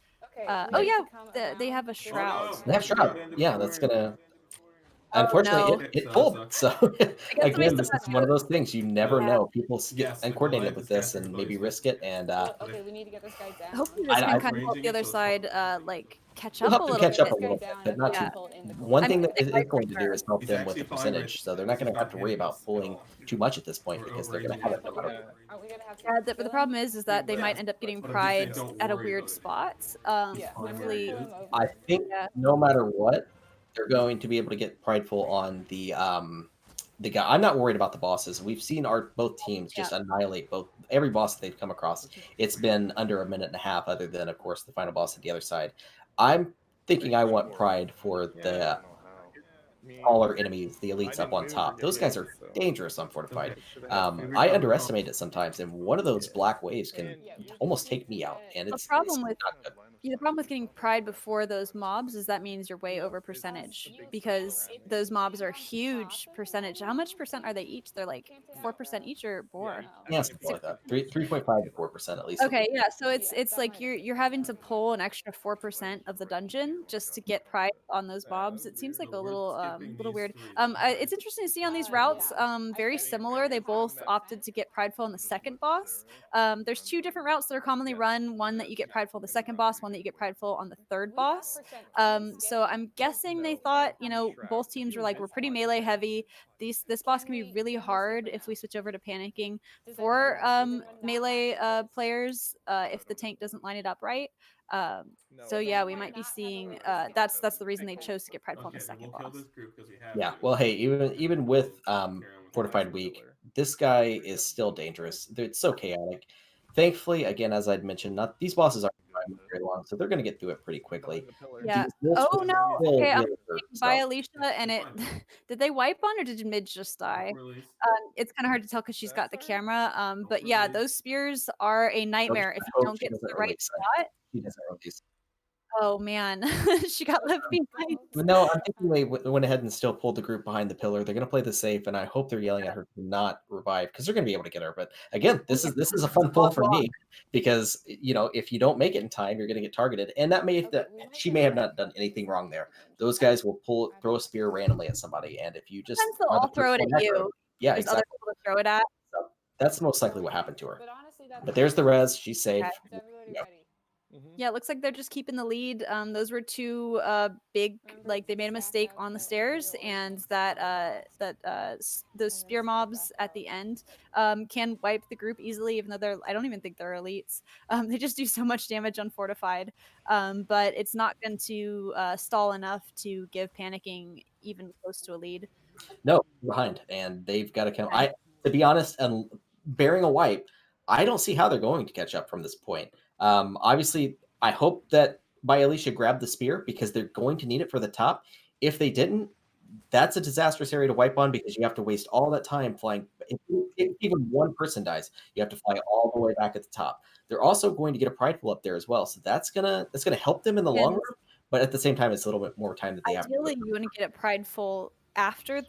Oh yeah, they have a shroud. They have shroud. Yeah, that's gonna. Oh, Unfortunately, no. it pulled. So again, this is one of those things you never Yeah. know. People get uncoordinated with this and maybe risk it. And Okay, we need to get this guy down. hopefully this I can kind of help the other side like catch we'll up have a to little catch up bit. a little bit, but not Yeah. too. One I'm thing that guessing it is right for going to do sure. is help them with the percentage. So they're not going to have to worry about pulling too much at this point because they're going to have it no matter what. Aren't we gonna have to Yeah, but the problem is that they might end up getting pride at a weird spot. Hopefully, I think yeah. no matter what, they're going to be able to get prideful on the guy. I'm not worried about the bosses. We've seen our both teams just annihilate every boss that they've come across. It's been under a minute and a half, other than of course the final boss at the other side. I'm thinking I want pride for the taller enemies, the elites up on top. Those guys are dangerous on fortified. I underestimate it sometimes, and one of those black waves can almost take me out, and it's not good. The problem with getting pride before those mobs is that means you're way over percentage because those mobs are huge percentage. How much percent are they each? They're like 4% each or more. Yeah, something like that. 3.5 to 4% at least. Okay, yeah. So it's like you're having to pull an extra 4% of the dungeon just to get pride on those mobs. It seems like a little weird. It's interesting to see on these routes. Very similar. They both opted to get prideful on the second boss. There's two different routes that are commonly run. One that you get prideful on the second boss. One that you get prideful on the third boss. So I'm guessing they thought, you know, both teams were like, we're pretty melee heavy. This boss can be really hard if we switch over to panicking for melee players if the tank doesn't line it up right. So yeah, we might be seeing that's the reason they chose to get prideful on the second boss. Yeah, well, hey, even with fortified weak, this guy is still dangerous. It's so chaotic. Thankfully, again, as I'd mentioned, not these bosses aren't very long, so they're going to get through it pretty quickly. Yeah. Oh no. Okay, I'm by Aleacha, and it did they wipe on or did Midge just die? It's kind of hard to tell because she's got the camera. But yeah, those spears are a nightmare if you don't get to the right spot. She doesn't release. Oh man, she got left behind. But no, I'm thinking they went ahead and still pulled the group behind the pillar. They're going to play this safe, and I hope they're yelling at her to not revive because they're going to be able to get her. But again, this is a fun pull for me because you know if you don't make it in time, you're going to get targeted, and she may have not done anything wrong there. Those guys will throw a spear randomly at somebody, and if you just sometimes they'll all throw it at you. Yeah, There's exactly. other people to throw it at. So that's most likely what happened to her. But there's the res. She's safe. Okay. Yeah, it looks like they're just keeping the lead. Those were two big, like they made a mistake on the stairs, and those spear mobs at the end can wipe the group easily, even though I don't even think they're elites. They just do so much damage on fortified, but it's not going to stall enough to give Panicking even close to a lead. No, behind, and they've got to count. To be honest, and bearing a wipe, I don't see how they're going to catch up from this point. Obviously, I hope that Aleacha grabbed the spear because they're going to need it for the top. If they didn't, that's a disastrous area to wipe on because you have to waste all that time flying. If even one person dies, you have to fly all the way back at the top. They're also going to get a prideful up there as well, so that's gonna help them in the long run. But at the same time, it's a little bit more time that they have. Ideally, you want to get it prideful after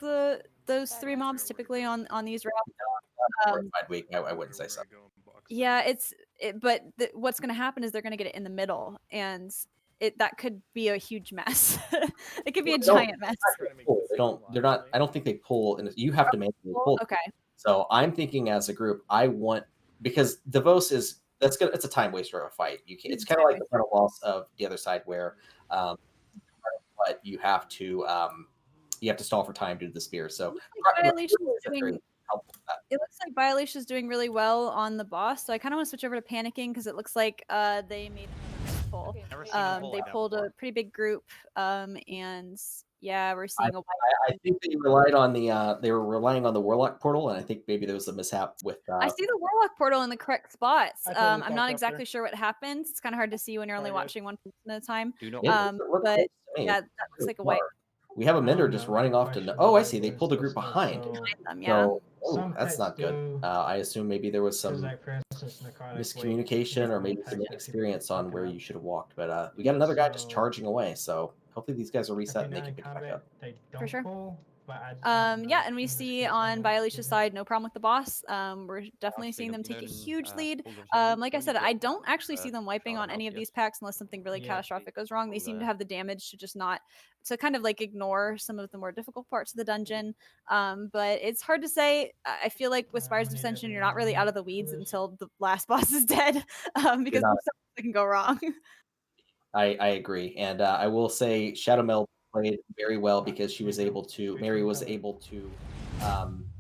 those three mobs typically on these routes. Week, I wouldn't say so. Yeah, but what's going to happen is they're going to get it in the middle, and that could be a huge mess. It could be a giant mess. They're not. I don't think they pull, and you have to make them pull. Okay. So I'm thinking as a group, because Davos it's a time waster of a fight. It's kind of like the final boss of the other side where, but you have to stall for time due to the spear. So help with that. It looks like Aleacha's doing really well on the boss, so I kind of want to switch over to Panicking because it looks like they made another pull. They pulled a pretty big group, and yeah, we're seeing a I think they relied on they were relying on the Warlock portal, and I think maybe there was a mishap with. I see the Warlock portal in the correct spots. I totally I'm not exactly sure what happens. It's kind of hard to see when you're only watching one person at a time. It doesn't look But close to me. yeah, that looks like a wipe. We have a Minder Oh, just no, running that off to. question Oh, I was see. They pulled a group behind. Them, yeah. So, Some that's pets not good. do, I assume maybe there was because some like for instance, necrotic miscommunication or maybe some inexperience on where you should have walked. But we got another guy just charging away. So hopefully these guys will reset and they can pick it back up. They don't For sure. pull, but I Yeah, and we see on Aleacha's side, no problem with the boss. We're definitely seeing them take a huge lead. Like I said, I don't actually see them wiping on any of these packs unless something really catastrophic goes wrong. They seem to have the damage to just not to kind of like ignore some of the more difficult parts of the dungeon. But it's hard to say. I feel like with Spires of Ascension, you're not really out of the weeds until the last boss is dead, because there's something that can go wrong. I agree, and I will say Shadow Mel played very well because Mary was able to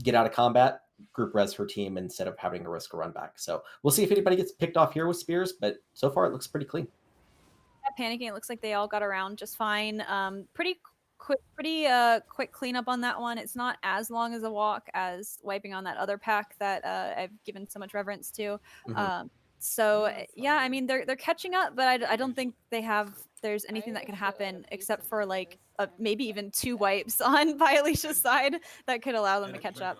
get out of combat, group res her team instead of having to risk a run back. So we'll see if anybody gets picked off here with spears, but so far it looks pretty clean. Panicking, it looks like they all got around just fine. Pretty quick cleanup on that one. It's not as long as a walk as wiping on that other pack that I've given so much reverence to. So yeah, I mean they're catching up, but I don't think there's anything that can happen except for like maybe even 2 wipes on Aleacha's side that could allow them to catch up.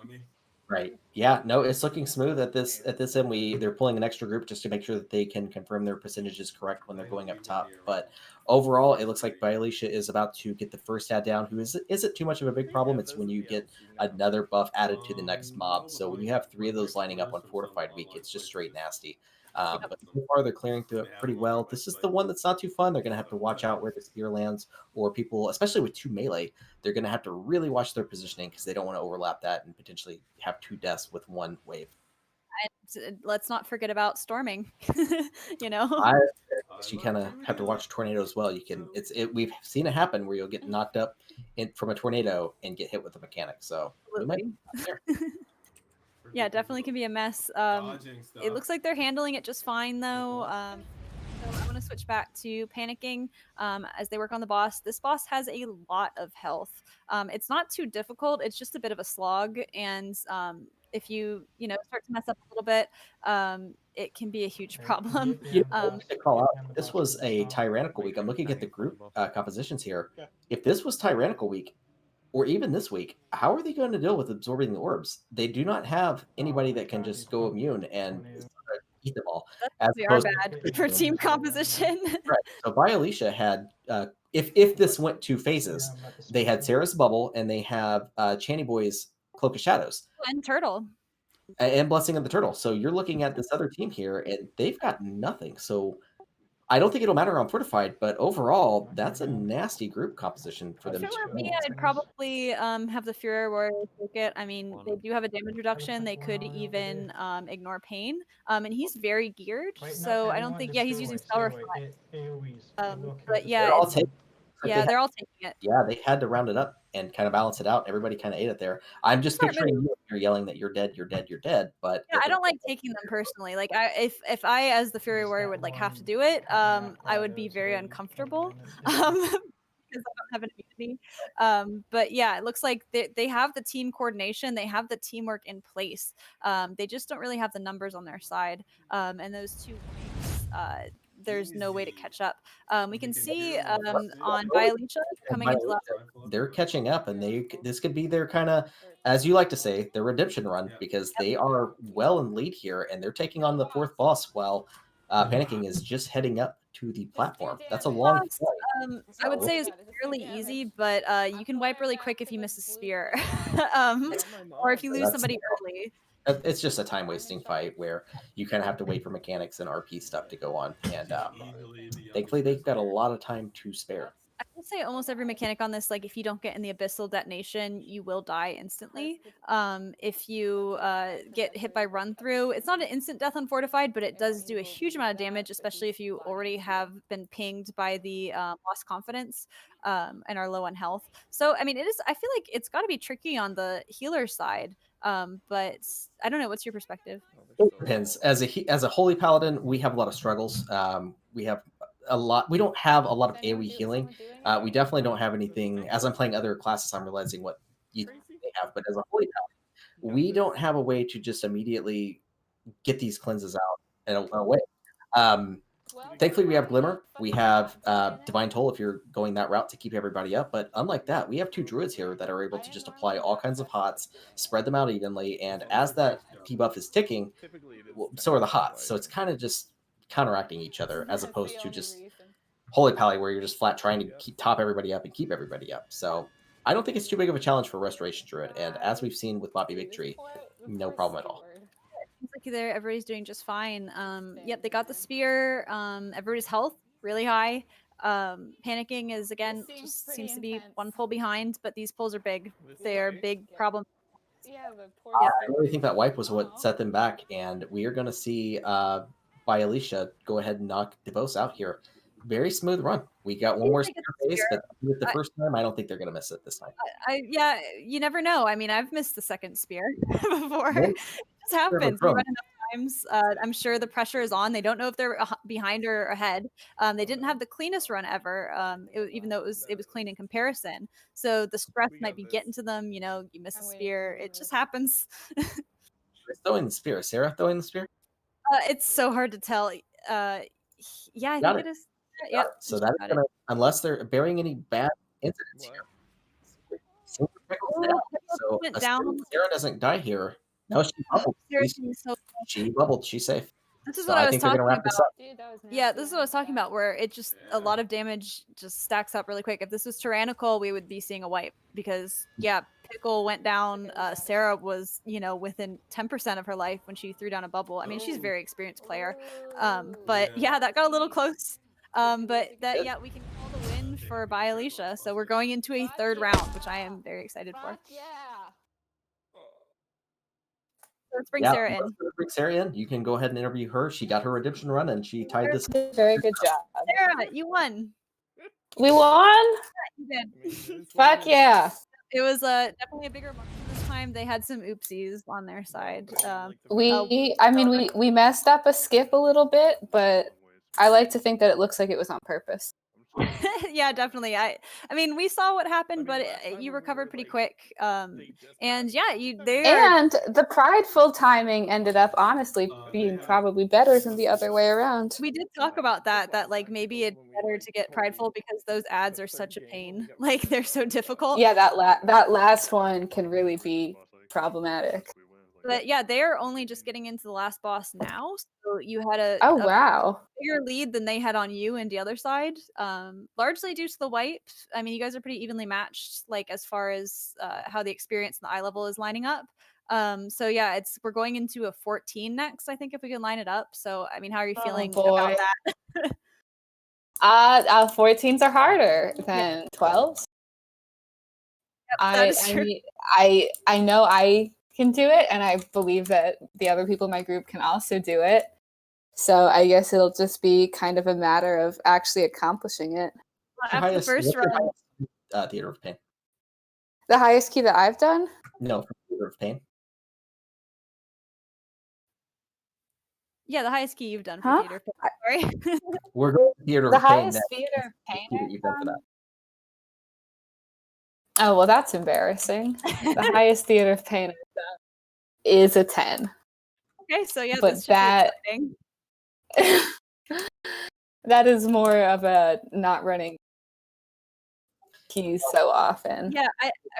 Right. Yeah. No, it's looking smooth at this end. They're pulling an extra group just to make sure that they can confirm their percentages correct when they're going up top. But overall, it looks like Aleacha is about to get the first ad down. Who isn't too much of a big problem. It's when you get another buff added to the next mob. So when you have 3 of those lining up on Fortified Week, it's just straight nasty. But so far they're clearing through it pretty well. This is the one that's not too fun. They're going to have to watch out where the spear lands, or people, especially with 2 melee, they're going to have to really watch their positioning because they don't want to overlap that and potentially have 2 deaths with 1 wave. And let's not forget about storming. You kind of have to watch tornado as well. We've seen it happen where you'll get knocked up from a tornado and get hit with a mechanic. So we might yeah, definitely can be a mess. It looks like they're handling it just fine though. So I'm going to switch back to Panicking as they work on the boss. This boss has a lot of health. It's not too difficult. It's just a bit of a slog. And if you start to mess up a little bit, it can be a huge problem. This was a tyrannical week. I'm looking at the group compositions here. If this was tyrannical week, or even this week, how are they going to deal with absorbing the orbs? They do not have anybody that can just go immune and eat them all. They are bad for team composition. Right. So Aleacha had, if this went 2 phases, they had Sarah's Bubble and they have Channy Boy's Cloak of Shadows. And Turtle. And Blessing of the Turtle. So you're looking at this other team here, and they've got nothing. So I don't think it'll matter on Fortified, but overall, that's a nasty group composition for them. I'd probably have the Fury Warrior take it. I mean, they do have a damage reduction. They could even ignore pain. And he's very geared, so I don't think. Yeah, he's using Spell Reflect. But yeah, they're all taking it. Yeah, they had to round it up and kind of balance it out. Everybody kind of ate it there. I'm just picturing you're yelling that you're dead, you're dead, you're dead. But yeah, I don't like taking them personally. Like if I as the Fury Warrior would like have to do it, I would be very uncomfortable. Because I don't have an immunity. But yeah, it looks like they have the team coordination, they have the teamwork in place. They just don't really have the numbers on their side. And those 2 waves, there's no way to catch up. We can see on Aleacha coming into last. They're catching up, and this could be their kind of, as you like to say, their redemption run, because they are well in lead here, and they're taking on the 4th boss while Panicking is just heading up to the platform. That's a long flight. I would say it's fairly easy, but you can wipe really quick if you miss a spear, or if you lose somebody early. It's just a time-wasting fight where you kind of have to wait for mechanics and RP stuff to go on, and thankfully they've got a lot of time to spare. I would say almost every mechanic on this, like if you don't get in the abyssal detonation, you will die instantly. If you get hit by run through, it's not an instant death on Fortified, but it does do a huge amount of damage, especially if you already have been pinged by the lost confidence and are low on health. So I mean, I feel like it's got to be tricky on the healer side. But I don't know. What's your perspective? It depends. As a holy paladin, we have a lot of struggles. We have a lot. We don't have a lot of AoE healing. We definitely don't have anything. As I'm playing other classes, I'm realizing what you have. But as a holy paladin, we don't have a way to just immediately get these cleanses out in a way. Thankfully, we have Glimmer. We have Divine Toll if you're going that route to keep everybody up. But unlike that, we have 2 druids here that are able to just apply all kinds of hots, spread them out evenly, and as that debuff is ticking, so are the hots. So it's kind of just counteracting each other as opposed to just Holy Pally where you're just flat trying to top everybody up and keep everybody up. So I don't think it's too big of a challenge for Restoration Druid. And as we've seen with Bobby Victory, no problem at all. Seems like everybody's doing just fine. Yep, they got the spear. Everybody's health really high. Panicking is again just seems to be one pull behind, but these pulls are big. They're big problem. I really think that wipe was what set them back, and we are going to see by Aleacha go ahead and knock DeVos out here. Very smooth run. We got one more phase, but the first time, I don't think they're going to miss it this time. Yeah, you never know. I mean, I've missed the second spear before. It just happens. We run enough times. I'm sure the pressure is on. They don't know if they're behind or ahead. They didn't have the cleanest run ever, even though it was clean in comparison. So the stress might be getting to them. You know, you miss a spear. It just happens. Throwing the spear. Sarah throwing the spear? It's so hard to tell. Yeah, I think it is. Yeah. So that's gonna, unless they're bearing any bad incidents here. So Sarah doesn't die here. No, she bubbled. She bubbled. She's safe. This is what I was talking about. Yeah, this is what I was talking about, where it just a lot of damage just stacks up really quick. If this was tyrannical, we would be seeing a wipe because Pickle went down. Sarah was, within 10% of her life when she threw down a bubble. I mean, she's a very experienced player. But yeah, that got a little close. But that we can call the win for by Aleacha. So we're going into a 3rd round, which I am very excited for. Let's bring Sarah in. Bring Sarah in. You can go ahead and interview her. She got her redemption run and she tied this. Very good job. Sarah, you won. We won? Yeah, you did. Fuck yeah. It was definitely a bigger margin this time. They had some oopsies on their side. We messed up a skip a little bit, but I like to think that it looks like it was on purpose. Yeah, definitely. I mean, we saw what happened, but you recovered pretty quick. And the prideful timing ended up honestly being probably better than the other way around. We did talk about that like maybe it's better to get prideful because those ads are such a pain. Like they're so difficult. Yeah, that last one can really be problematic. But yeah, they're only just getting into the last boss now. So you had a bigger lead than they had on you and the other side. Largely due to the wipe. I mean, you guys are pretty evenly matched, like as far as how the experience and the eye level is lining up. So yeah, we're going into a 14 next, I think, if we can line it up. So I mean, how are you feeling about that? 14s are harder than 12s. Yep, I know I can do it, and I believe that the other people in my group can also do it. So I guess it'll just be kind of a matter of actually accomplishing it. After the first run, Theater of Pain. The highest key that I've done? No, Theater of Pain. Yeah, the highest key you've done for Theater of Pain. Sorry. We're going to Theater of Pain. The highest Theater of Pain you've done for that. Oh, well, that's embarrassing. The highest Theater of Pain I've done is a 10. Okay, so yeah, but that is more of a not running keys so often. Yeah,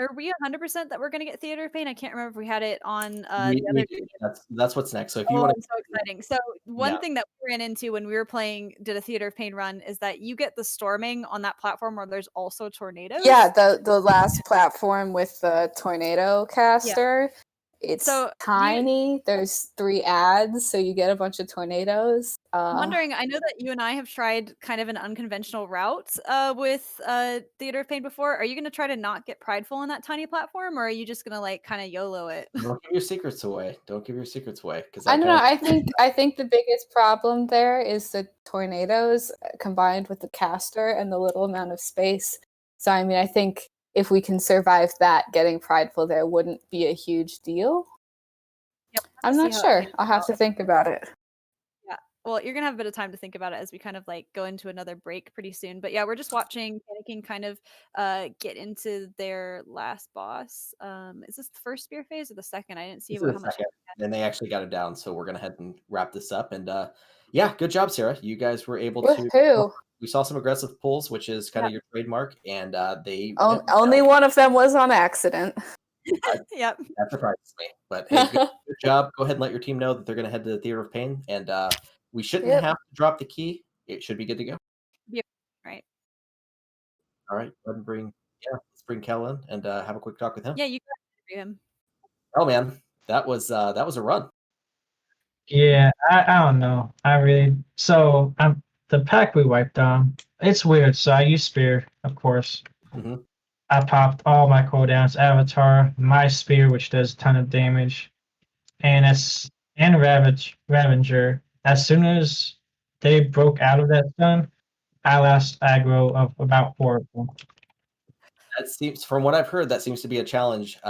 are we 100% that we're going to get Theater of Pain? I can't remember if we had it on the other. That's what's next. So if you want to, so exciting. So one thing that we ran into when we were did a Theater of Pain run is that you get the storming on that platform where there's also tornadoes. Yeah, the last platform with the tornado caster. Yeah. It's so tiny. There's 3 ads, so you get a bunch of tornadoes. I'm wondering, I know that you and I have tried kind of an unconventional route with Theater of Pain before. Are you going to try to not get prideful on that tiny platform, or are you just going to like kind of YOLO it? Don't give your secrets away. Don't give your secrets away. Because I don't know. I think the biggest problem there is the tornadoes combined with the caster and the little amount of space. So I mean, I think if we can survive that, getting prideful there wouldn't be a huge deal. Yep, I'm not sure. I'll have to think about it. Yeah. Well, you're gonna have a bit of time to think about it as we kind of like go into another break pretty soon. But yeah, we're just watching Panicking kind of get into their last boss. Is this the first spear phase or the second? I didn't see This is how the much. second, and they actually got it down. So we're gonna head and wrap this up. And yeah, good job, Sarah. You guys were able to. Woohoo! We saw some aggressive pulls, which is kind of your trademark, and they Only one of them was on accident. Yep. That surprises me. But hey, good job. Go ahead and let your team know that they're going to head to the Theater of Pain, and we shouldn't have to drop the key. It should be good to go. Yep. Right. All right. Let's bring Kel in and have a quick talk with him. Yeah, you can interview him. Oh man, that was a run. Yeah, I don't know. So I'm the pack we wiped on. It's weird. So I used spear, of course. Mm-hmm. I popped all my cooldowns, Avatar, my spear, which does a ton of damage, and Ravager. As soon as they broke out of that stun, I lost aggro of about 4 of them. That seems, from what I've heard, that seems to be a challenge.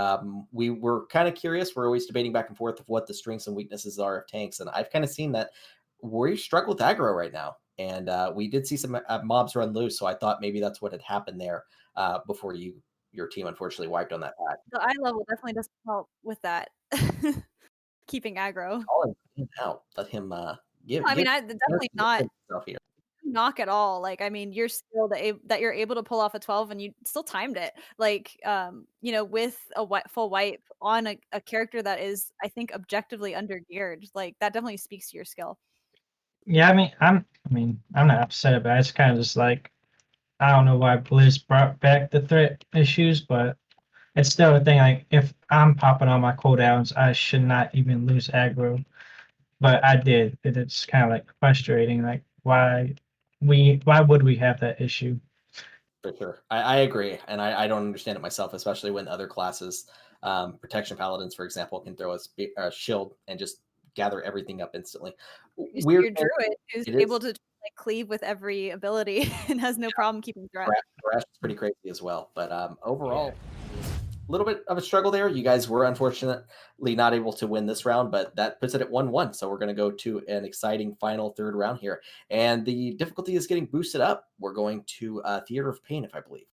We were kind of curious. We're always debating back and forth of what the strengths and weaknesses are of tanks, and I've kind of seen that we struggle with aggro right now. And we did see some mobs run loose, so I thought maybe that's what had happened there before your team unfortunately wiped on that pack. The eye level definitely doesn't help with that. Keeping aggro. Call him out. Let him give. I mean, definitely not here. knock at all. Like, I mean, your skill that you're able to pull off a 12 and you still timed it. Like, with a full wipe on a character that is, I think, objectively undergeared. Like, that definitely speaks to your skill. Yeah, I'm not upset about it. It's kind of just like, I don't know why Blizz brought back the threat issues, but it's still a thing. Like, if I'm popping on my cooldowns, I should not even lose aggro. But I did. It's kind of like frustrating. Like, why would we have that issue? For sure. I agree. And I don't understand it myself, especially when other classes, protection paladins, for example, can throw a shield and just gather everything up instantly. Your druid who's able to like cleave with every ability and has no problem keeping threat. Thrash is pretty crazy as well. But overall, a little bit of a struggle there. You guys were unfortunately not able to win this round, but that puts it at 1-1. So we're going to go to an exciting final third round here. And the difficulty is getting boosted up. We're going to Theater of Pain, if I believe.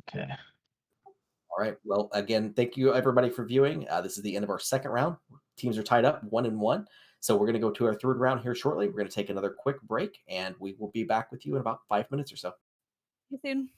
Okay. All right. Well, again, thank you everybody for viewing. This is the end of our second round. Teams are tied up 1-1. So we're going to go to our third round here shortly. We're going to take another quick break, and we will be back with you in about 5 minutes or so. See you soon.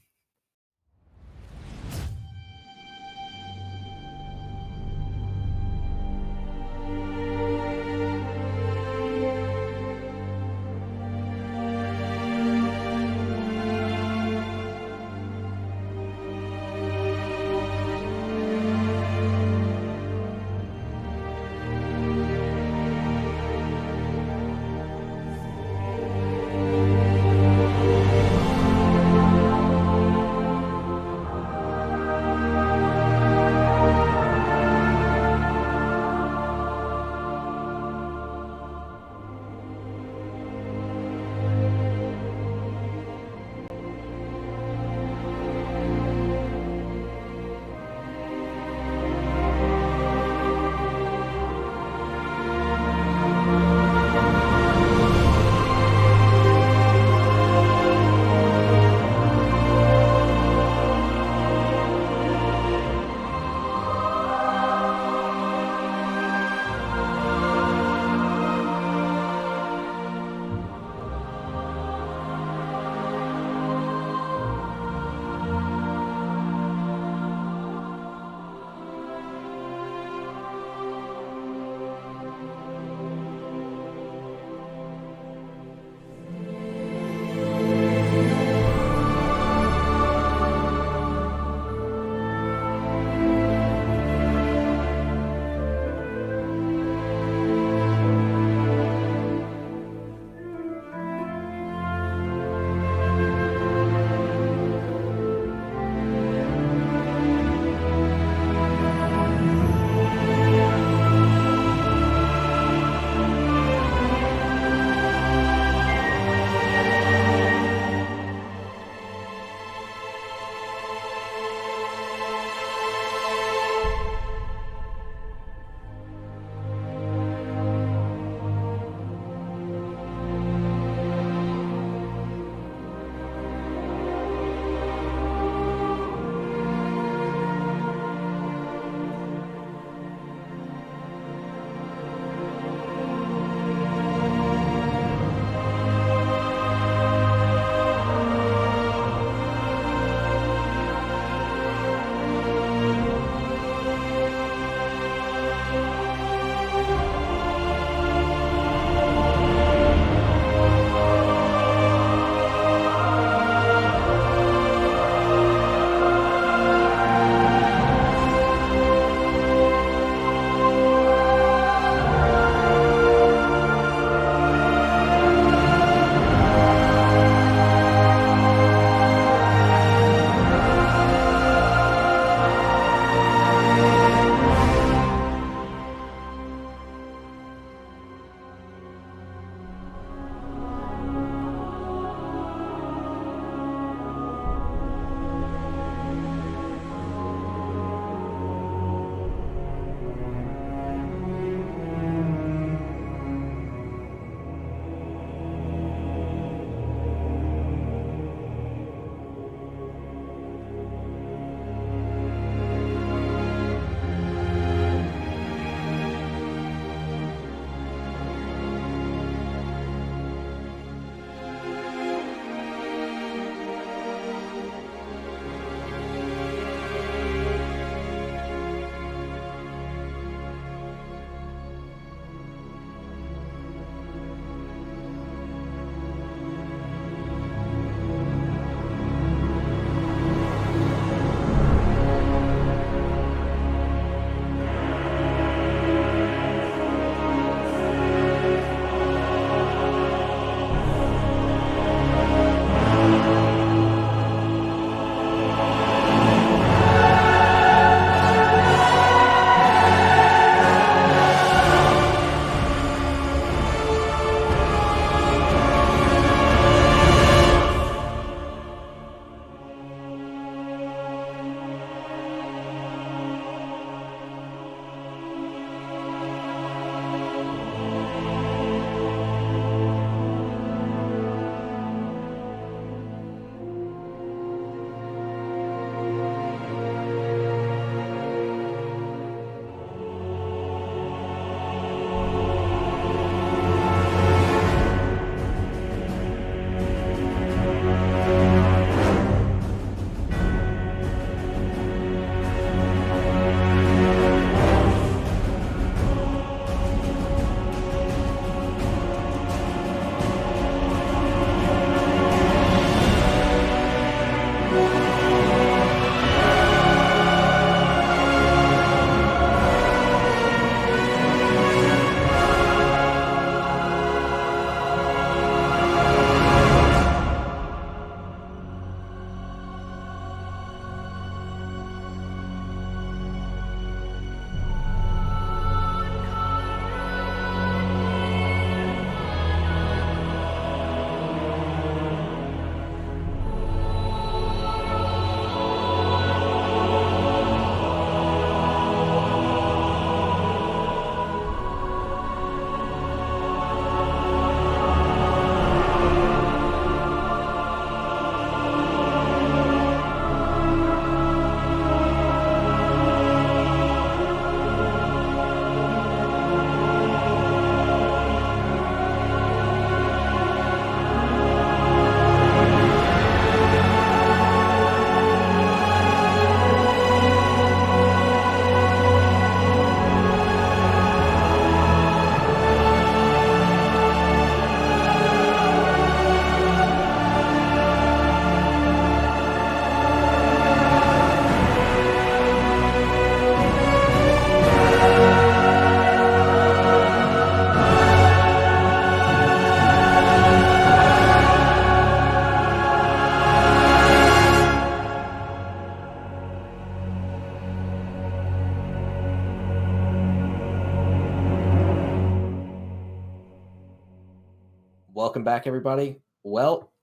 welcome back, everybody. Well,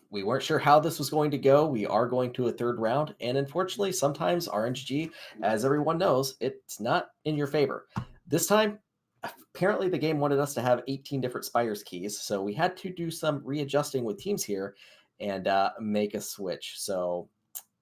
we weren't sure how this was going to go. We are going to a third round, and unfortunately, sometimes RNG, as everyone knows, it's not in your favor. This time, apparently the game wanted us to have 18 different Spires keys, so we had to do some readjusting with teams here and make a switch. So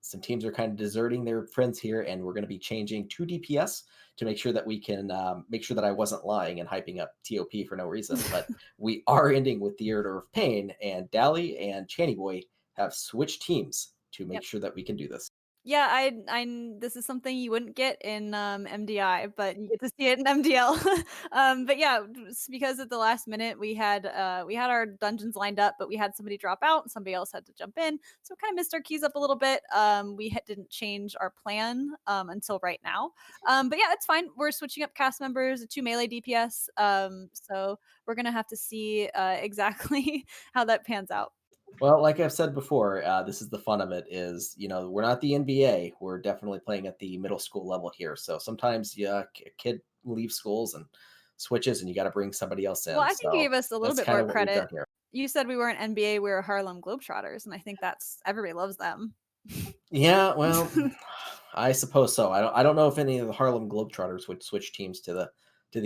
some teams are kind of deserting their friends here, and we're going to be changing to DPS to make sure that we can make sure that I wasn't lying and hyping up TOP for no reason. But we are ending with Theater of Pain, and Dally and Channy Boy have switched teams to make sure that we can do this. Yeah, I this is something you wouldn't get in MDI, but you get to see it in MDL. But yeah, it's because at the last minute we had our dungeons lined up, but we had somebody drop out, and somebody else had to jump in, so we kind of missed our keys up a little bit. We didn't change our plan until right now. But yeah, it's fine. We're switching up cast members to melee DPS, so we're gonna have to see exactly how that pans out. Well, like I've said before, this is the fun of it is, we're not the NBA. We're definitely playing at the middle school level here. So sometimes a kid leaves schools and switches and you got to bring somebody else in. Well, I think you gave us a little bit more credit. Here. You said we weren't NBA, we were Harlem Globetrotters, and I think everybody loves them. Yeah, well, I suppose so. I don't know if any of the Harlem Globetrotters would switch teams to the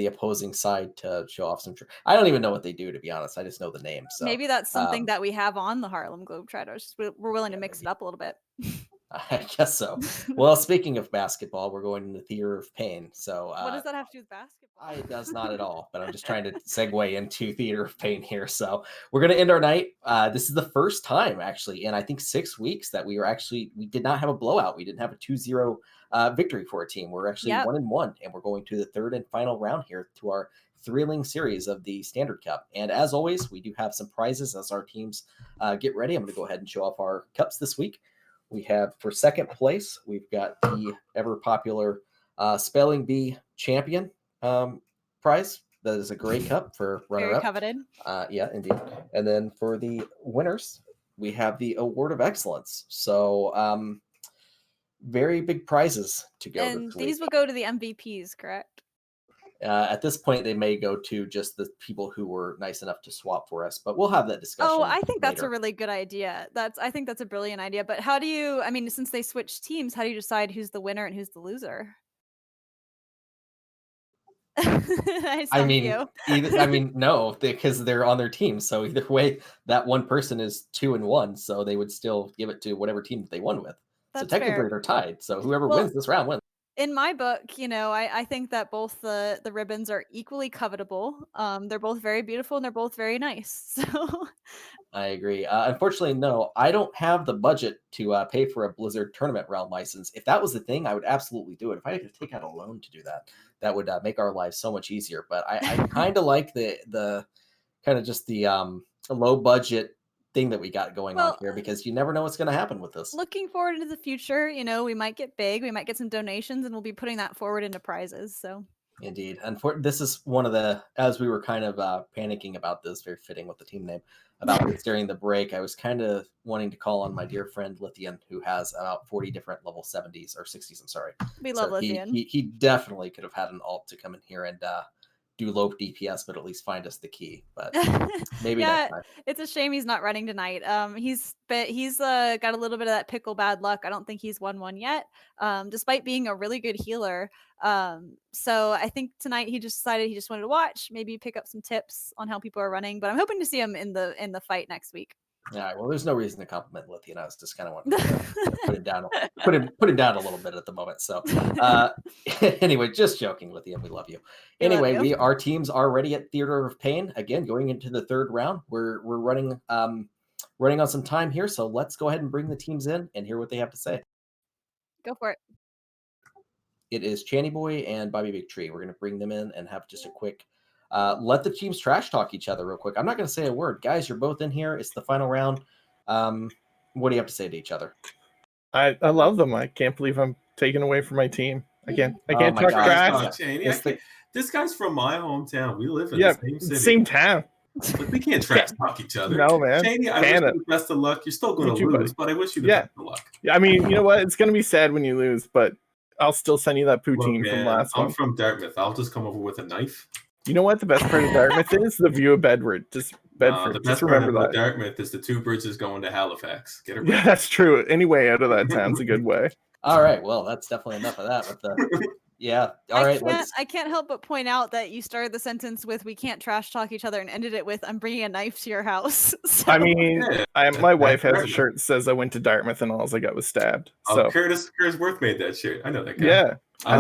opposing side to show off some. I don't even know what they do, to be honest. I just know the name. So maybe that's something that we have on the Harlem Globetrotters. We're willing to mix it up a little bit. I guess so. Well, speaking of basketball, we're going into Theater of Pain. So what does that have to do with basketball? It does not at all, but I'm just trying to segue into Theater of Pain here. So we're going to end our night. This is the first time, actually, in I think 6 weeks that we did not have a blowout. We didn't have a 2-0 victory for a team. We're actually 1-1, and we're going to the third and final round here to our thrilling series of the Standard Cup. And as always, we do have some prizes as our teams get ready. I'm going to go ahead and show off our cups this week. We have, for second place, we've got the ever popular Spelling Bee Champion prize. That is a great cup for runner-up. Very coveted. Yeah, indeed. And then for the winners, we have the Award of Excellence. So very big prizes to go. And these will go to the MVPs, correct? At this point, they may go to just the people who were nice enough to swap for us, but we'll have that discussion. Oh, I think that's a really good idea. I think that's a brilliant idea. But how do you, since they switched teams, how do you decide who's the winner and who's the loser? No, because they're on their team. So either way, that one person is 2-1, so they would still give it to whatever team that they won with. That's so technically fair. They're tied. So whoever wins this round wins. In my book, I think that both the ribbons are equally covetable. They're both very beautiful and they're both very nice. So I agree. Unfortunately, no, I don't have the budget to pay for a Blizzard tournament realm license. If that was the thing, I would absolutely do it. If I had to take out a loan to do that, that would make our lives so much easier. But I kind of like the kind of just the low budget thing that we got going on here, because you never know what's going to happen with this. Looking forward into the future, we might get big, we might get some donations, and we'll be putting that forward into prizes. So indeed. And this is one of the, as we were kind of panicking about this, very fitting with the team name, about this during the break, I was kind of wanting to call on my dear friend Lithian, who has about 40 different level 70s or 60s. I'm sorry. We love Lithian. He definitely could have had an alt to come in here and do low DPS, but at least find us the key. But maybe next time. It's a shame he's not running tonight. He's got a little bit of that pickle bad luck. I don't think he's won one yet, despite being a really good healer. So I think tonight he just decided he just wanted to watch, maybe pick up some tips on how people are running. But I'm hoping to see him in the fight next week. All right. Well, there's no reason to compliment Lithian. I was just kind of wanting to put him down a little bit at the moment. So anyway, just joking, Lithian. We love you. Anyway, our teams are ready at Theater of Pain. Again, going into the third round. We're running on some time here. So let's go ahead and bring the teams in and hear what they have to say. Go for it. It is Channy Boy and Bobby Big Tree. We're going to bring them in and have just a quick let the teams trash talk each other real quick. I'm not going to say a word. Guys, you're both in here. It's the final round. What do you have to say to each other? I love them. I can't believe I'm taken away from my team. I can't talk trash. This guy's from my hometown. We live in the same city. Same town. But we can't trash talk each other. No, man. Cheney, I wish you the best of luck. You're still going to lose, but I wish you the best of luck. Yeah, I mean, you know what? It's going to be sad when you lose, but I'll still send you that poutine from last time. I'm from Dartmouth. I'll just come over with a knife. You know what the best part of Dartmouth is? The view of Bedford. Just Bedford. The Just best part remember about that. Dartmouth is the Two Bridges going to Halifax. Get it right. Yeah, that's true. Any way out of that town's a good way. All right, well, that's definitely enough of that. But yeah, all right. I can't help but point out that you started the sentence with "we can't trash talk each other" and ended it with "I'm bringing a knife to your house." So. I mean, my wife has a shirt that says I went to Dartmouth and all I got was stabbed. So Curtis Worth made that shirt. I know that guy. Yeah, I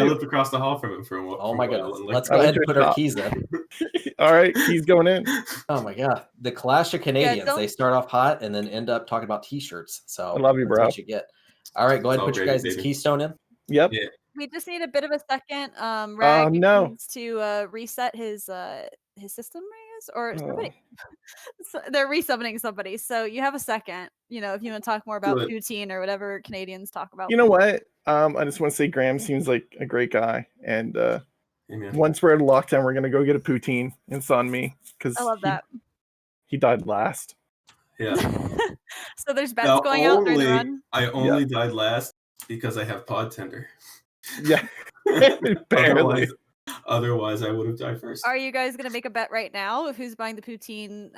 lived across the hall from him for a while. Oh my goodness! Let's go ahead and put our keys in. All right, keys going in. Oh my god, the Clash of Canadians. They start off hot and then end up talking about T-shirts. So I love you, that's bro. what you get. All right, go ahead and put your guys' keystone in. Yep. Yeah. We just need a bit of a second. Rag needs to reset his system, or somebody. So they're resummoning somebody. So you have a second. You know, if you want to talk more about poutine or whatever Canadians talk about. You know what? I just want to say Graham seems like a great guy, and once we're at a lockdown, we're gonna go get a poutine. It's on me because I love that. He died last. Yeah. So there's bets going out during the run. I only died last because I have pod tender. Yeah. Barely. Otherwise, I would have died first. Are you guys gonna make a bet right now of who's buying the poutine?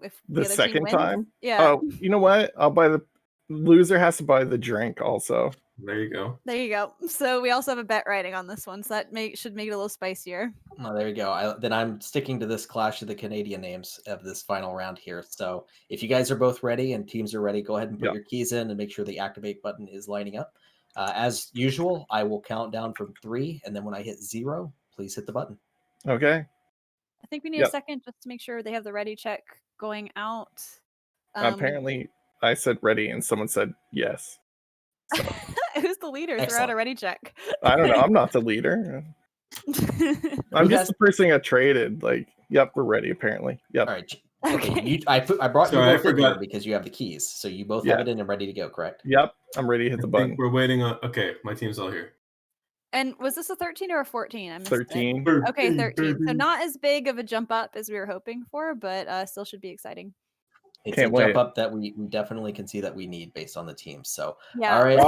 If the other second team wins? time? Yeah. Oh, you know what? I'll buy the loser has to buy the drink also. There you go. There you go. So we also have a bet writing on this one, so that should make it a little spicier. Oh, there you go. Then I'm sticking to this Clash of the Canadian names of this final round here. So if you guys are both ready and teams are ready, go ahead and put your keys in and make sure the activate button is lining up. As usual, I will count down from 3, and then when I hit 0, please hit the button. Okay. I think we need a second just to make sure they have the ready check going out. Apparently, I said ready, and someone said yes. So. Who's the leader? Throw out a ready check. I don't know. I'm not the leader. I'm just the person that got traded. Like, yep, we're ready. Apparently, yep. All right. Okay. I brought you both in here because you have the keys, so you both have it in and ready to go. Correct? Yep. I'm ready to hit the button. We're waiting on. Okay, my team's all here. And was this a 13 or a 14? I missed 13. It. Okay, 13. So not as big of a jump up as we were hoping for, but still should be exciting. It's a jump up that we definitely can see that we need based on the team. So, yeah. All right,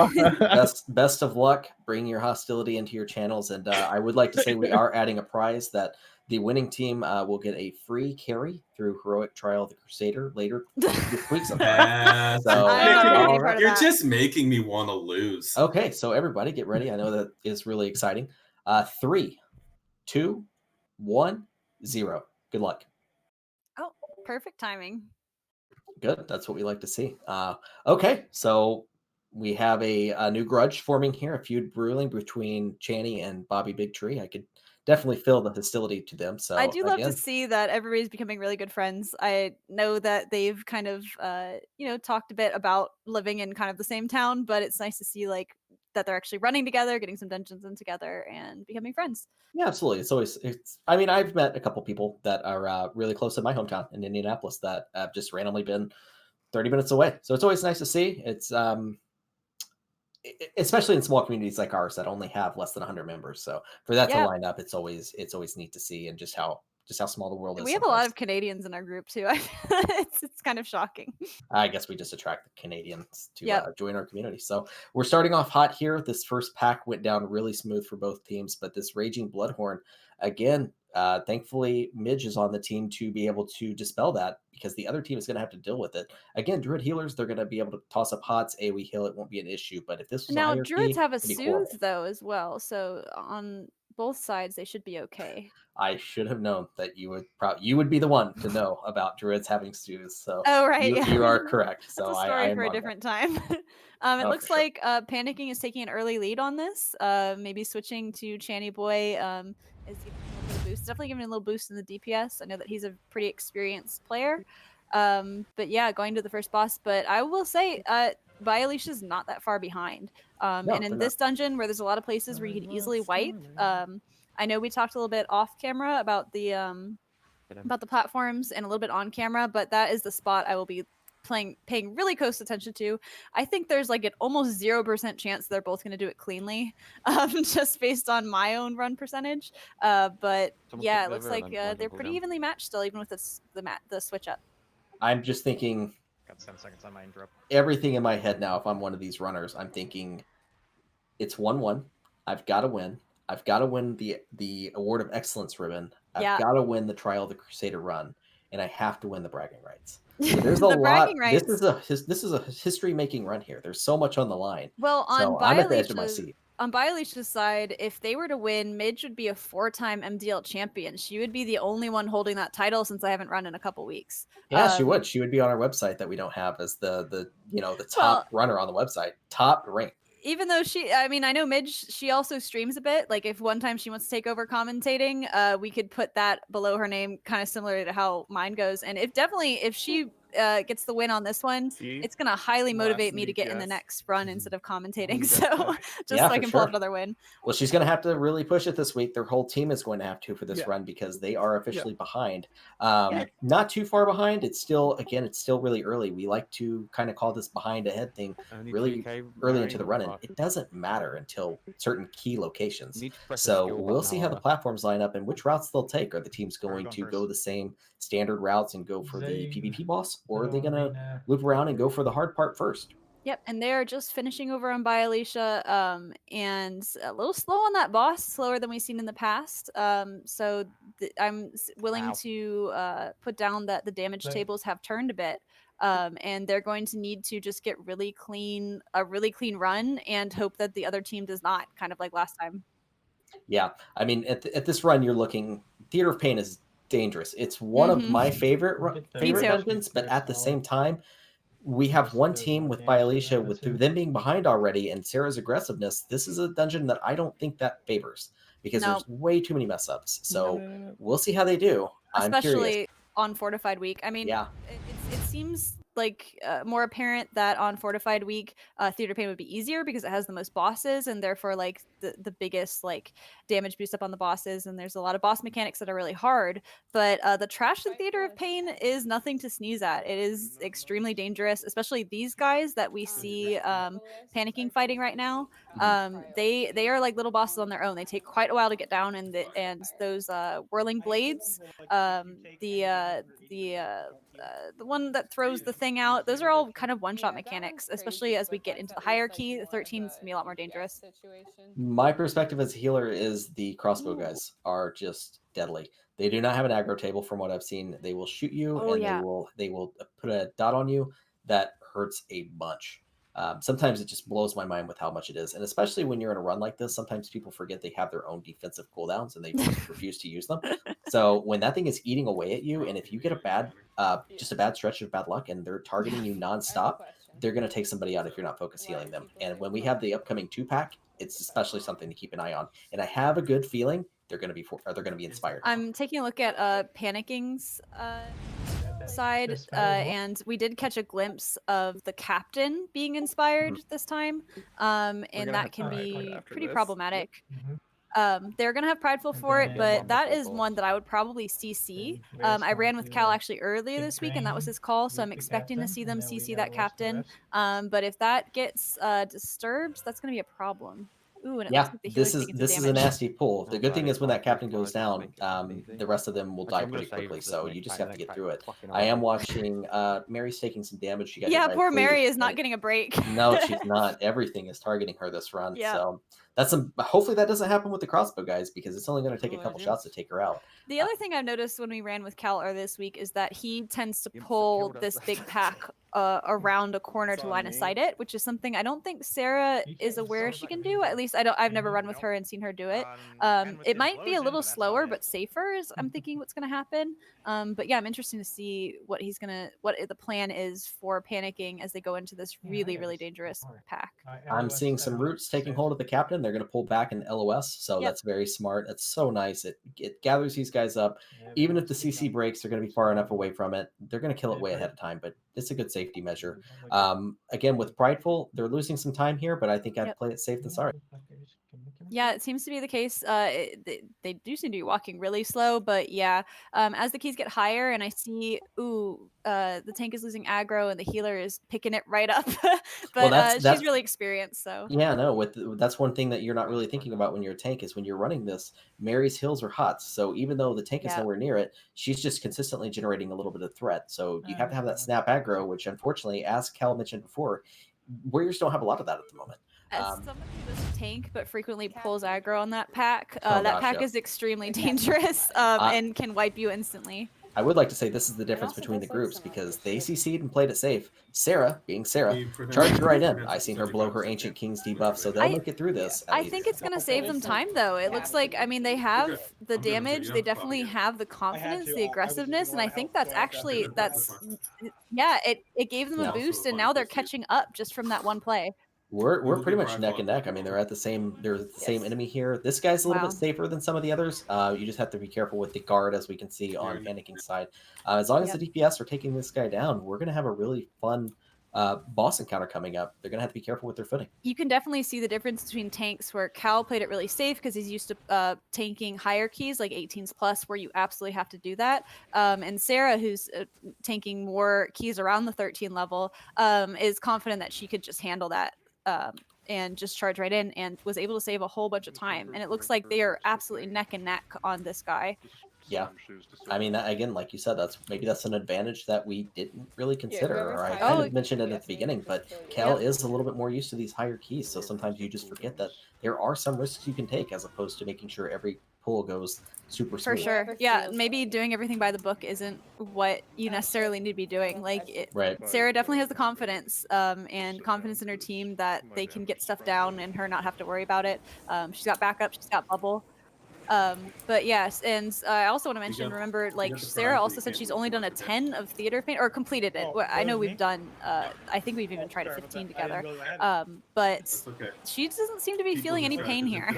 best of luck. Bring your hostility into your channels, and I would like to say we are adding a prize that the winning team will get a free carry through Heroic Trial of the Crusader later this week. You're just making me want to lose. Okay, so everybody get ready. I know that is really exciting. 3, 2, 1, 0. Good luck. Oh, perfect timing. Good. That's what we like to see. Okay, so we have a new grudge forming here, a feud brewing between Channy and Bobby Big Tree. I could definitely feel the hostility to them. So I do love to see that everybody's becoming really good friends. I know that they've kind of, talked a bit about living in kind of the same town, but it's nice to see like that they're actually running together, getting some dungeons in together, and becoming friends. Yeah, absolutely. I mean, I've met a couple people that are really close to my hometown in Indianapolis that have just randomly been 30 minutes away. So it's always nice to see. It's especially in small communities like ours that only have less than 100 members. So for that to line up, it's always neat to see, and just how small the world is. We have a lot of Canadians in our group too. It's kind of shocking. I guess we just attract the Canadians to join our community. So we're starting off hot here. This first pack went down really smooth for both teams, but this Raging Bloodhorn, again, thankfully Midge is on the team to be able to dispel that, because the other team is going to have to deal with it. Again, Druid healers, they're going to be able to toss up hots, AoE heal, it won't be an issue. But if this was now, Druids have a soothe though as well, so on both sides they should be okay. I should have known that you would be the one to know about Druids having stews. So you are correct. So that's a story for a different time. It looks like Panicking is taking an early lead on this. Maybe switching to Channy Boy is giving him a little boost. Definitely giving him a little boost in the DPS. I know that he's a pretty experienced player. But yeah, going to the first boss. But I will say, Aleacha is not that far behind. And in this dungeon, where there's a lot of places where you can easily wipe. I know we talked a little bit off camera about the platforms and a little bit on camera, but that is the spot I will be paying really close attention to. I think there's like an almost 0% chance they're both going to do it cleanly, just based on my own run percentage. But yeah, it looks like they're pretty evenly matched still, even with the switch up. I'm just thinking. Got 10 seconds on my interrupt. Everything in my head now, if I'm one of these runners, I'm thinking it's 1-1. I've got to win. I've got to win the Award of Excellence ribbon. I've got to win the Trial of the Crusader run. and I have to win the bragging rights. So there's a lot. This is a history-making run here. There's so much on the line. Well, on I'm at the edge of my seat. On Aleacha's side, if they were to win, Midge would be a 4-time MDL champion. She would be the only one holding that title since I haven't run in a couple weeks. Yeah, she would. She would be on our website that we don't have as the top runner on the website, top rank. Even though I know Midge, she also streams a bit. Like if one time she wants to take over commentating, we could put that below her name, kind of similar to how mine goes. And if she gets the win on this one, it's going to highly motivate me to get in the next run instead of commentating. So so I can pull up another win. Well, she's going to have to really push it this week. Their whole team is going to have to for this run because they are officially behind. Not too far behind. It's still really early. We like to kind of call this behind ahead thing really early into the run. And it doesn't matter until certain key locations. So we'll see how the platforms line up and which routes they'll take. Are the teams going to go the same standard routes and go for the PvP boss? Or are they going to loop around and go for the hard part first? Yep, and they are just finishing over on Aleacha, and a little slow on that boss, slower than we've seen in the past. So I'm willing to put down that the damage tables have turned a bit, and they're going to need to just get a really clean run and hope that the other team does not, kind of like last time. Yeah, I mean, at this run, you're looking. Theater of Pain is dangerous. It's one of my favorite dungeons, but at the same time, we have one team with Aleacha with them being behind already, and Sarah's aggressiveness. This is a dungeon that I don't think that favors because there's way too many mess ups. So we'll see how they do. Especially on Fortified Week. I mean, it seems like more apparent that on Fortified Week, Theater Pain would be easier because it has the most bosses and therefore like the biggest like damage boost up on the bosses, and there's a lot of boss mechanics that are really hard. But the trash in Theater of Pain is nothing to sneeze at. It is extremely dangerous, especially these guys that we see Panicking fighting right now. They are like little bosses on their own. They take quite a while to get down, and those whirling blades, the one that throws the thing out, those are all kind of one-shot mechanics, especially as we get into the hierarchy. The 13 is going to be a lot more dangerous. My perspective as a healer is the crossbow guys are just deadly. They do not have an aggro table from what I've seen. They will shoot you they will put a dot on you that hurts a bunch. Sometimes it just blows my mind with how much it is. And especially when you're in a run like this, sometimes people forget they have their own defensive cooldowns and they refuse to use them. So when that thing is eating away at you, and if you get a bad stretch of bad luck and they're targeting you nonstop, they're going to take somebody out if you're not focus healing them. And when we have the upcoming 2-pack, it's especially something to keep an eye on. And I have a good feeling they're going to be inspired. I'm taking a look at Panicking's side, and we did catch a glimpse of the captain being inspired this time, and that can be pretty problematic. They're gonna have Prideful for it, but that is one that I would probably CC. I ran with Cal actually earlier this week, and that was his call, so I'm expecting to see them CC that captain. But if that gets disturbed, that's gonna be a problem. Ooh, and it looks like the this is a nasty pull. The good thing is when that captain goes down, the rest of them will die pretty quickly. So you just have to get through it. I am watching. Mary's taking some damage. She got poor Mary is not getting a break. No, she's not. Everything is targeting her this run. So that's hopefully that doesn't happen with the crossbow guys because it's only going to take a couple shots to take her out. The other thing I've noticed when we ran with Cal this week is that he tends to pull this big pack around a corner to line of sight it, which is something I don't think Sarah is aware she can do. At least I've never run with her and seen her do it. It might be a little slower but safer is I'm thinking what's going to happen. But yeah, I'm interested to see what the plan is for Panicking as they go into this really, really dangerous pack. I'm seeing some roots taking hold of the captain. They're going to pull back in LOS, so that's very smart. That's so nice. It gathers these guys up. Even if the CC breaks, they're going to be far enough away from it. They're going to kill it way ahead of time, but it's a good safety measure. Again, with Prideful, they're losing some time here, but I think I'd play it safe than sorry. Yeah, it seems to be the case. They do seem to be walking really slow, but yeah, as the keys get higher and I see, the tank is losing aggro and the healer is picking it right up, but she's really experienced, so. Yeah, no, that's one thing that you're not really thinking about when you're a tank is when you're running this, Mary's heals are hot, so even though the tank is nowhere near it, she's just consistently generating a little bit of threat, so you have to have that snap aggro, which unfortunately, as Cal mentioned before, Warriors don't have a lot of that at the moment. As somebody who's a tank but frequently pulls aggro on that pack, pack is extremely dangerous and can wipe you instantly. I would like to say this is the difference between the groups because they CC'd and played it safe. Sarah, being Sarah, charged right in. I seen her blow her Ancient King's debuff, so they'll make it through this. I think it's going to save them time, though. It looks like, I mean, they have the damage. They definitely have the confidence, the aggressiveness, and I think that's actually, yeah, it gave them a boost, and now they're catching up just from that one play. We're pretty much neck and neck. I mean, they're the same enemy here. This guy's a little bit safer than some of the others. You just have to be careful with the guard, as we can see on Panicking side. As long as the DPS are taking this guy down, we're going to have a really fun boss encounter coming up. They're going to have to be careful with their footing. You can definitely see the difference between tanks where Cal played it really safe because he's used to tanking higher keys like 18s plus, where you absolutely have to do that. And Sarah, who's tanking more keys around the 13 level, is confident that she could just handle that. And just charge right in and was able to save a whole bunch of time. And it looks like they are absolutely neck and neck on this guy. Yeah, I mean, again, like you said, that's an advantage that we didn't really consider. Or I kind of mentioned it at the beginning, but Cal is a little bit more used to these higher keys, so sometimes you just forget that there are some risks you can take as opposed to making sure every pull goes super smooth. For sure. Yeah, maybe doing everything by the book isn't what you necessarily need to be doing. Like, Sarah definitely has the confidence and confidence in her team that they can get stuff down and her not have to worry about it. She's got backup, she's got bubble. But yes, and I also want to mention, remember, like, Sarah also said she's only done a 10 of theater paint, or completed it. I know we've done, I think we've even tried a 15 together, but she doesn't seem to be feeling any pain here.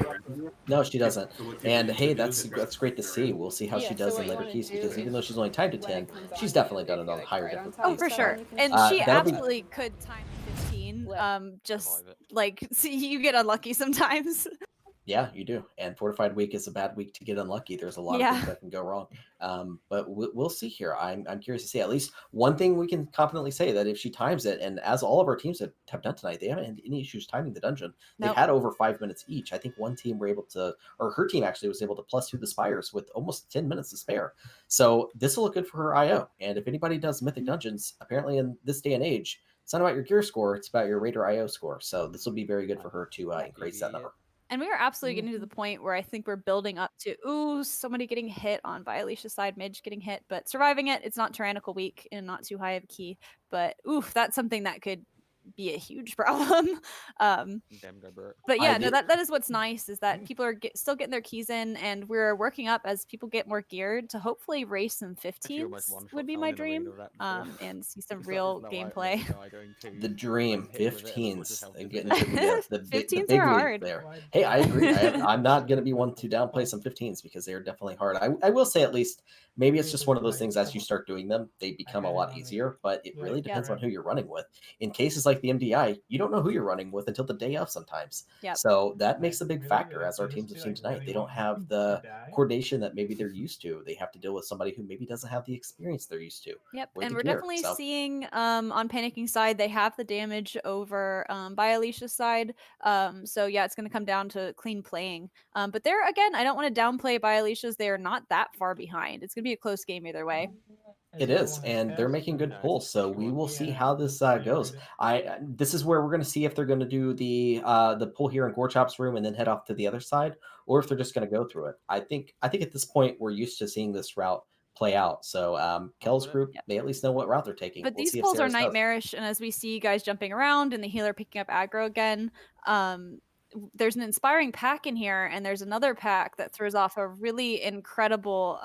No, she doesn't. And hey, that's great to see. We'll see how she does in later keys, because even though she's only timed to 10, she's definitely done it on higher difficulties. Oh, for sure. And she absolutely could time 15, just like, see, you get unlucky sometimes. Yeah, you do. And Fortified Week is a bad week to get unlucky. There's a lot of things that can go wrong. But we'll see here. I'm curious to see. At least one thing we can confidently say, that if she times it, and as all of our teams have done tonight, they haven't had any issues timing the dungeon. They've had over 5 minutes each. I think one team were able to, or her team actually was able to +2 the Spires with almost 10 minutes to spare. So this will look good for her IO. And if anybody does Mythic Dungeons, apparently in this day and age, it's not about your gear score, it's about your Raider IO score. So this will be very good for her to increase that number. And we are absolutely getting to the point where I think we're building up to, somebody getting hit on by Aleacha's side, Midge getting hit, but surviving it. It's not Tyrannical Week and not too high of a key, but that's something that could be a huge problem. But yeah, no, that is what's nice, is that people are still getting their keys in, and we're working up as people get more geared to hopefully race some 15s would be my dream, and see some real gameplay. The dream, 15s. Getting the 15s big are league hard. there. Hey, I agree. I'm not going to be one to downplay some 15s because they are definitely hard. I will say, at least, maybe it's just one of those things, as you start doing them, they become a lot easier, but it really depends on who you're running with. In cases like the MDI, you don't know who you're running with until the day of sometimes. So that makes a big factor, as our teams have seen tonight. They don't have the coordination that maybe they're used to. They have to deal with somebody who maybe doesn't have the experience they're used to. And we're definitely seeing on Panicking side, they have the damage over by Aleacha's side. So yeah, it's going to come down to clean playing. But there, again, I don't want to downplay by Aleacha's. They are not that far behind. It's going to be a close game either way. It is, and they're making good pulls, so we will see how this goes. This is where we're going to see if they're going to do the pull here in Gorchop's room and then head off to the other side, or if they're just going to go through it. I think at this point we're used to seeing this route play out. So Kel's group, they at least know what route they're taking. But these pulls are nightmarish, and as we see guys jumping around and the healer picking up aggro again, there's an inspiring pack in here, and there's another pack that throws off a really incredible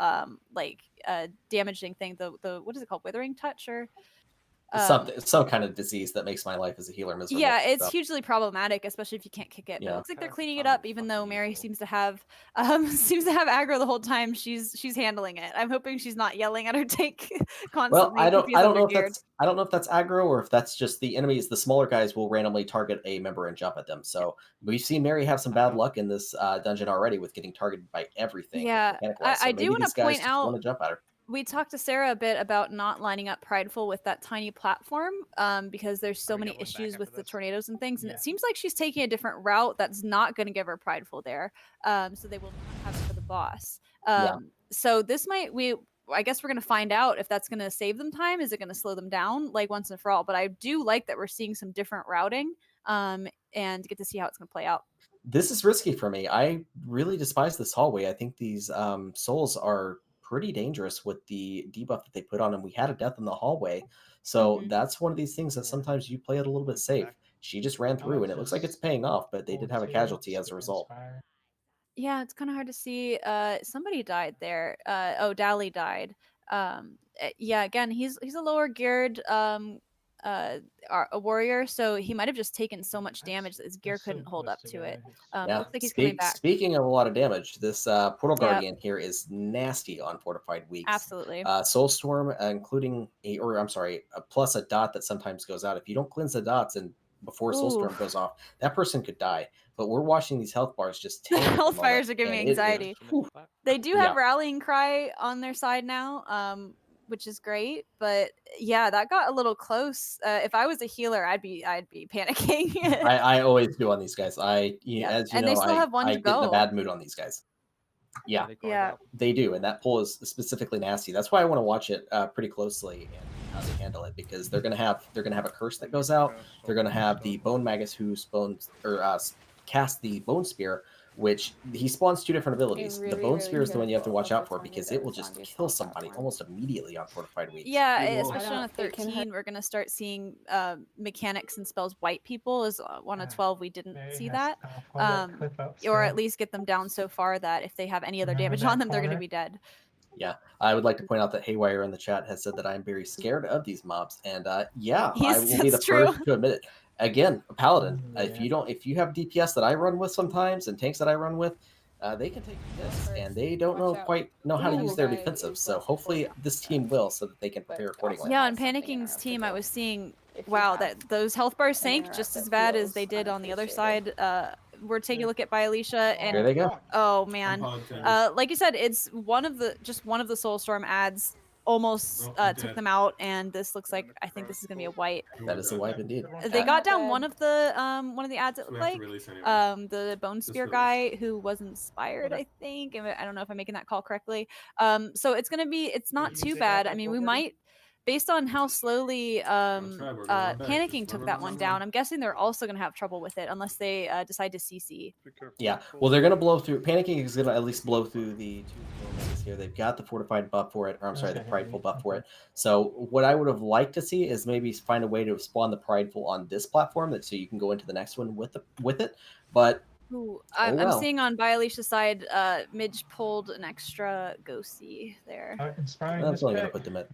damaging thing. The what is it called? Withering Touch, or some kind of disease that makes my life as a healer miserable. Yeah, it's hugely problematic, especially if you can't kick it. But it looks like they're cleaning it up, even though Mary seems to have aggro the whole time. She's handling it. I'm hoping she's not yelling at her tank constantly. Well, I don't know if that's aggro, or if that's just the enemies. The smaller guys will randomly target a member and jump at them. So we've seen Mary have some bad luck in this dungeon already with getting targeted by everything. Yeah, I do want to point out, want to jump at her. We talked to Sarah a bit about not lining up Prideful with that tiny platform because there's so many issues with the tornadoes and things. And it seems like she's taking a different route that's not going to give her Prideful there. So they will not have it for the boss. So this I guess we're going to find out if that's going to save them time. Is it going to slow them down like once and for all? But I do like that we're seeing some different routing and get to see how it's going to play out. This is risky for me. I really despise this hallway. I think these souls are pretty dangerous with the debuff that they put on him. We had a death in the hallway. So that's one of these things that sometimes you play it a little bit safe. She just ran through, and it looks like it's paying off, but they did have a casualty as a result. Yeah, it's kind of hard to see. Somebody died there. Dally died. Yeah, again, he's a lower geared a warrior, so he might have just taken so much damage that his gear couldn't hold up to it. Yeah. Looks like he's coming back. Speaking of a lot of damage, this Portal Guardian here is nasty on Fortified Weeks. Absolutely. Soulstorm, including plus a dot that sometimes goes out. If you don't cleanse the dots and before Soulstorm goes off, that person could die. But we're watching these health bars just tank. Health bars are giving me anxiety. They do have Rallying Cry on their side now, which is great. But yeah, that got a little close. If I was a healer, I'd be panicking. I always do on these guys. As you know, they still have one I to get in go. a bad mood on these guys. Yeah, they do, and that pull is specifically nasty. That's why I want to watch it pretty closely and how they handle it, because they're gonna have a curse that goes out. They're gonna have the Bone Magus who cast the Bone Spear, which he spawns two different abilities. The Bone Spear is the one you have to watch out for because it will just kill somebody almost immediately on Fortified Weeks. Yeah, especially on a 13, we're gonna start seeing mechanics and spells wipe people. As on a 12, we didn't see that, or at least get them down so far that if they have any other damage on them, they're gonna be dead. Yeah, I would like to point out that Haywire in the chat has said that I'm very scared of these mobs, and I will be the first to admit it. Again, a paladin. If you have DPS that I run with sometimes and tanks that I run with, they can take this, and they don't quite know how to use their defensive. So hopefully this team will, so that they can prepare accordingly. Yeah, on Panicking's team, I was seeing that those health bars sank just as bad as they did on the other side. We're taking a look at Aleacha, and there they go. Oh man, like you said, it's one of the Soulstorm ads almost took them out, and this looks like, I think this is gonna be a wipe. That is a wipe indeed. They got down one of the ads, it looked like the Bone Spear guy who was inspired, I think. I don't know if I'm making that call correctly. So it's not too bad. I mean, we might, based on how slowly Panicking took that one down, I'm guessing they're also going to have trouble with it unless they decide to CC. Yeah, well, they're going to blow through. Panicking is going to at least blow through the two domains here. They've got the fortified buff for it, or I'm sorry, the prideful buff for it. So what I would have liked to see is maybe find a way to spawn the prideful on this platform, so you can go into the next one with it. But I'm seeing on Aleacha's side, Midge pulled an extra ghosty there. That's only going to put them at.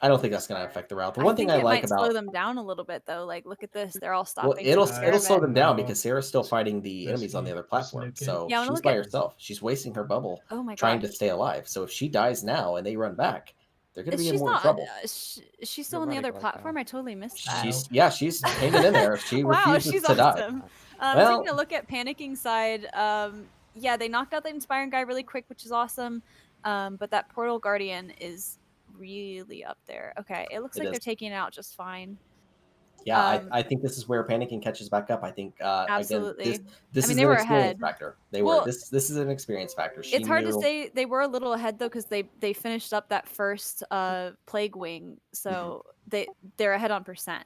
I don't think that's going to affect the route. The one thing I like about slow them down a little bit though. Like, look at this; they're all stopping. Well, it'll slow them down because Sarah's still fighting the enemies on the other platform. So she's by herself. She's wasting her bubble trying to stay alive. So if she dies now and they run back, they're going to be in more trouble. She's still on the other platform. I totally missed that. She's hanging in there. She refuses to die. Taking a look at Panicking's side, yeah, they knocked out the Inspiring guy really quick, which is awesome. But that Portal Guardian is really up there. Okay, it looks like they're taking it out just fine. Yeah, I think this is where Panicking catches back up. I think absolutely. Again, this is an experience factor. This is an experience factor. It's hard to say. They were a little ahead though, because they finished up that first Plague Wing, so they're ahead on %.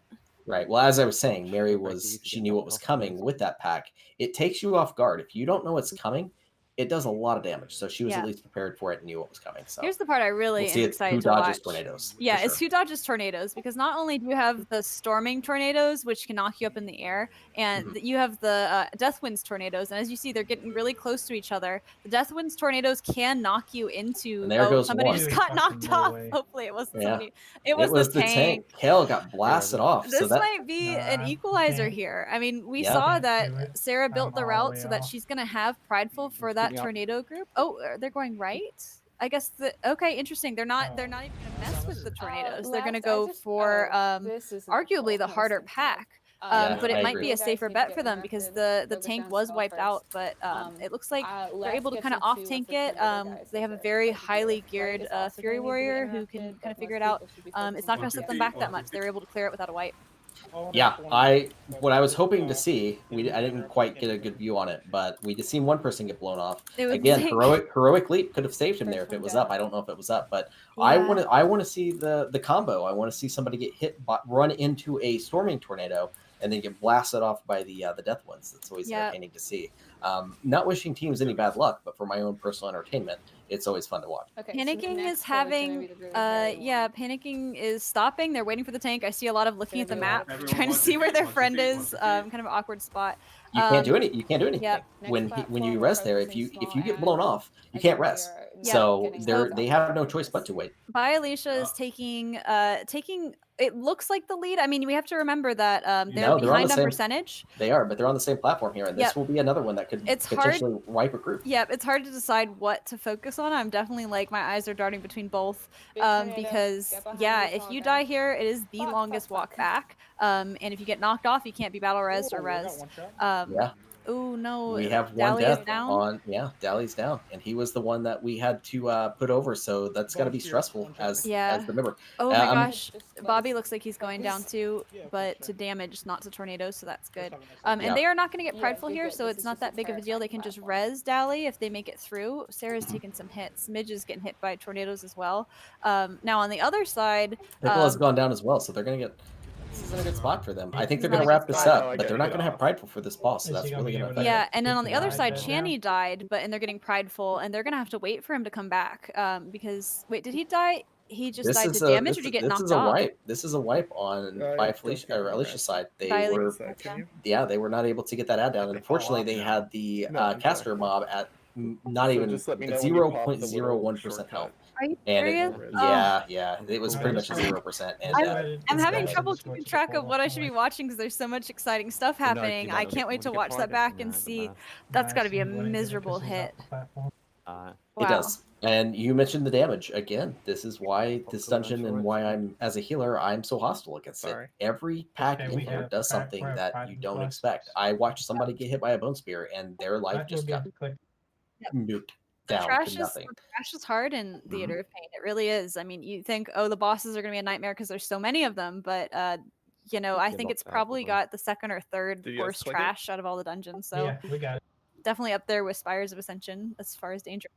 Right. Well, as I was saying, Mary she knew what was coming with that pack. It takes you off guard. If you don't know what's coming, it does a lot of damage. So she was at least prepared for it and knew what was coming. So here's the part I really am excited to watch. Who dodges tornadoes? Yeah, it's who dodges tornadoes, because not only do you have the storming tornadoes, which can knock you up in the air, and you have the Death Winds tornadoes, and as you see, they're getting really close to each other. The Death Winds tornadoes can knock you into. And there goes somebody one. just got knocked off. Hopefully, it wasn't somebody. It was the tank. Hell got blasted off. This might be an equalizer here. I mean, we saw that Sarah built the route so that she's gonna have Prideful for that tornado group. Oh, they're going right. I guess okay, interesting. They're not even gonna mess with the tornadoes. They're gonna go for arguably the harder pack. But it might be a safer bet for them because the tank was wiped out. But it looks like they're able to kind of off tank it. They have a very highly geared Fury Warrior who can kind of figure it out. It's not gonna set them back that much. They were able to clear it without a wipe. Yeah, what I was hoping to see, I didn't quite get a good view on it, but we just seen one person get blown off. Again, heroic leap could have saved him there if it was up. I don't know if it was up, but I want to see the combo. I want to see somebody get hit, run into a storming tornado, and then get blasted off by the death ones. That's always entertaining to see. Not wishing teams any bad luck, but for my own personal entertainment, it's always fun to watch. Okay, Panicking is having, Panicking is stopping. They're waiting for the tank. I see a lot of looking at the map, trying to see where their friend is. Kind of an awkward spot. You can't do any. You can't do anything. Yep. When you rest there, if you get blown off, you can't rest. So they have no choice but to wait. Aleacha is taking. It looks like the lead. I mean, we have to remember that they're behind on percentage. They are, but they're on the same platform here, and this will be another one that could potentially wipe a group. Yep, it's hard to decide what to focus on. I'm definitely like my eyes are darting between both because if you die here, it is the longest walk back. And if you get knocked off, you can't be battle res or res. Oh no! We have one death on. Yeah, Dali's down, and he was the one that we had to put over. So that's got to be stressful as the member. Oh my gosh, Bobby looks like he's going down too, but to damage, not to tornadoes. So that's good. And they are not going to get prideful here, so it's not that big of a deal. They can just res Dali if they make it through. Sarah's taking some hits. Midge is getting hit by tornadoes as well. Now on the other side, Nicola's gone down as well, so they're going to get. This isn't a good spot for them. I think they're going to wrap this up, but they're not going to have prideful for this boss, so that's really going to affect them. And then on the other side, Channy died, and they're getting prideful, and they're going to have to wait for him to come back because wait, did he die? He just died to damage, or did he get knocked off? This is a wipe on by Aleacha's side. They were not able to get that ad down, and unfortunately, they had the caster mob at not even 0.01% health. Are you serious? It was pretty much 0%. And I'm having trouble keeping track of what I should be watching because there's so much exciting stuff happening. I can't wait to watch that back and see. That's got to be a miserable hit. It does. And you mentioned the damage again. This is why this dungeon and why I'm, as a healer, I'm so hostile against it. Every pack in here does something that you don't expect. I watched somebody get hit by a bone spear, and their life just got nuked. Trash is hard in Theater of Pain. It really is. I mean, you think, the bosses are going to be a nightmare because there's so many of them, but I think it's probably got the second or third worst trash out of all the dungeons. So we got it. Definitely up there with Spires of Ascension as far as danger.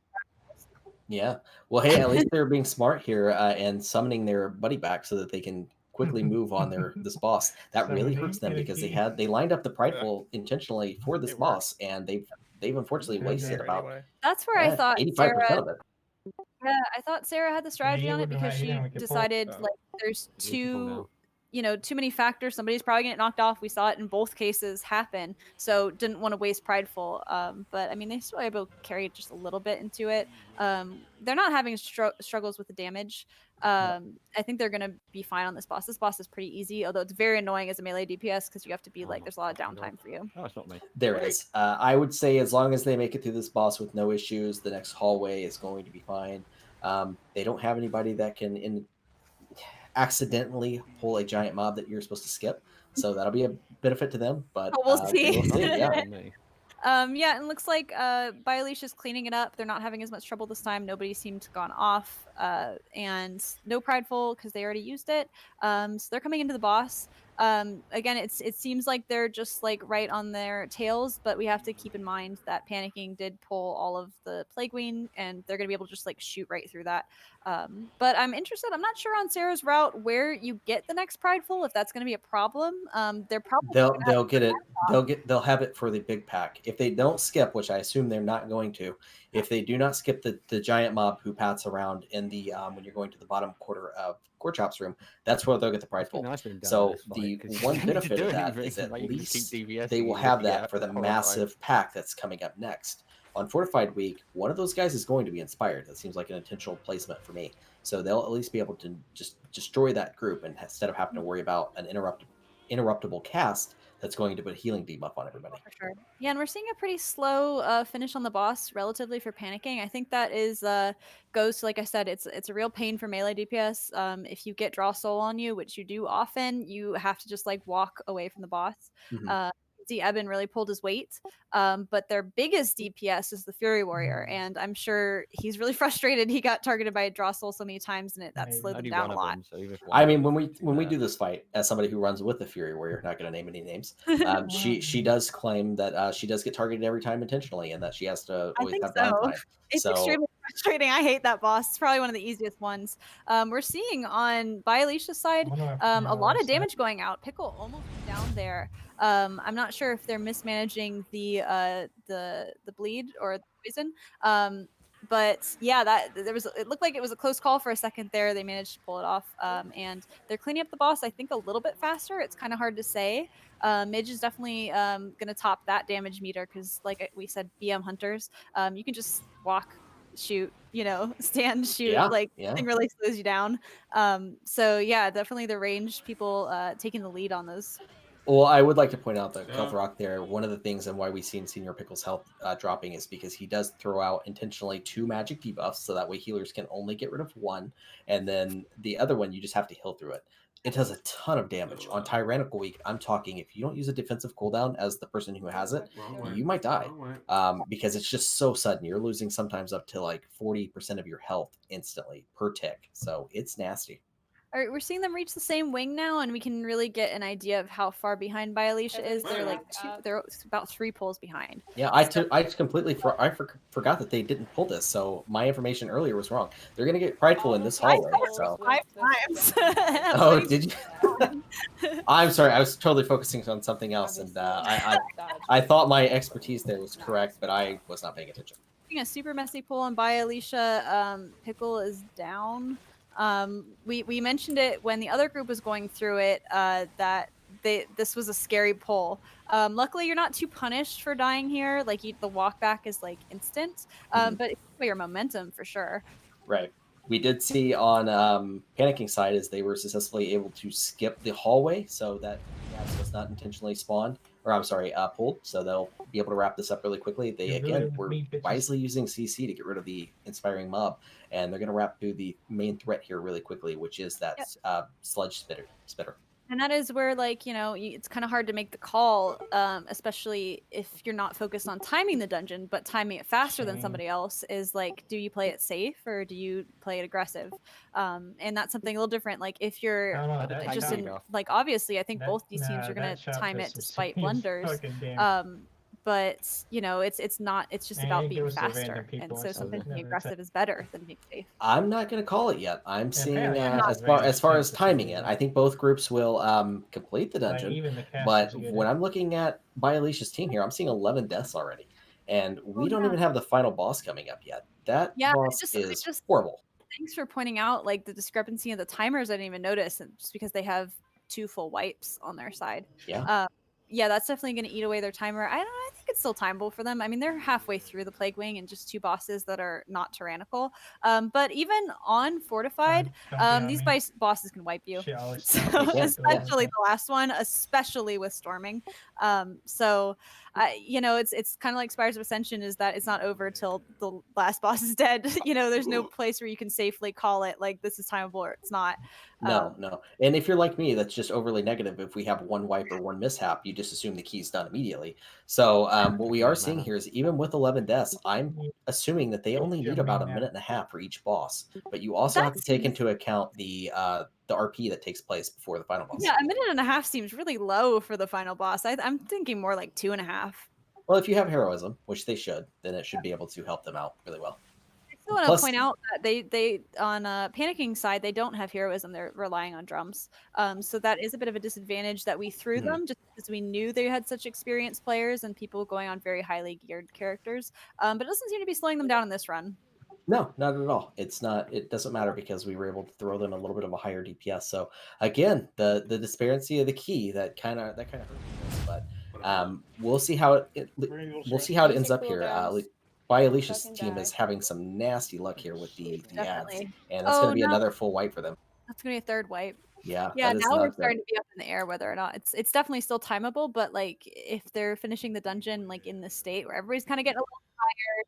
Yeah. Well, hey, at least they're being smart here and summoning their buddy back so that they can quickly move on this boss. That really hurts them because they lined up the prideful intentionally for this boss, and they've unfortunately wasted about. That's where I thought 85% of it. Yeah, I thought Sarah had the strategy on it because she decided there's too many factors. Somebody's probably gonna get knocked off. We saw it in both cases happen, so didn't want to waste prideful. But I mean, they still able to carry just a little bit into it. They're not having struggles with the damage. I think they're gonna be fine on this boss. This boss is pretty easy, although it's very annoying as a melee DPS because you have to be there's a lot of downtime for you. Oh, it's not me. There it is. I would say as long as they make it through this boss with no issues, the next hallway is going to be fine. They don't have anybody that can accidentally pull a giant mob that you're supposed to skip, so that'll be a benefit to them. But we'll see. Yeah. It looks like Aleacha's cleaning it up. They're not having as much trouble this time. Nobody seemed to have gone off, and no prideful because they already used it. So they're coming into the boss. Again, it seems like they're just right on their tails, but we have to keep in mind that Panicking did pull all of the Plague Queen, and they're gonna be able to just shoot right through that. But I'm interested. I'm not sure on Sarah's route where you get the next prideful, if that's gonna be a problem. They're probably they'll get it. They'll have it for the big pack. If they don't skip, which I assume they're not going to, if they do not skip the giant mob who pats around in the when you're going to the bottom quarter of Gorchop's room, that's where they'll get the prideful. So the one benefit of that is at least they will have that for the massive pack that's coming up next. On Fortified Week, one of those guys is going to be inspired. That seems like an intentional placement for me. So they'll at least be able to just destroy that group, and instead of having to worry about an interruptible cast that's going to put a healing debuff on everybody. For sure. Yeah, and we're seeing a pretty slow finish on the boss relatively for Panicking. I think that is goes to, like I said, it's a real pain for melee DPS. If you get draw soul on you, which you do often, you have to just walk away from the boss. Eben really pulled his weight, but their biggest DPS is the Fury Warrior, and I'm sure he's really frustrated. He got targeted by a draw soul so many times, and that slowed them down a lot. I mean, when we do this fight, as somebody who runs with the Fury Warrior, not going to name any names, she does claim that she does get targeted every time intentionally, and that she has to always have downtime. It's extremely frustrating. I hate that boss. It's probably one of the easiest ones. We're seeing on by Aleacha's side a lot of damage going out. Pickle almost down there. I'm not sure if they're mismanaging the bleed or the poison. But yeah, it looked like it was a close call for a second there. They managed to pull it off, and they're cleaning up the boss, I think, a little bit faster. It's kind of hard to say. Midge is definitely going to top that damage meter because, like we said, BM hunters, you can just walk, shoot, stand, shoot. Yeah, nothing really slows you down. So yeah, definitely the ranged people taking the lead on those. Well, I would like to point out that Rock there, one of the things and why we've seen Senior Pickle's health dropping is because he does throw out intentionally 2 magic debuffs, so that way healers can only get rid of 1, and then the other one you just have to heal through it. It does a ton of damage. On Tyrannical Week, I'm talking if you don't use a defensive cooldown as the person who has it, you might die because it's just so sudden. You're losing sometimes up to like 40% of your health instantly per tick, so it's nasty. All right, we're seeing them reach the same wing now, and we can really get an idea of how far behind by Aleacha is. They're like they're about 3 pulls behind. Yeah, I completely forgot that they didn't pull this, so my information earlier was wrong. They're gonna get prideful in this hallway. So 5 times. Oh, did you? I'm sorry, I was totally focusing on something else, and I thought my expertise there was correct, but I was not paying attention. A super messy pull on by Aleacha. Pickle is down. We mentioned it when the other group was going through it, that this was a scary pull. Luckily you're not too punished for dying here. Like the walk back is like instant, but it's your momentum for sure. Right. We did see on Panicking side is they were successfully able to skip the hallway so that gas was not intentionally spawned, or I'm sorry, pulled. So they'll be able to wrap this up really quickly. They again were wisely using CC to get rid of the inspiring mob, and they're going to wrap through the main threat here really quickly, which is that sludge spitter. And that is where, like, it's kind of hard to make the call, especially if you're not focused on timing the dungeon, but timing it faster than somebody else is like, do you play it safe or do you play it aggressive? And that's something a little different. Like, if you're like, obviously, I think both these teams are going to time it despite blunders. But it's just about being faster, and so sometimes being aggressive is better than being safe. I'm not going to call it yet. I'm seeing as far as timing it, I think both groups will complete the dungeon. But when I'm looking at by Aleacha's team here, I'm seeing 11 deaths already, and we don't even have the final boss coming up yet. That boss is horrible. Thanks for pointing out like the discrepancy in the timers. I didn't even notice, just because they have 2 full wipes on their side. Yeah, that's definitely going to eat away their timer. I think it's still timeable for them. I mean, they're halfway through the Plague Wing and just 2 bosses that are not tyrannical. But even on Fortified, these bosses can wipe you. So, especially the last one, especially with Storming. So, it's kind of like Spires of Ascension, is that it's not over till the last boss is dead. There's no place where you can safely call it like this is timeable or it's not. No. And if you're like me, that's just overly negative. If we have 1 wipe or 1 mishap, you just assume the key's done immediately. So what we are seeing here is even with 11 deaths, I'm assuming that they only need about 1.5 minutes for each boss. But you also have to take into account the RP that takes place before the final boss. Yeah, 1.5 minutes seems really low for the final boss. I'm thinking more like 2.5. Well, if you have heroism, which they should, then it should be able to help them out really well. I still want to point out that they on Panicking side, they don't have heroism. They're relying on drums. So that is a bit of a disadvantage that we threw them, just because we knew they had such experienced players and people going on very highly geared characters. But it doesn't seem to be slowing them down in this run. No, not at all. It doesn't matter because we were able to throw them a little bit of a higher DPS. So again, the disparity of the key that kind of hurts us, but we'll see how it ends up here. By Aleacha's team is having some nasty luck here with the ads, and that's going to be another full wipe for them. That's going to be a 3rd wipe. Yeah. Now we're starting to be up in the air whether or not it's definitely still timeable, but like if they're finishing the dungeon like in this state where everybody's kind of getting a little tired.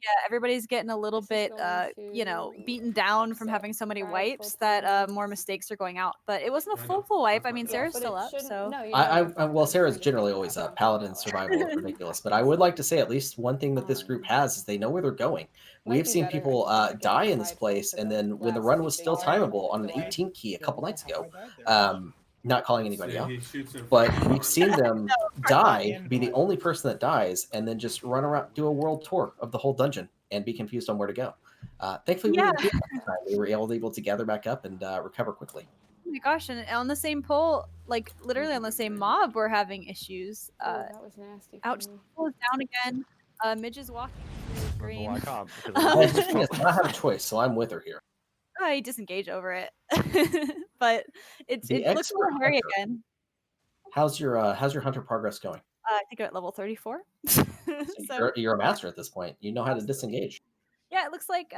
Yeah, everybody's getting a little bit, beaten down from having so many wipes that more mistakes are going out. But it wasn't a full wipe. I mean, Sarah's still up, so. Well, Sarah's generally always up. Paladin survival is ridiculous. But I would like to say at least one thing that this group has is they know where they're going. We've seen people die in this place, and then when the run was still timeable on an 18 key a couple nights ago, not calling anybody out, but we've seen them die, be the only person that dies, and then just run around, do a world tour of the whole dungeon and be confused on where to go. Thankfully, we didn't do that this time. We were able to gather back up and recover quickly. Oh my gosh, and on the same pole, like literally on the same mob, we're having issues. That was nasty. Ouch, pole is down again. Midge is walking through green. I have a choice, so I'm with her here. I disengage over it, but it looks a little hairy again. How's your hunter progress going? I think I'm at level 34. So you're a master at this point. You know how to disengage. Yeah, it looks like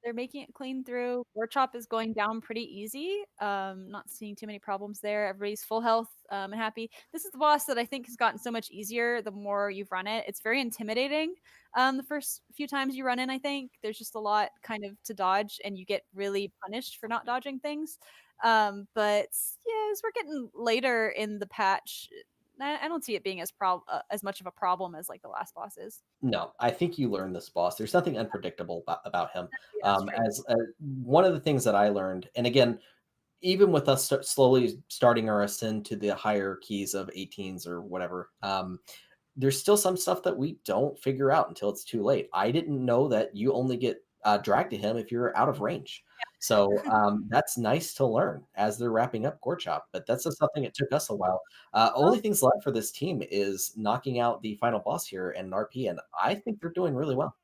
they're making it clean through. War Chop is going down pretty easy. Not seeing too many problems there. Everybody's full health and happy. This is the boss that I think has gotten so much easier the more you've run it. It's very intimidating. The first few times you run in, I think there's just a lot kind of to dodge, and you get really punished for not dodging things. But yeah, as we're getting later in the patch, I don't see it being as much of a problem as like the last boss is. No, I think you learn this boss. There's nothing unpredictable about him. As one of the things that I learned, and again, even with us slowly starting our ascent to the higher keys of 18s or whatever, there's still some stuff that we don't figure out until it's too late. I didn't know that you only get dragged to him if you're out of range. So that's nice to learn as they're wrapping up Gore Chop, but that's just something that took us a while. Only things left for this team is knocking out the final boss here and an RP, and I think they're doing really well.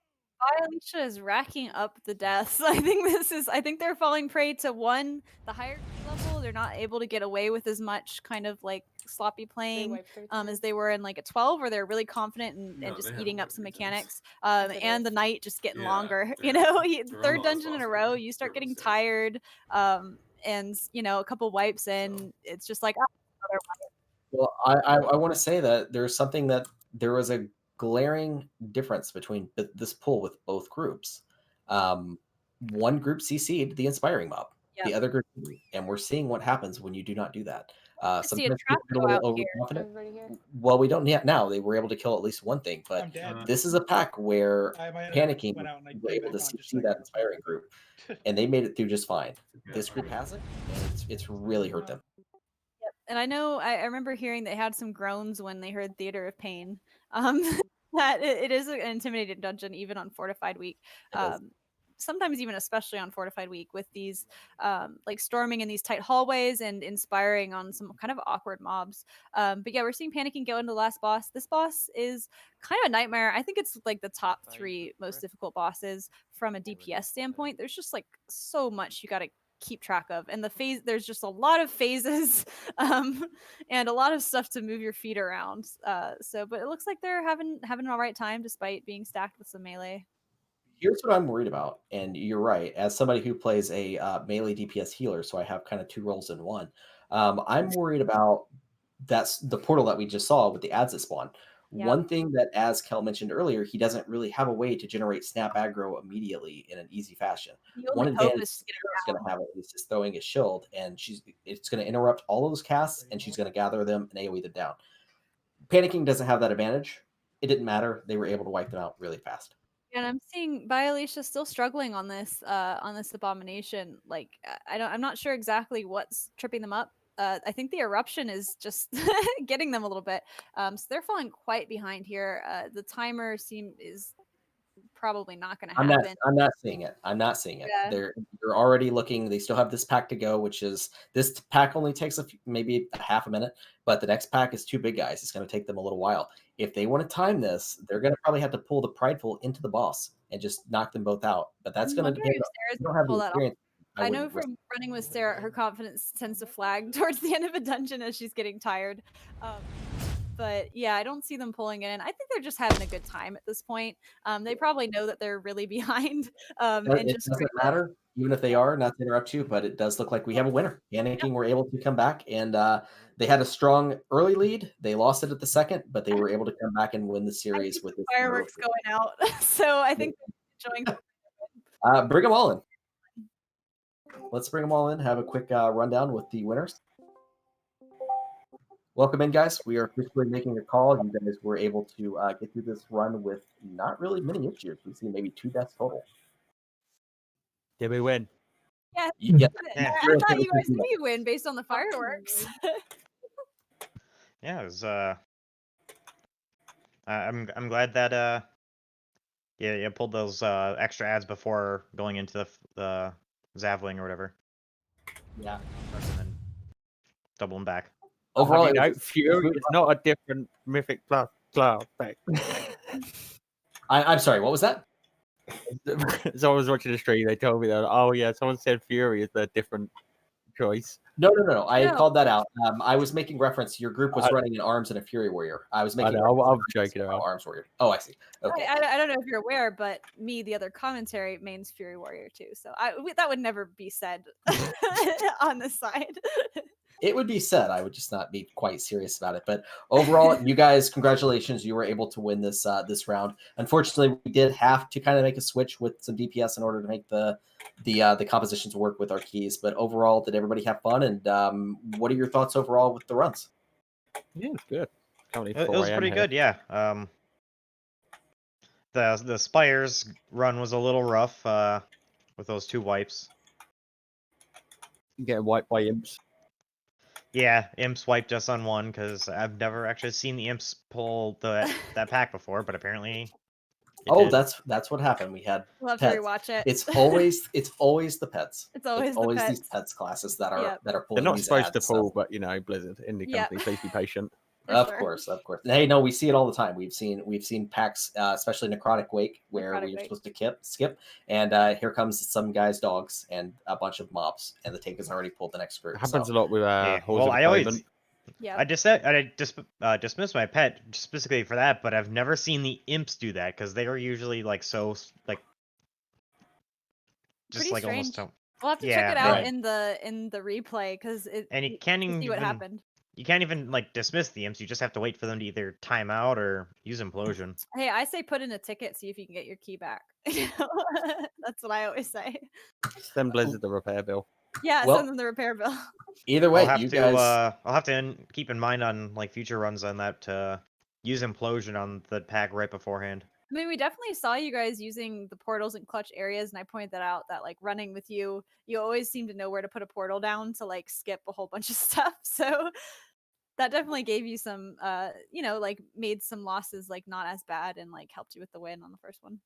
Aleacha is racking up the deaths. I think they're falling prey to the higher level. They're not able to get away with as much kind of like sloppy playing as they were in like a 12, where they're really confident and just eating up some mechanics. And the night just getting longer. You know, third dungeon in a row, you start getting tired. And you know, a couple wipes in, it's just like, oh, another wipe. Well, I want to say that there's something that there was a glaring difference between this pool with both groups. One group CC'd the inspiring mob, the other group, and we're seeing what happens when you do not do that. Sometimes people get a little overconfident. Well, we don't yet now. They were able to kill at least one thing, but this is a pack where Panicking were able to see that inspiring group, and they made it through just fine. This group hasn't, and it's really hurt them. And I know I remember hearing they had some groans when they heard Theater of Pain. That it is an intimidating dungeon even on Fortified Week. Sometimes even especially on Fortified Week with these like storming in these tight hallways and inspiring on some kind of awkward mobs. But yeah, we're seeing Panicking go into the last boss. This boss is kind of a nightmare. I think it's like the top 3 most difficult bosses from a DPS standpoint. There's just like so much you got to keep track of, and there's just a lot of phases and a lot of stuff to move your feet around, but it looks like they're having an all right time despite being stacked with some melee. Here's what I'm worried about, and you're right, as somebody who plays a melee DPS healer, so I have kind of 2 roles in one. I'm worried about that's the portal that we just saw with the ads that spawn. One thing that, as Kel mentioned earlier, he doesn't really have a way to generate snap aggro immediately in an easy fashion. One advantage is going to have at least is throwing a shield, and it's going to interrupt all those casts, and she's going to gather them and AoE them down. Panicking doesn't have that advantage. It didn't matter. They were able to wipe them out really fast. And I'm seeing Aleacha still struggling on this abomination. Like I'm not sure exactly what's tripping them up. I think the eruption is just getting them a little bit. So they're falling quite behind here. The timer is probably not going to happen. I'm not seeing it. Yeah. They're already looking. They still have this pack to go, which is this pack only takes maybe a half a minute, but the next pack is 2 big guys. It's going to take them a little while. If they want to time this, they're going to probably have to pull the Prideful into the boss and just knock them both out. But that's going to depend. Don't have the experience. I know from running with Sarah, her confidence tends to flag towards the end of a dungeon as she's getting tired. But yeah, I don't see them pulling it in. I think they're just having a good time at this point. They probably know that they're really behind. It doesn't matter, even if they are, not to interrupt you, but it does look like we have a winner. Panicking were able to come back, and they had a strong early lead. They lost it at the second, but they were able to come back and win the series with fireworks going out. So I think they're enjoying. Bring them all in. Let's bring them all in. Have a quick rundown with the winners. Welcome in, guys. We are officially making a call. You guys were able to get through this run with not really many issues. We've seen maybe 2 deaths total. Did we win? Yeah. I thought you guys knew you win based on the fireworks. Yeah, it was. I'm glad that Yeah, pulled those extra ads before going into the Zavling or whatever. Yeah. And then double them back. Overall, you know, Fury is not a different Mythic plus class. I'm sorry, what was that? Someone was watching the stream. They told me that. Oh yeah, someone said Fury is a different choice. No. I called that out. I was making reference. Your group was running an Arms and a Fury Warrior. I was making. I'm joking around. Arms Warrior. Oh, I see. Okay. I don't know if you're aware, but me, the other commentary, mains Fury Warrior too. So that would never be said on this side. It would be said. I would just not be quite serious about it. But overall, you guys, congratulations! You were able to win this this round. Unfortunately, we did have to kind of make a switch with some DPS in order to make the compositions work with our keys. But overall, did everybody have fun? And what are your thoughts overall with the runs? Yeah, it's good. It was pretty good. Yeah. The Spires run was a little rough with those 2 wipes. Getting wiped by imps. Yeah, imps wiped us on 1 because I've never actually seen the imps pull that pack before, but apparently. Oh, did. that's what happened. We had. We'll have pets. to rewatch it. It's always the pets. It's always these pets classes that are Yep. that are pulling. They're not these supposed to ads, pull, so. but you know, Blizzard indie company, please be patient. Of course. Hey, no, we see it all the time. We've seen packs, especially Necrotic Wake, where we were supposed to skip, and here comes some guy's dogs and a bunch of mobs, and the tank has already pulled the next group. It happens a lot with well, I dismiss my pet specifically for that, but I've never seen the imps do that because they are usually like so like just pretty like strange. almost. We'll have to check it out in the replay because you can't even see what happened. You can't even like dismiss the imps. You just have to wait for them to either time out or use implosion. Hey, I say put in a ticket, see if you can get your key back. That's what I always say. Send Blizzard the repair bill. Yeah, send them the repair bill. Either way, I'll have to keep in mind on like future runs on that to use implosion on the pack right beforehand. I mean, we definitely saw you guys using the portals in clutch areas, and I pointed that out, that like running with you always seem to know where to put a portal down to like skip a whole bunch of stuff. So that definitely gave you some, like made some losses like not as bad and like helped you with the win on the first one.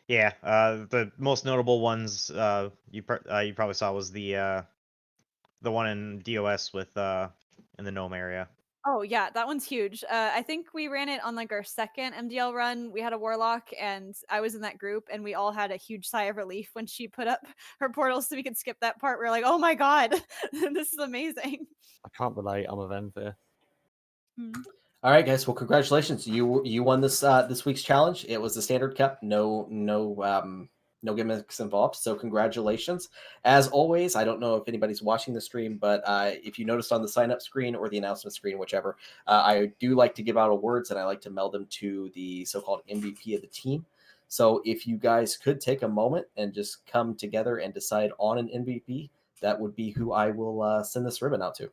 Yeah, the most notable ones you probably saw was the one in DOS with in the Gnome area. Oh yeah, that one's huge. I think we ran it on like our second MDL run. We had a Warlock, and I was in that group, and we all had a huge sigh of relief when she put up her portals so we could skip that part. We were like, oh my god, this is amazing. I can't relate. I'm a Venfair. All right, guys. Well, congratulations. You won this this week's challenge. It was the standard cup. No gimmicks involved. So congratulations. As always, I don't know if anybody's watching the stream, but if you noticed on the sign up screen or the announcement screen, whichever, I do like to give out awards, and I like to meld them to the so-called MVP of the team. So if you guys could take a moment and just come together and decide on an MVP, that would be who I will send this ribbon out to.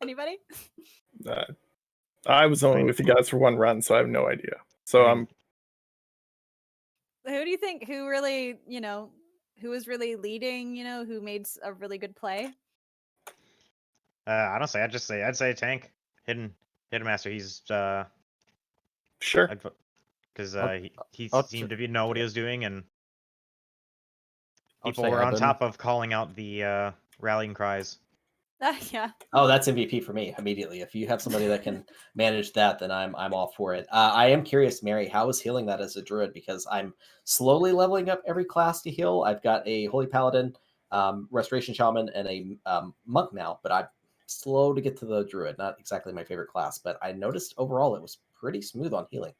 Anybody? I was only with you guys for one run, so I have no idea. So I'm. Who do you think? Who really, who was really leading? Who made a really good play? Honestly, I'd say Tank, hidden master. He's sure because he seemed to know what he was doing, and people were on top of calling out the rallying cries. Yeah. Oh, that's MVP for me immediately. If you have somebody that can manage that, then I'm all for it. I am curious, Mary, how is healing that as a druid? Because I'm slowly leveling up every class to heal. I've got a Holy Paladin, Restoration Shaman, and a Monk now, but I'm slow to get to the druid. Not exactly my favorite class, but I noticed overall it was pretty smooth on healing.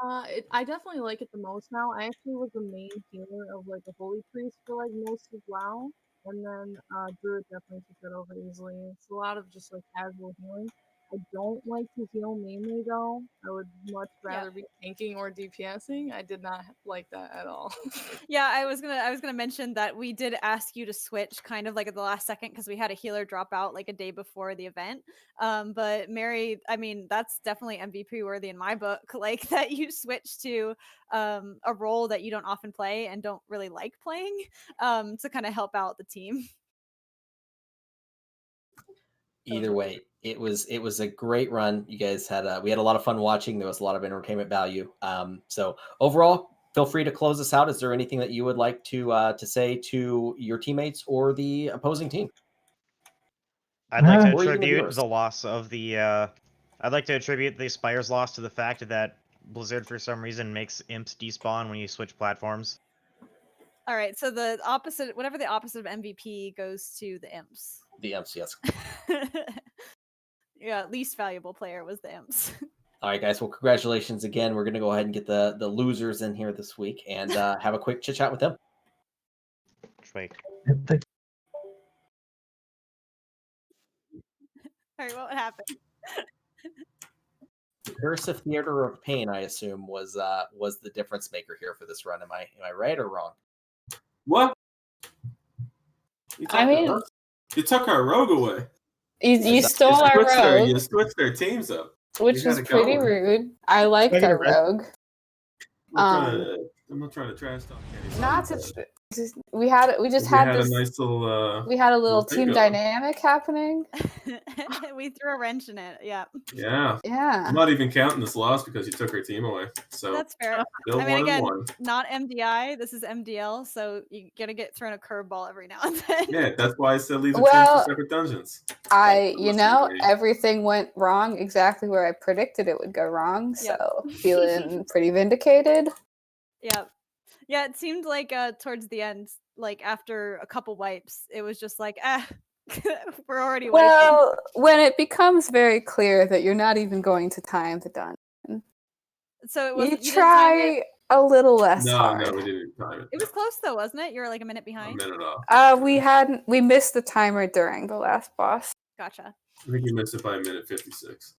I definitely like it the most now. I actually was the main healer of like a Holy Priest for like most of WoW. And then Druid definitely took it over easily. It's a lot of just like casual healing. I don't like to heal mainly though. I would much rather be tanking or DPSing. I did not like that at all. Yeah, I was gonna mention that we did ask you to switch kind of like at the last second because we had a healer drop out like a day before the event. But Mary, I mean, that's definitely MVP worthy in my book. Like that you switch to a role that you don't often play and don't really like playing to kind of help out the team. Either way, it was a great run. You guys had we had a lot of fun watching. There was a lot of entertainment value. So overall, feel free to close us out. Is there anything that you would like to say to your teammates or the opposing team? I'd like to Or even the attribute viewers? the loss of the. I'd like to attribute the Spire's loss to the fact that Blizzard, for some reason, makes imps despawn when you switch platforms. All right, so the opposite, whatever the opposite of MVP goes to the imps. The imps, yes. Yeah, least valuable player was the imps. All right, guys. Well, congratulations again. We're going to go ahead and get the losers in here this week and have a quick chit chat with them. Wait. All right, what happened? The Curse of Theater of Pain, I assume, was the difference maker here for this run. Am I right or wrong? What? I mean, You took our rogue away. you stole our rogue, You switched their teams up. which was pretty rude. I liked our rogue. I'm not trying to trash talk. Not to. We had a nice little. We had a little team bingo. dynamic happening. We threw a wrench in it. Yeah. Yeah. Yeah. I'm not even counting this loss because you took our team away. So That's fair. still I mean, again, one. not MDI. This is MDL, so you gotta get thrown a curveball every now and then. Yeah, that's why I said leave the teams Well, for separate dungeons. Everything went wrong exactly where I predicted it would go wrong. Yep. So feeling pretty vindicated. Yeah. Yeah, it seemed like towards the end, like after a couple wipes, it was just like, we're already wiping. Well, when it becomes very clear that you're not even going to time the dungeon, So it was, you didn't time try it? a little less No, hard. we didn't time it. It was close though, wasn't it? You were like a minute behind. A minute off. We missed the timer during the last boss. Gotcha. I think you missed it by a minute 56.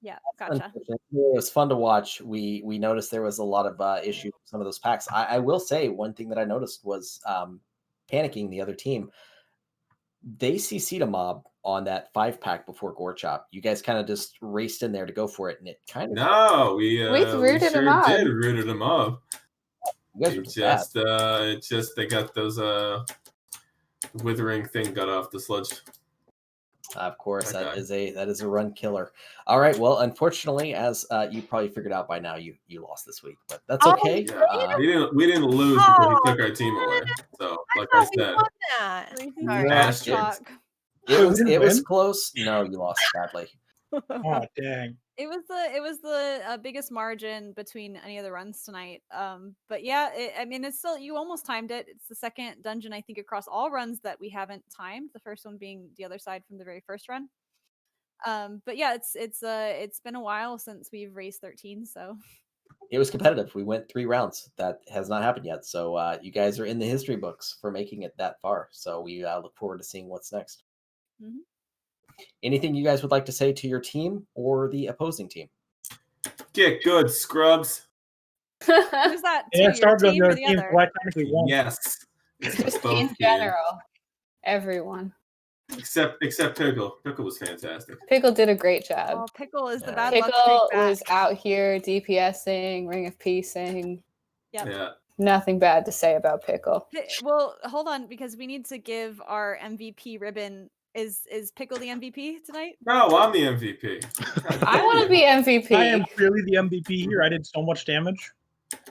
Yeah, gotcha. It was fun to watch. We noticed there was a lot of issues with some of those packs. I will say one thing that I noticed was Panicking, the other team. They CC'd a mob on that 5-pack before Gore Chop. You guys kind of just raced in there to go for it, and it kind of we rooted sure him up. did rooted them up. You guys were It's just they got those withering thing got off the sludge. Of course, that is a run killer. All right, well, unfortunately, as you probably figured out by now, you lost this week, but that's okay. Yeah, we didn't lose because he took our team away. So, like I said, it was close. No, you lost badly. Oh dang! It was the biggest margin between any of the runs tonight. But yeah, I mean, it's still, you almost timed it. It's the second dungeon, I think, across all runs that we haven't timed. The first one being the other side from the very first run. But yeah, it's been a while since we've raced 13, so It was competitive. We went 3 rounds. That has not happened yet. So you guys are in the history books for making it that far. So we look forward to seeing what's next. Mm-hmm. Anything you guys would like to say to your team or the opposing team? Get good, scrubs. Who's that? Yeah, Your team team or the other? Yes. Just in general, everyone. Except Pickle. Pickle was fantastic. Pickle did a great job. Oh, Pickle is the bad luck Pickle streak back. was out here DPSing, Ring of Peacing. Yep. Yeah. Nothing bad to say about Pickle. Well, hold on, because we need to give our MVP ribbon. Is Pickle the MVP tonight? No, I'm the MVP. I want to be MVP. I am clearly the MVP here. I did so much damage.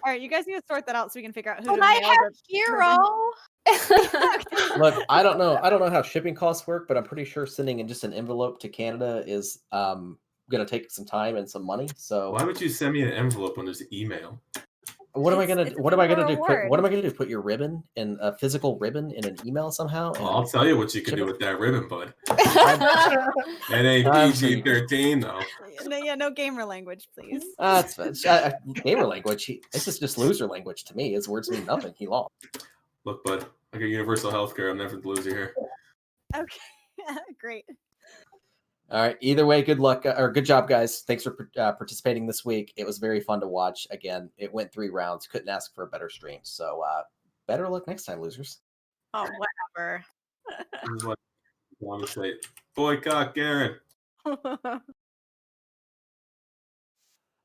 All right, you guys need to sort that out so we can figure out who. But to I mail have the hero. Look, I don't know how shipping costs work, but I'm pretty sure sending in just an envelope to Canada is going to take some time and some money. So why would you send me an envelope when there's email? What am I gonna do? Put your ribbon in a physical ribbon in an email somehow? Well, I'll tell you what you can do with that ribbon, bud. It ain't PG-13 though. No gamer language, please. That's gamer language. This is just loser language to me. His words mean nothing. He lost. Look, bud, I got universal health care. I'm never the loser here. Okay, great. All right. Either way, good luck or good job, guys. Thanks for participating this week. It was very fun to watch. Again, it went 3 rounds. Couldn't ask for a better stream. So better luck next time, losers. Oh, whatever. This is what I want to say. Boycott Garen.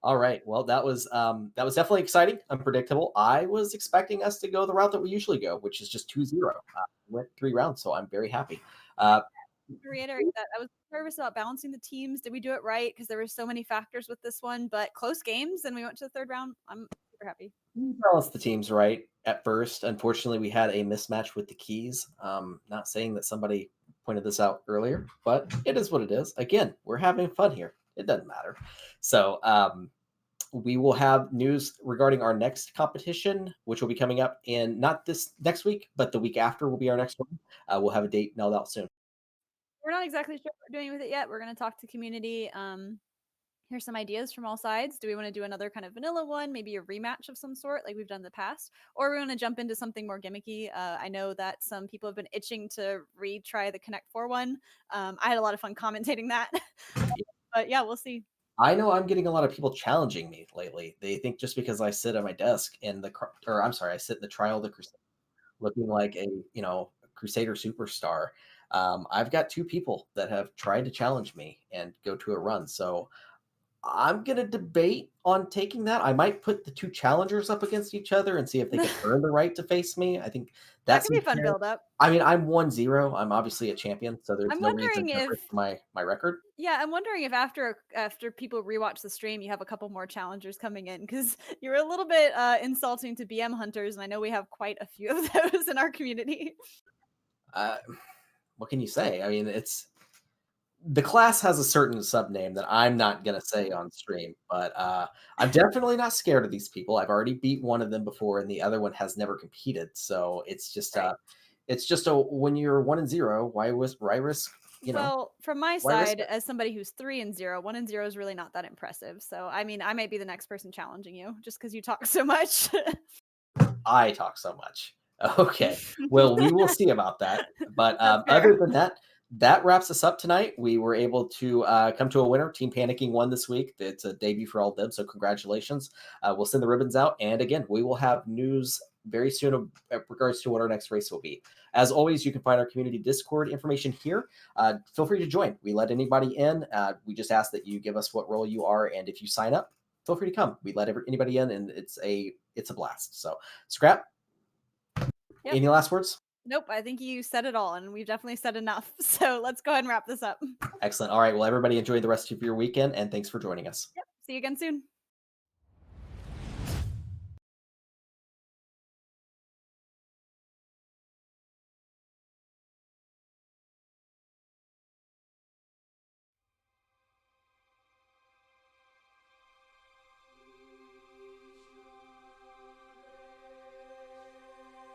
All right. Well, that was definitely exciting, unpredictable. I was expecting us to go the route that we usually go, which is just 2-0. Went 3 rounds, so I'm very happy. to reiterate that I was nervous about balancing the teams. Did we do it right? Because there were so many factors with this one, but close games, and we went to the third round. I'm super happy. We balanced the teams right at first. Unfortunately, we had a mismatch with the keys. Not saying that somebody pointed this out earlier, but it is what it is. Again, we're having fun here. It doesn't matter. So we will have news regarding our next competition, which will be coming up in not this next week, but the week after will be our next one. We'll have a date nailed out soon. We're not exactly sure what we're doing with it yet. We're going to talk to community. Here's some ideas from all sides. Do we want to do another kind of vanilla one, maybe a rematch of some sort like we've done in the past? Or we want to jump into something more gimmicky? I know that some people have been itching to retry the Connect 4 one. I had a lot of fun commentating that. But yeah, we'll see. I know I'm getting a lot of people challenging me lately. They think just because I sit at my desk in I sit in the trial of the Crusader looking like a, Crusader superstar. I've got 2 people that have tried to challenge me and go to a run. So I'm going to debate on taking that. I might put the 2 challengers up against each other and see if they can earn the right to face me. I think that could be a fun build up. I mean, I'm 1-0. I'm obviously a champion, so there's I'm no reason wondering to if risk my record. Yeah, I'm wondering if after people rewatch the stream, you have a couple more challengers coming in, because you're a little bit insulting to BM hunters, and I know we have quite a few of those in our community. What can you say? I mean, the class has a certain sub name that I'm not going to say on stream, but I'm definitely not scared of these people. I've already beat one of them before, and the other one has never competed. So it's just when you're 1-0, why risk? Well, from my side, as somebody who's 3-0, 1-0 is really not that impressive. So I mean, I might be the next person challenging you just because you talk so much. I talk so much. Okay, well, we will see about that. But other than that, that wraps us up tonight. We were able to come to a winner. Team Panicking won this week. It's a debut for all of them, so congratulations. We'll send the ribbons out, and again, we will have news very soon in regards to what our next race will be. As always, you can find our community Discord information here. Feel free to join. We let anybody in. We just ask that you give us what role you are, and if you sign up, feel free to come. We let anybody in, and it's a blast. So, Scrap, any last words? Nope, I think you said it all, and we've definitely said enough. So let's go ahead and wrap this up. Excellent. All right. Well, everybody enjoy the rest of your weekend, and thanks for joining us. Yep. See you again soon.